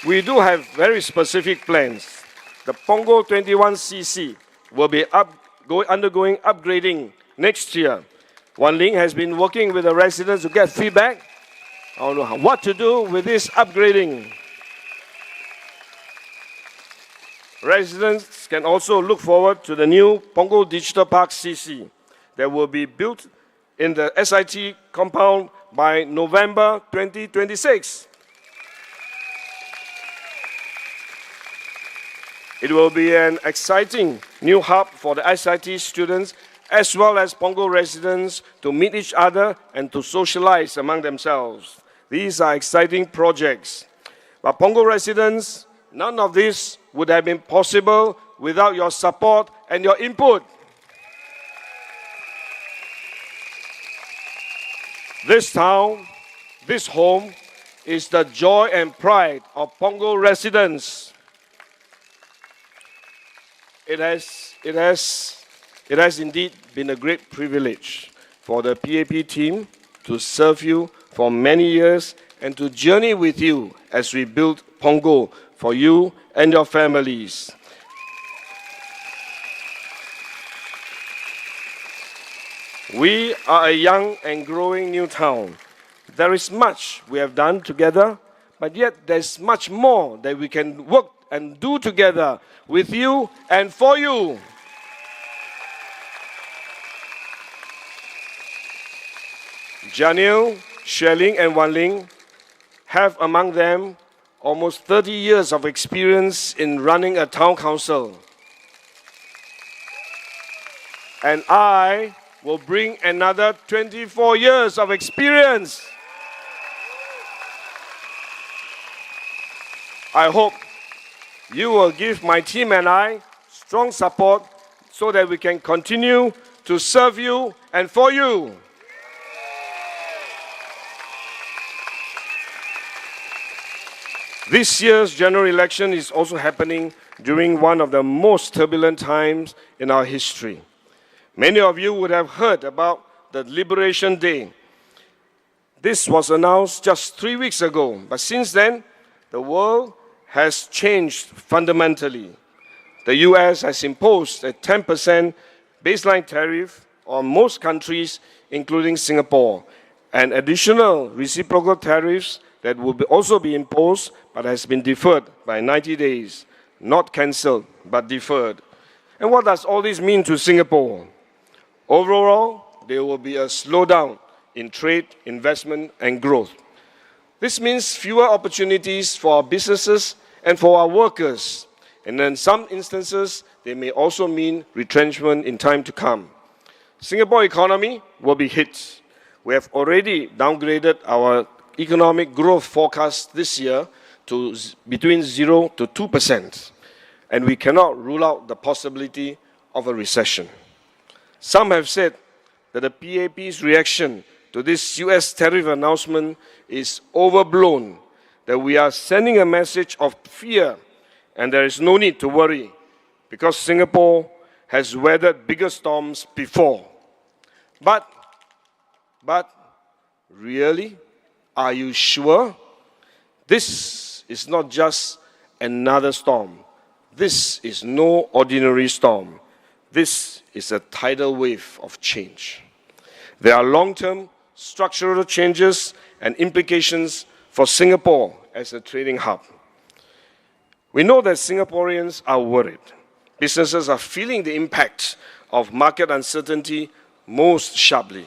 We do have very specific plans. The Punggol 21cc will be undergoing upgrading next year. Wan Ling has been working with the residents to get feedback on what to do with this upgrading. Residents can also look forward to the new Punggol Digital Park CC that will be built in the SIT compound by November 2026. It will be an exciting new hub for the SIT students as well as Punggol residents to meet each other and to socialize among themselves. These are exciting projects. But Punggol residents, none of this would have been possible without your support and your input. This town, this home, is the joy and pride of Punggol residents. It has indeed been a great privilege for the PAP team to serve you for many years and to journey with you as we build Punggol for you and your families. We are a young and growing new town. There is much we have done together, but yet there's much more that we can work and do together with you and for you. Janil, Sherling, and Wan Ling have among them almost 30 years of experience in running a town council. And I will bring another 24 years of experience. I hope you will give my team and I strong support so that we can continue to serve you and for you. This year's general election is also happening during one of the most turbulent times in our history. Many of you would have heard about the Liberation Day. This was announced just 3 weeks ago, but since then, the world has changed fundamentally. The US has imposed a 10% baseline tariff on most countries, including Singapore, and additional reciprocal tariffs that will also be imposed but has been deferred by 90 days, not cancelled, but deferred. And what does all this mean to Singapore? Overall, there will be a slowdown in trade, investment, and growth. This means fewer opportunities for our businesses and for our workers. And in some instances, they may also mean retrenchment in time to come. Singapore economy will be hit. We have already downgraded our economic growth forecast this year to between 0 to 2%. And we cannot rule out the possibility of a recession. Some have said that the PAP's reaction to this US tariff announcement is overblown, that we are sending a message of fear and there is no need to worry because Singapore has weathered bigger storms before. But really, are you sure? This is not just another storm. This is no ordinary storm. This is a tidal wave of change. There are long-term structural changes and implications for Singapore as a trading hub. We know that Singaporeans are worried. Businesses are feeling the impact of market uncertainty most sharply.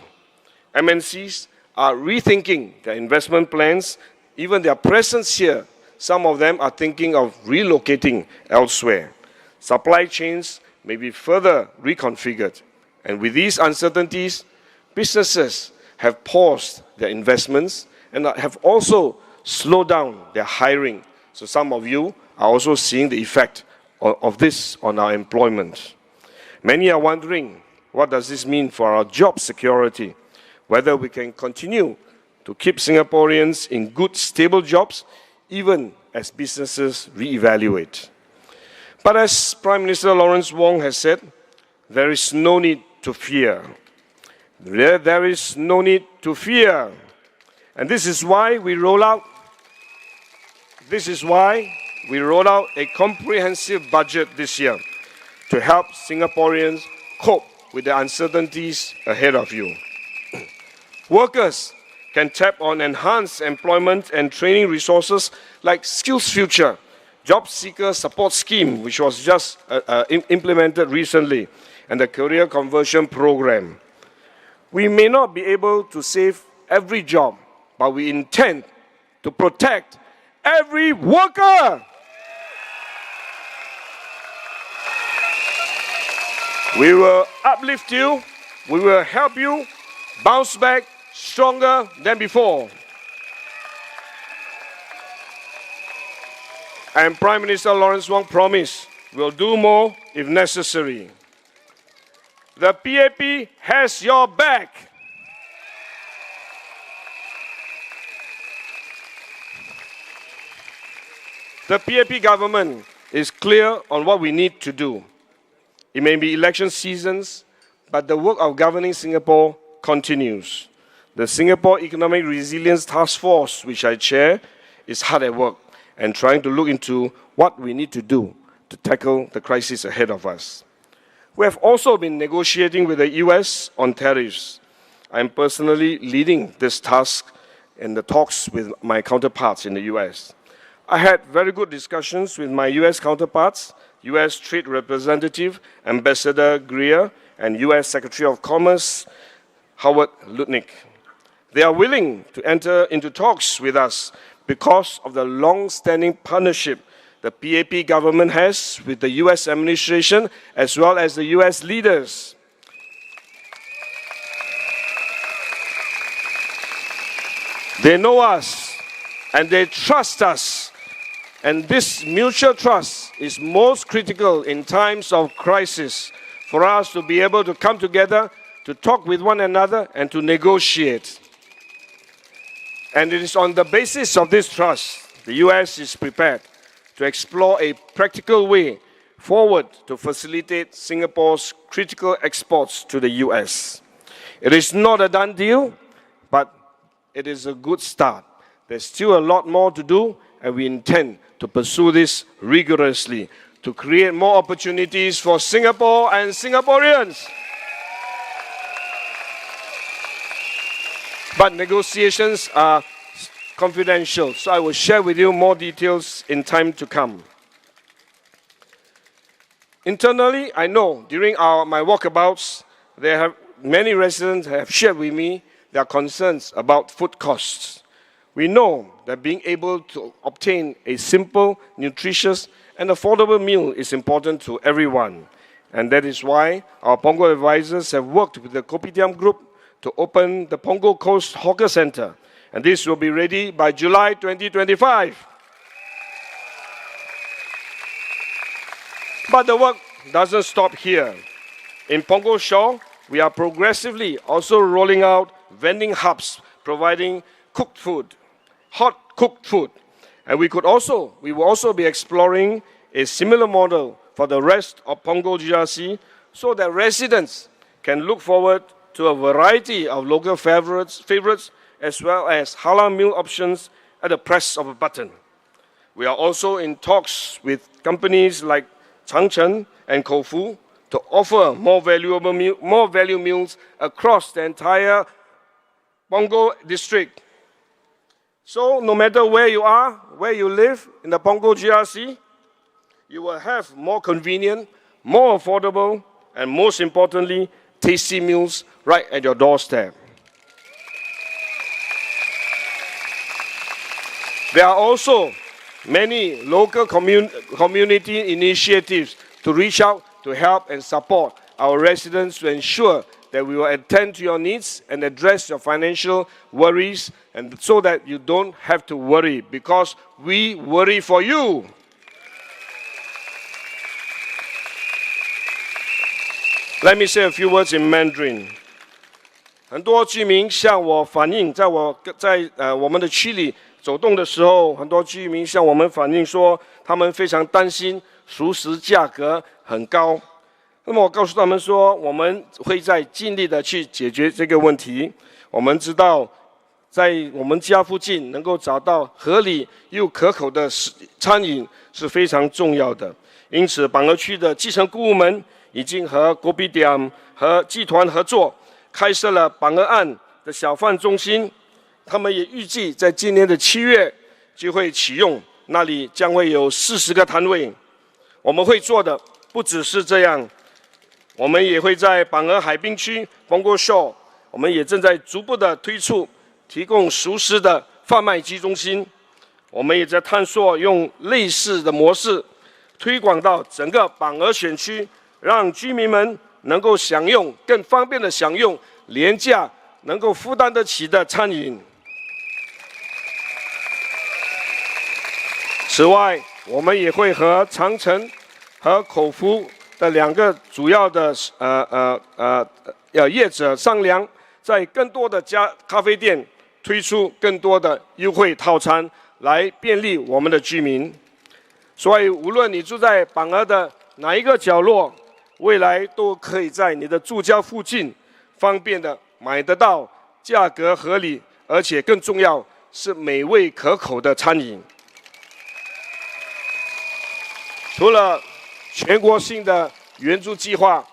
MNCs are rethinking their investment plans, even their presence here. Some of them are thinking of relocating elsewhere. Supply chains may be further reconfigured. And with these uncertainties, businesses have paused their investments and have also slowed down their hiring. So some of you are also seeing the effect of this on our employment. Many are wondering, what does this mean for our job security? Whether we can continue to keep Singaporeans in good, stable jobs, even as businesses reevaluate. But as Prime Minister Lawrence Wong has said, there is no need to fear. There is no need to fear. And this is why we roll out a comprehensive budget this year to help Singaporeans cope with the uncertainties ahead of you. Workers can tap on enhanced employment and training resources like Skills Future, Job Seeker Support Scheme, which was just implemented recently, and the Career Conversion Program. We may not be able to save every job, but we intend to protect every worker. We will uplift you, we will help you bounce back stronger than before. And Prime Minister Lawrence Wong promised we'll do more if necessary. The PAP has your back. The PAP government is clear on what we need to do. It may be election seasons, but the work of governing Singapore continues. The Singapore Economic Resilience Task Force, which I chair, is hard at work and trying to look into what we need to do to tackle the crisis ahead of us. We have also been negotiating with the US on tariffs. I am personally leading this task in the talks with my counterparts in the US. I had very good discussions with my US counterparts, US Trade Representative Ambassador Greer and US Secretary of Commerce Howard Lutnick. They are willing to enter into talks with us because of the long-standing partnership the PAP government has with the US administration as well as the US leaders. They know us and they trust us. And this mutual trust is most critical in times of crisis for us to be able to come together, to talk with one another and to negotiate. And it is on the basis of this trust, the US is prepared to explore a practical way forward to facilitate Singapore's critical exports to the US. It is not a done deal, but it is a good start. There's still a lot more to do, and we intend to pursue this rigorously to create more opportunities for Singapore and Singaporeans. But negotiations are confidential, so I will share with you more details in time to come. Internally, I know during my walkabouts, many residents have shared with me their concerns about food costs. We know that being able to obtain a simple, nutritious, and affordable meal is important to everyone. And that is why our Punggol advisors have worked with the Kopitiam Group to open the Punggol Coast Hawker Centre. And this will be ready by July 2025. But the work doesn't stop here. In Punggol Shore, we are progressively also rolling out vending hubs providing cooked food, hot cooked food. And we will also be exploring a similar model for the rest of Punggol GRC so that residents can look forward to a variety of local favorites as well as halal meal options at the press of a button. We are also in talks with companies like Changcheng and Koufu to offer more value meals across the entire Punggol district. So no matter where you are, where you live in the Punggol GRC, you will have more convenient, more affordable, and most importantly, tasty meals right at your doorstep. There are also many local community initiatives to reach out to help and support our residents to ensure that we will attend to your needs and address your financial worries, and so that you don't have to worry, because we worry for you. Let me say a few words in Mandarin. 很多居民向我反映，在我们的区里走动的时候，很多居民向我们反映说，他们非常担心熟食价格很高。那么我告诉他们说，我们会在尽力的去解决这个问题。我们知道，在我们家附近能够找到合理又可口的餐饮是非常重要的。因此，榜儿区的基层顾问们已经和国币点和集团合作，开设了榜儿岸的小贩中心。他们也预计在今年的7月就会启用，那里将会有40个摊位。我们会做的不只是这样。我们也会在榜儿海滨区 Punggol Shore， 我们也正在逐步的推出提供熟食的贩卖机中心。我们也在探索用类似的模式推广到整个榜儿选区，让居民们能够更方便的享用廉价、能够负担得起的餐饮。此外，我们也会和长城和口福的2个主要的业者商量，在更多的家咖啡店推出更多的优惠套餐，来便利我们的居民。所以，无论你住在榜儿的哪一个角落，未来都可以在你的住家附近方便的买得到价格合理，而且更重要是美味可口的餐饮。除了全国性的援助计划，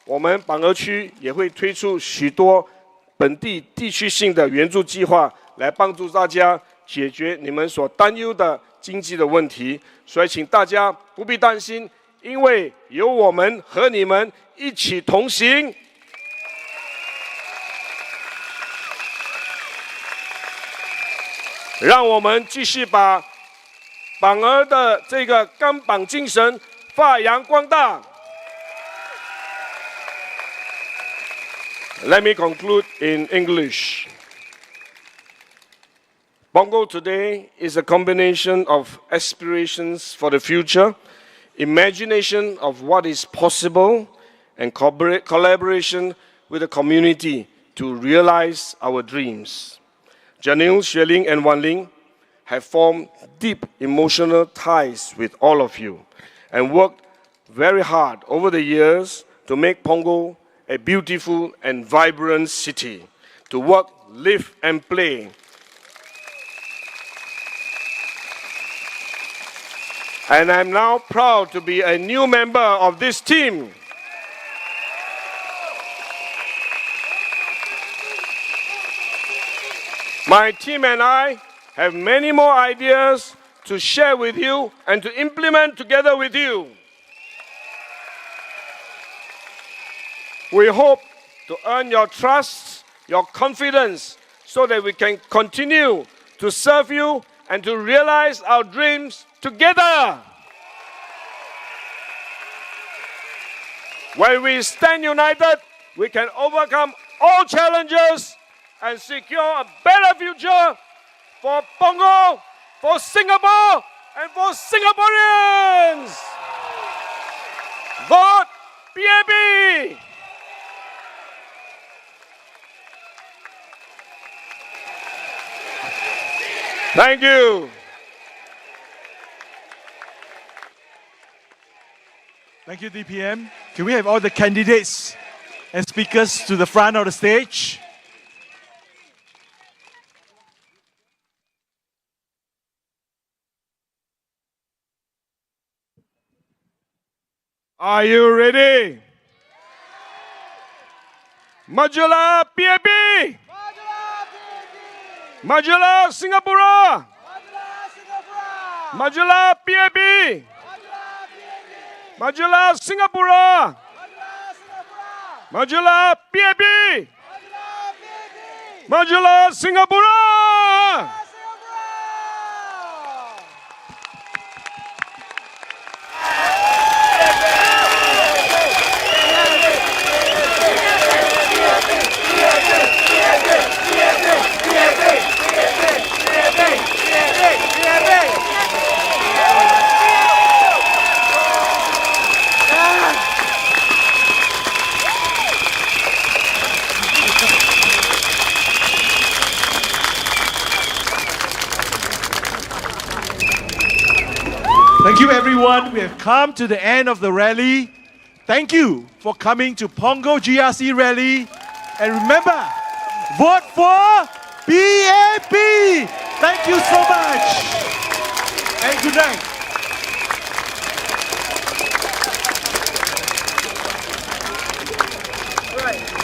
我们榜儿区也会推出许多本地地区性的援助计划，来帮助大家解决你们所担忧的经济的问题。所以，请大家不必担心，因为有我们和你们一起同行。让我们继续把榜儿的这个钢榜精神发扬光大。Let me conclude in English. Punggol today is a combination of aspirations for the future, imagination of what is possible, and collaboration with the community to realize our dreams. Janil, Xueling, and Wanling have formed deep emotional ties with all of you and worked very hard over the years to make Punggol a beautiful and vibrant city, to work, live, and play. And I'm now proud to be a new member of this team. My team and I have many more ideas to share with you and to implement together with you. We hope to earn your trust, your confidence, so that we can continue to serve you and to realize our dreams together. When we stand united, we can overcome all challenges and secure a better future for Punggol, for Singapore, and for Singaporeans. Vote PAP! Thank you. Thank you, DPM. Can we have all the candidates and speakers to the front of the stage? Are you ready? Majulah PAP! Majulah Singapura! Majulah PAP! Majulah Singapura! Majulah PAP! Majulah Singapura! Thank you, everyone. We have come to the end of the rally. Thank you for coming to Punggol GRC Rally. And remember, vote for PAP. Thank you so much. And good night. Right.